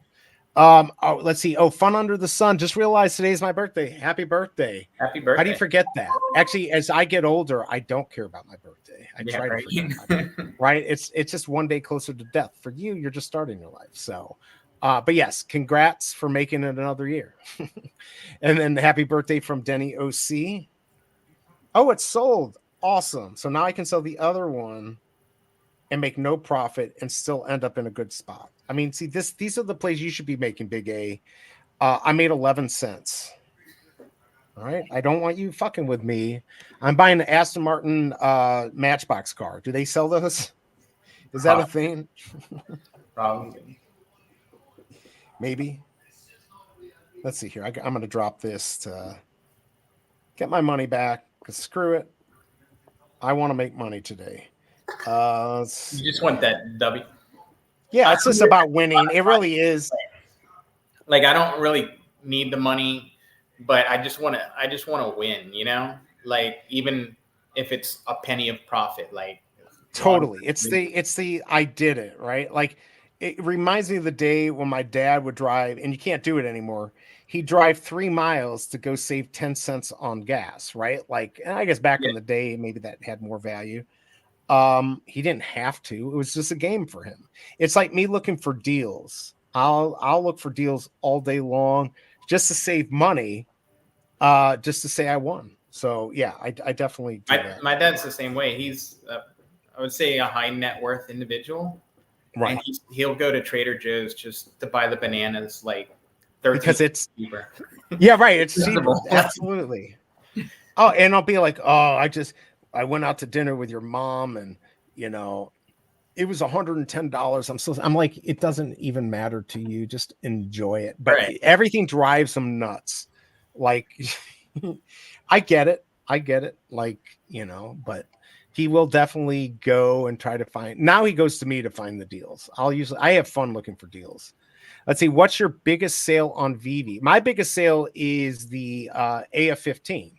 Let's see. Oh, Fun Under the Sun. Just realized today's my birthday. Happy birthday. Happy birthday. How do you forget that? Actually, as I get older, I don't care about my birthday. I try to forget. Right? It's just one day closer to death. For you, you're just starting your life. So, but yes, congrats for making it another year. And then happy birthday from Denny OC. Oh, it's sold. Awesome. So now I can sell the other one and make no profit and still end up in a good spot. I mean, see, these are the plays you should be making, Big A. I made 11 cents. All right. I don't want you fucking with me. I'm buying an Aston Martin Matchbox car. Do they sell those? Is that a thing? Probably. Maybe. Let's see here. I'm going to drop this to get my money back, because screw it. I want to make money today. You just want that W. Yeah, it's just about winning. It really is. Like, I don't really need the money, but I just want to win, you know? Like, even if it's a penny of profit, like totally. It's the I did it, right? Like, it reminds me of the day when my dad would drive, and you can't do it anymore. He'd drive 3 miles to go save 10 cents on gas, right? Like, and I guess back in the day, maybe that had more value. He didn't have to. It was just a game for him. It's like me looking for deals. I'll look for deals all day long just to save money, just to say I won. So yeah, I definitely do that. My dad's the same way. He's I would say a high net worth individual, right? And he'll go to Trader Joe's just to buy the bananas, like 13 because it's cheaper. Yeah, right. It's cheaper. Absolutely. Oh, and I'll be like, I went out to dinner with your mom, and it was $110. I'm like, it doesn't even matter to you. Just enjoy it. But everything drives them nuts. Like, I get it. Like, but he will definitely go and try to find. Now he goes to me to find the deals. I have fun looking for deals. Let's see. What's your biggest sale on Veve? My biggest sale is the AF-15.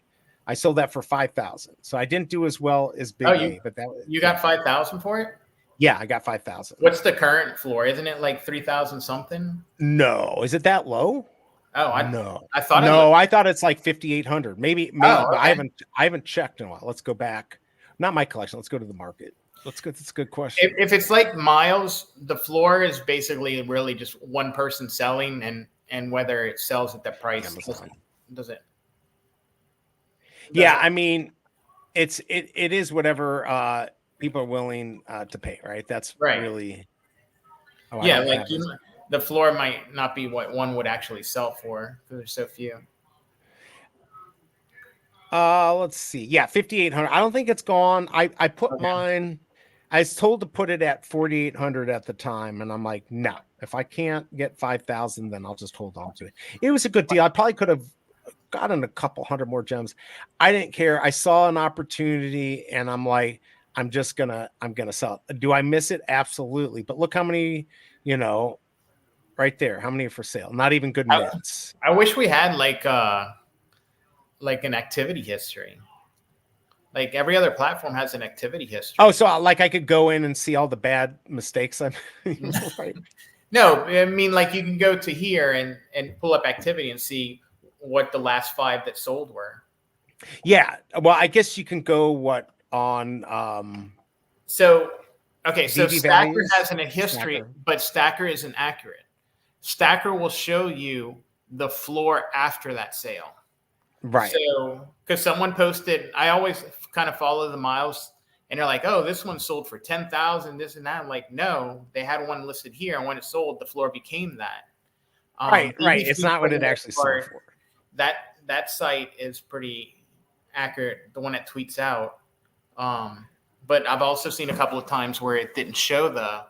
I sold that for 5,000. So I didn't do as well as Big A, but you got 5,000 for it? Yeah, I got 5,000. What's the current floor? Isn't it like 3,000 something? No, is it that low? Oh, I thought I thought it's like 5,800. Maybe. Oh, okay. I haven't checked in a while. Let's go back. Not my collection. Let's go to the market. Let's go. That's a good question. If it's like miles, the floor is basically really just one person selling, and whether it sells at the price does it. Yeah, I mean, it is whatever people are willing to pay, right? That's really. Oh, yeah, like the floor might not be what one would actually sell for because there's so few. Let's see. Yeah, 5,800. I don't think it's gone. I put mine. I was told to put it at 4,800 at the time, and I'm like, no. If I can't get 5,000, then I'll just hold on to it. It was a good deal. I probably could have gotten a couple hundred more gems. I didn't care. I saw an opportunity, and I'm like, I'm gonna sell it. Do I miss it? Absolutely. But look how many, right there. How many are for sale? Not even good minutes. I wish we had like an activity history. Like every other platform has an activity history. Oh, so like I could go in and see all the bad mistakes I've right. No, I mean, like you can go to here and pull up activity and see what the last 5 that sold were. Yeah. Well, I guess you can go on So, okay, so VV Stacker values. has a history, Stacker. but Stacker isn't accurate. Stacker will show you the floor after that sale. Right. So, because someone posted, I always kind of follow the miles, and they're like, "Oh, this one sold for 10,000, this and that." I'm like, no, they had one listed here, and when it sold, the floor became that. Right. BBC, It's not what it actually sold for. That site is pretty accurate. The one that tweets out. But I've also seen a couple of times where it didn't show the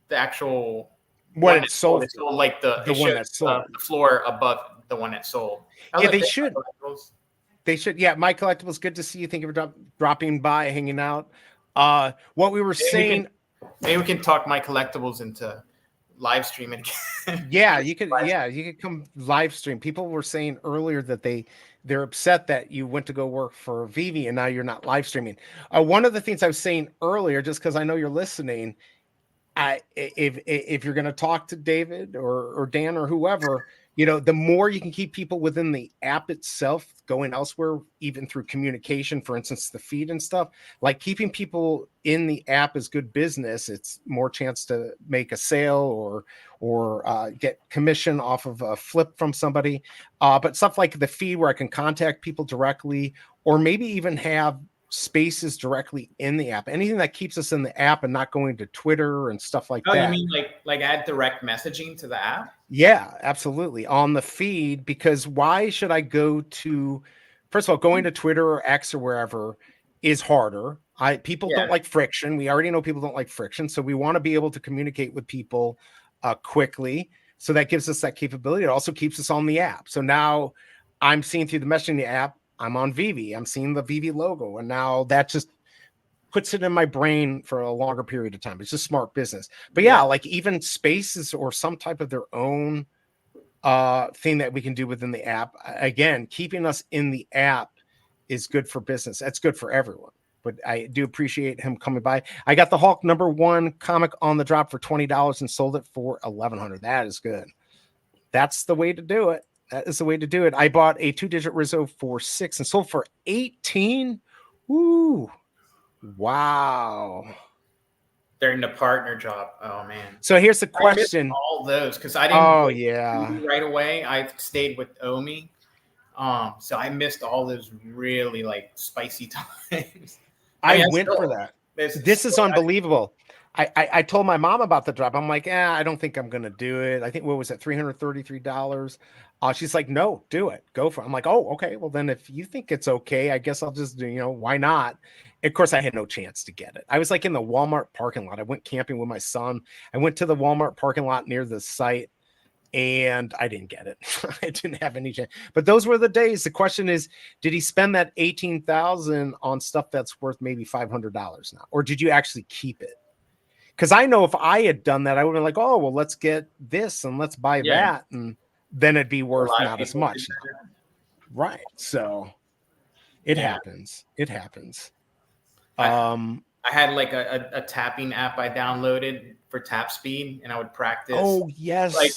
actual What it sold. It sold like the one that sold. The floor above the one that sold. Yeah, they should. They should. Yeah, My Collectibles, good to see you. Thank you for dropping by, hanging out. What we were saying. Maybe we can talk My Collectibles into live streaming. Yeah, you could. Yeah, you could come live stream. People were saying earlier that they're upset that you went to go work for Veve and now you're not live streaming. One of the things I was saying earlier, just because I know you're listening, if you're going to talk to David or Dan or whoever, the more you can keep people within the app itself going elsewhere, even through communication, for instance, the feed and stuff, like keeping people in the app is good business. It's more chance to make a sale or get commission off of a flip from somebody. But stuff like the feed where I can contact people directly, or maybe even have spaces directly in the app, anything that keeps us in the app and not going to Twitter and stuff like that. You mean like add direct messaging to the app? Yeah, absolutely. On the feed, because why should I go to, first of all, going to Twitter or X or wherever is harder. People don't like friction. We already know people don't like friction. So we want to be able to communicate with people quickly. So that gives us that capability. It also keeps us on the app. So now I'm seeing through the messaging app, I'm on Veve. I'm seeing the Veve logo. And now that just puts it in my brain for a longer period of time. It's just smart business. But yeah, like even spaces or some type of their own thing that we can do within the app. Again, keeping us in the app is good for business. That's good for everyone. But I do appreciate him coming by. I got the Hulk #1 comic on the drop for $20 and sold it for $1,100. That is good. That's the way to do it. That is the way to do it. I bought a 2-digit Rizzo for $6 and sold for $18. Woo. Wow. During the partner job. Oh man. So here's the question. All those because I didn't right away. I stayed with Omi. So I missed all those really like spicy times. I went for that. This is unbelievable. I told my mom about the drop. I'm like, I don't think I'm gonna do it. I think what was it, $333? She's like, no, do it. Go for it. I'm like, oh, okay. Well, then if you think it's okay, I guess I'll just do, why not? Of course, I had no chance to get it. I was like in the Walmart parking lot. I went camping with my son. I went to the Walmart parking lot near the site and I didn't get it. I didn't have any chance. But those were the days. The question is, did he spend that $18,000 on stuff that's worth maybe $500 now? Or did you actually keep it? Because I know if I had done that, I would have been like, oh, well, let's get this and let's buy that. And then it'd be worth not as much. Right. So it happens. It happens. I had like a tapping app I downloaded for tap speed and I would practice. Oh, yes. Like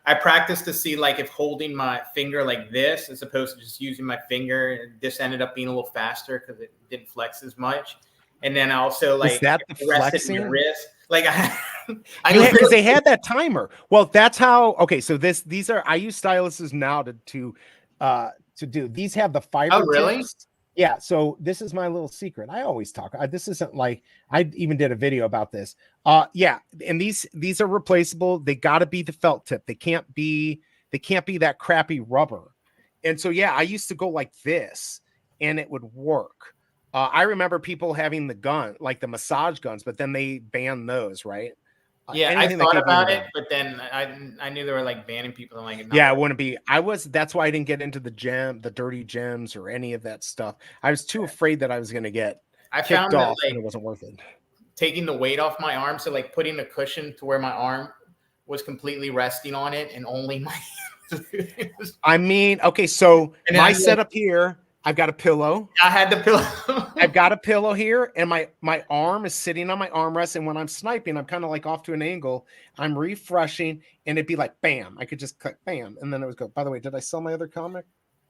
I practiced to see like if holding my finger like this as opposed to just using my finger, this ended up being a little faster because it didn't flex as much. And then I also like is that the flexing? Wrist. Like because they had that timer. Well, that's how. Okay, so these are I use styluses now to do. These have the fiber. Oh, really? Tips. Yeah. So this is my little secret. I always talk. This isn't like I even did a video about this. Yeah, and these are replaceable. They got to be the felt tip. They can't be that crappy rubber. And so yeah, I used to go like this, and it would work. I remember people having the gun, like the massage guns, but then they banned those, right? Yeah, I thought about it, but then I knew they were like banning people. And like, yeah, it wouldn't be. That's why I didn't get into the dirty gems or any of that stuff. I was too afraid that I was going to get kicked off and it wasn't worth it. Taking the weight off my arm, so like putting a cushion to where my arm was completely resting on it and only my I mean, okay, so my setup here, I've got a pillow. I had the pillow. I've got a pillow here, and my arm is sitting on my armrest. And when I'm sniping, I'm kind of like off to an angle. I'm refreshing, and it'd be like bam. I could just click bam, and then it would go. By the way, did I sell my other comic?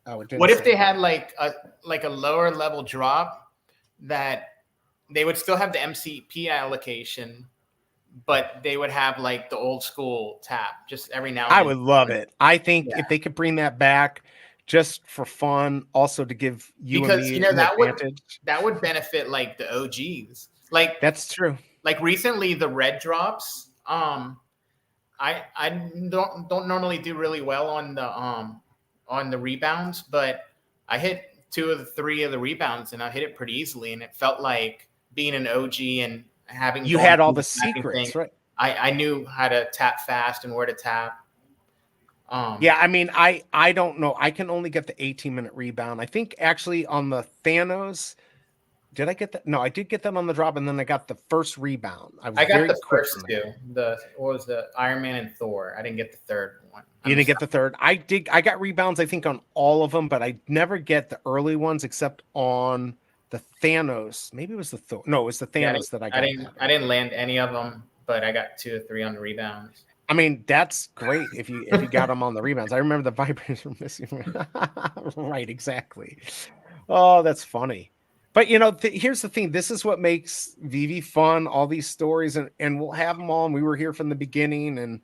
Oh, it didn't. What if they had like a lower level drop that they would still have the MCP allocation, but they would have like the old school tap just every now and then? I would love it. I think if they could bring that back just for fun, also to give you because and me an advantage. That would benefit like the OGs. Like that's true. Like recently the red drops, I don't normally do really well on the rebounds, but I hit 2 of the 3 of the rebounds and I hit it pretty easily, and it felt like being an OG and having you had all the secrets, right? I knew how to tap fast and where to tap. Yeah, I mean, I don't know. I can only get the 18-minute rebound. I think actually on the Thanos, did I get that? No, I did get that on the drop, and then I got the first rebound. I got the first 2. What was the Iron Man and Thor? I didn't get the third one. You didn't get the third. I got rebounds, I think, on all of them, but I never get the early ones except on the Thanos. Maybe it was the Thor. No, it was the Thanos that I got. I didn't land any of them, but I got 2 or 3 on the rebounds. I mean, that's great if you got them on the rebounds. I remember the vibrators were missing. Right, exactly. Oh, that's funny. But here's the thing. This is what makes Veve fun. All these stories, and we'll have them all. And we were here from the beginning, and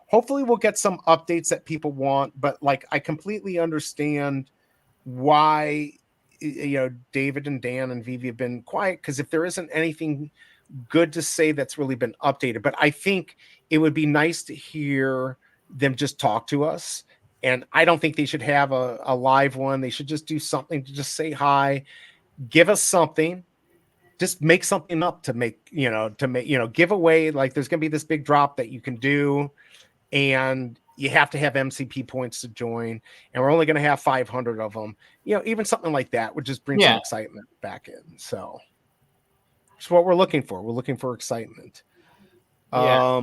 hopefully we'll get some updates that people want. But like, I completely understand why David and Dan and Veve have been quiet, because if there isn't anything good to say that's really been updated. But I think it would be nice to hear them just talk to us. And I don't think they should have a live one. They should just do something to just say hi, give us something, just make something up to make, give away. Like there's going to be this big drop that you can do, and you have to have MCP points to join. And we're only going to have 500 of them. Even something like that would just bring some excitement back in. So it's what we're looking for. We're looking for excitement. Yeah.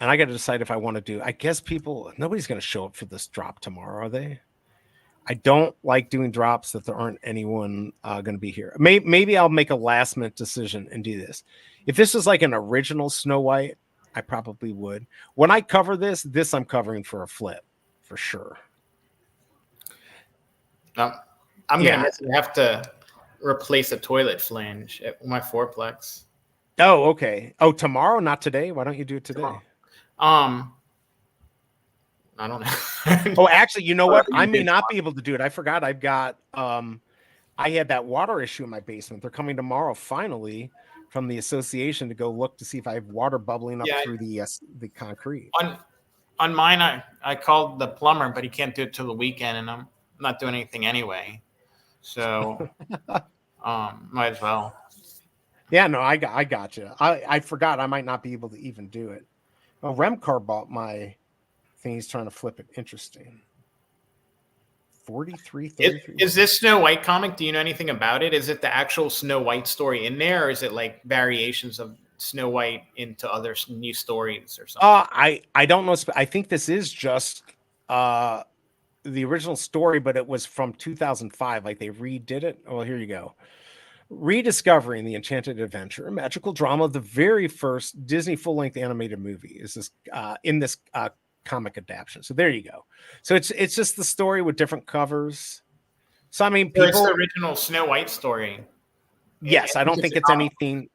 And I got to decide if I want to do, I guess nobody's going to show up for this drop tomorrow, are they? I don't like doing drops that there aren't anyone going to be here. Maybe I'll make a last minute decision and do this. If this is like an original Snow White, I probably would. When I cover this I'm covering for a flip for sure. I'm going to have to replace a toilet flange at my fourplex. Oh, okay. Oh, tomorrow, not today. Why don't you do it today? I don't know. Oh, actually, you know what? I may not be able to do it. I forgot. I've got I had that water issue in my basement. They're coming tomorrow finally from the association to go look to see if I have water bubbling up through the concrete. On mine, I called the plumber, but he can't do it till the weekend, and I'm not doing anything anyway. So might as well. Yeah, no, I got you. I forgot I might not be able to even do it. Well, Remcar bought my thing. He's trying to flip it. Interesting. 33. Is this Snow White comic? Do you know anything about it? Is it the actual Snow White story in there, or is it like variations of Snow White into other new stories or something? I don't know. I think this is just the original story, but it was from 2005. Like they redid it. Oh, well, here you go. Rediscovering the Enchanted Adventure, a magical drama of the very first Disney full-length animated movie is this in this comic adaptation. So there you go. So it's just the story with different covers. So I mean, it's the original Snow White story. Yes, I don't think it's anything.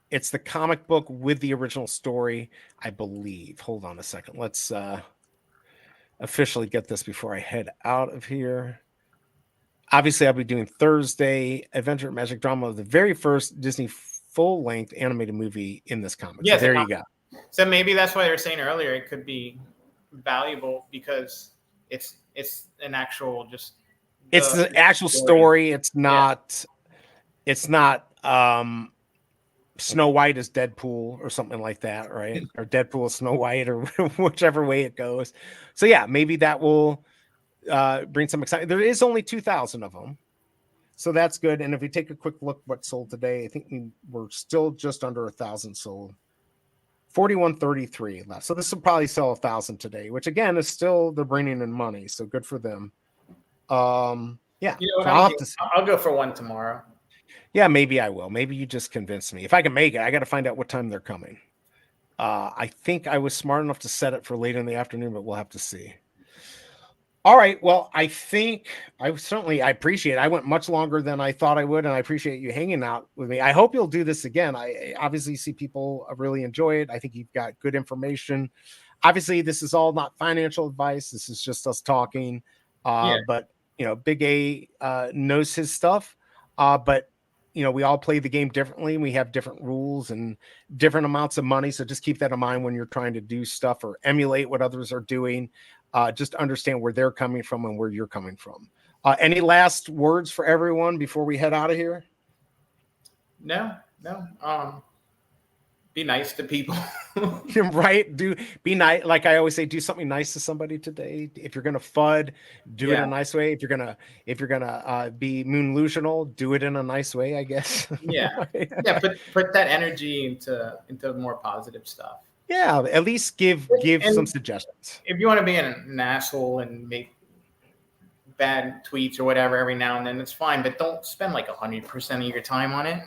It's the comic book with the original story, I believe. Hold on a second. Let's officially get this before I head out of here. Obviously, I'll be doing Thursday Adventure Magic Drama of the very first Disney full-length animated movie in this comic. Yeah, so there you go. So maybe that's why they were saying earlier it could be valuable because it's an actual it's the actual story. It's not Snow White is Deadpool or something like that, right? Or Deadpool is Snow White, or whichever way it goes. So yeah, maybe that will bring some excitement. There is only 2,000 of them, so that's good. And if we take a quick look what sold today, I think we're still just under 1,000 sold. 4133 left. So this will probably sell 1,000 today, which again is still they're bringing in money, so good for them. Yeah, you know what, I'll go for one tomorrow. Yeah, maybe I will. Maybe you just convince me. If I can make it, I got to find out what time they're coming. I think I was smart enough to set it for later in the afternoon, but we'll have to see. All right. Well, I think I appreciate it. I went much longer than I thought I would, and I appreciate you hanging out with me. I hope you'll do this again. I obviously see people really enjoy it. I think you've got good information. Obviously, this is all not financial advice. This is just us talking. Yeah. But Big A knows his stuff. But we all play the game differently. We have different rules and different amounts of money. So just keep that in mind when you're trying to do stuff or emulate what others are doing. Just understand where they're coming from and where you're coming from. Any last words for everyone before we head out of here? No. Be nice to people. Right? Be nice. Like I always say, do something nice to somebody today. If you're gonna FUD, do it in a nice way. If you're gonna be moonlusional, do it in a nice way, I guess. Yeah. Put that energy into more positive stuff. Yeah, at least give some suggestions. If you want to be an asshole and make bad tweets or whatever every now and then, it's fine. But don't spend like 100% of your time on it.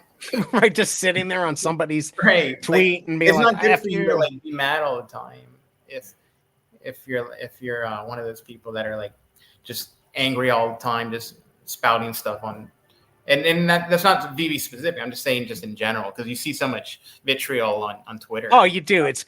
Right, just sitting there on somebody's tweet and being it's like, not good for you to like be mad all the time. If you're one of those people that are like just angry all the time, just spouting stuff on. And that's not Veve specific. I'm just saying, just in general, because you see so much vitriol on Twitter. Oh, you do. It's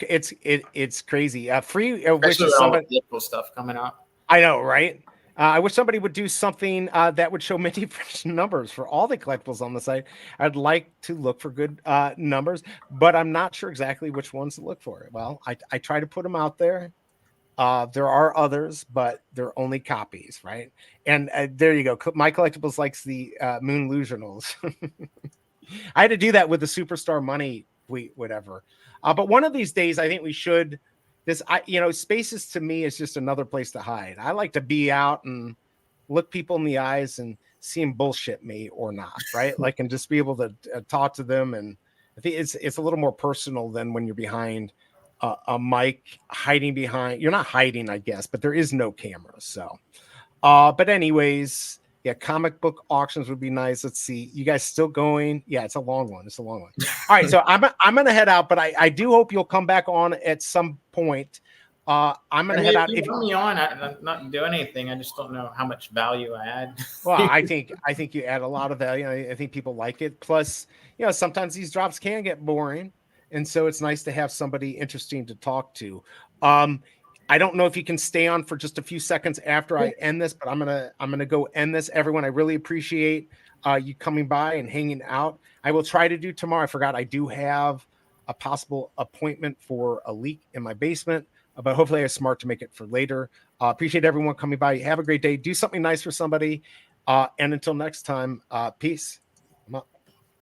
crazy. Free. Which is all the political stuff coming up. I know, right? I wish somebody would do something that would show many numbers for all the collectibles on the site. I'd like to look for good numbers, but I'm not sure exactly which ones to look for. Well, I try to put them out there. There are others, but they're only copies, right? And there you go. My Collectibles likes the Moonlusionals. I had to do that with the Superstar Money tweet, whatever. But one of these days, I think we should. Spaces to me is just another place to hide. I like to be out and look people in the eyes and see them bullshit me or not, right? Like, and just be able to talk to them. And I think it's a little more personal than when you're behind a mic, hiding behind. You're not hiding, I guess, but there is no camera. So, but anyways, yeah, comic book auctions would be nice. Let's see, you guys still going? Yeah, it's a long one. All right, so I'm gonna head out, but I do hope you'll come back on at some point. I'm gonna head out. If you put me on, I'm not doing anything. I just don't know how much value I add. Well, I think you add a lot of value. I think people like it. Plus, sometimes these drops can get boring, and so it's nice to have somebody interesting to talk to. I don't know if you can stay on for just a few seconds after I end this, but I'm gonna go end this. Everyone, I really appreciate you coming by and hanging out. I will try to do tomorrow. I forgot I do have a possible appointment for a leak in my basement, but hopefully I was smart to make it for later. Appreciate everyone coming by. Have a great day. Do something nice for somebody. And until next time, peace.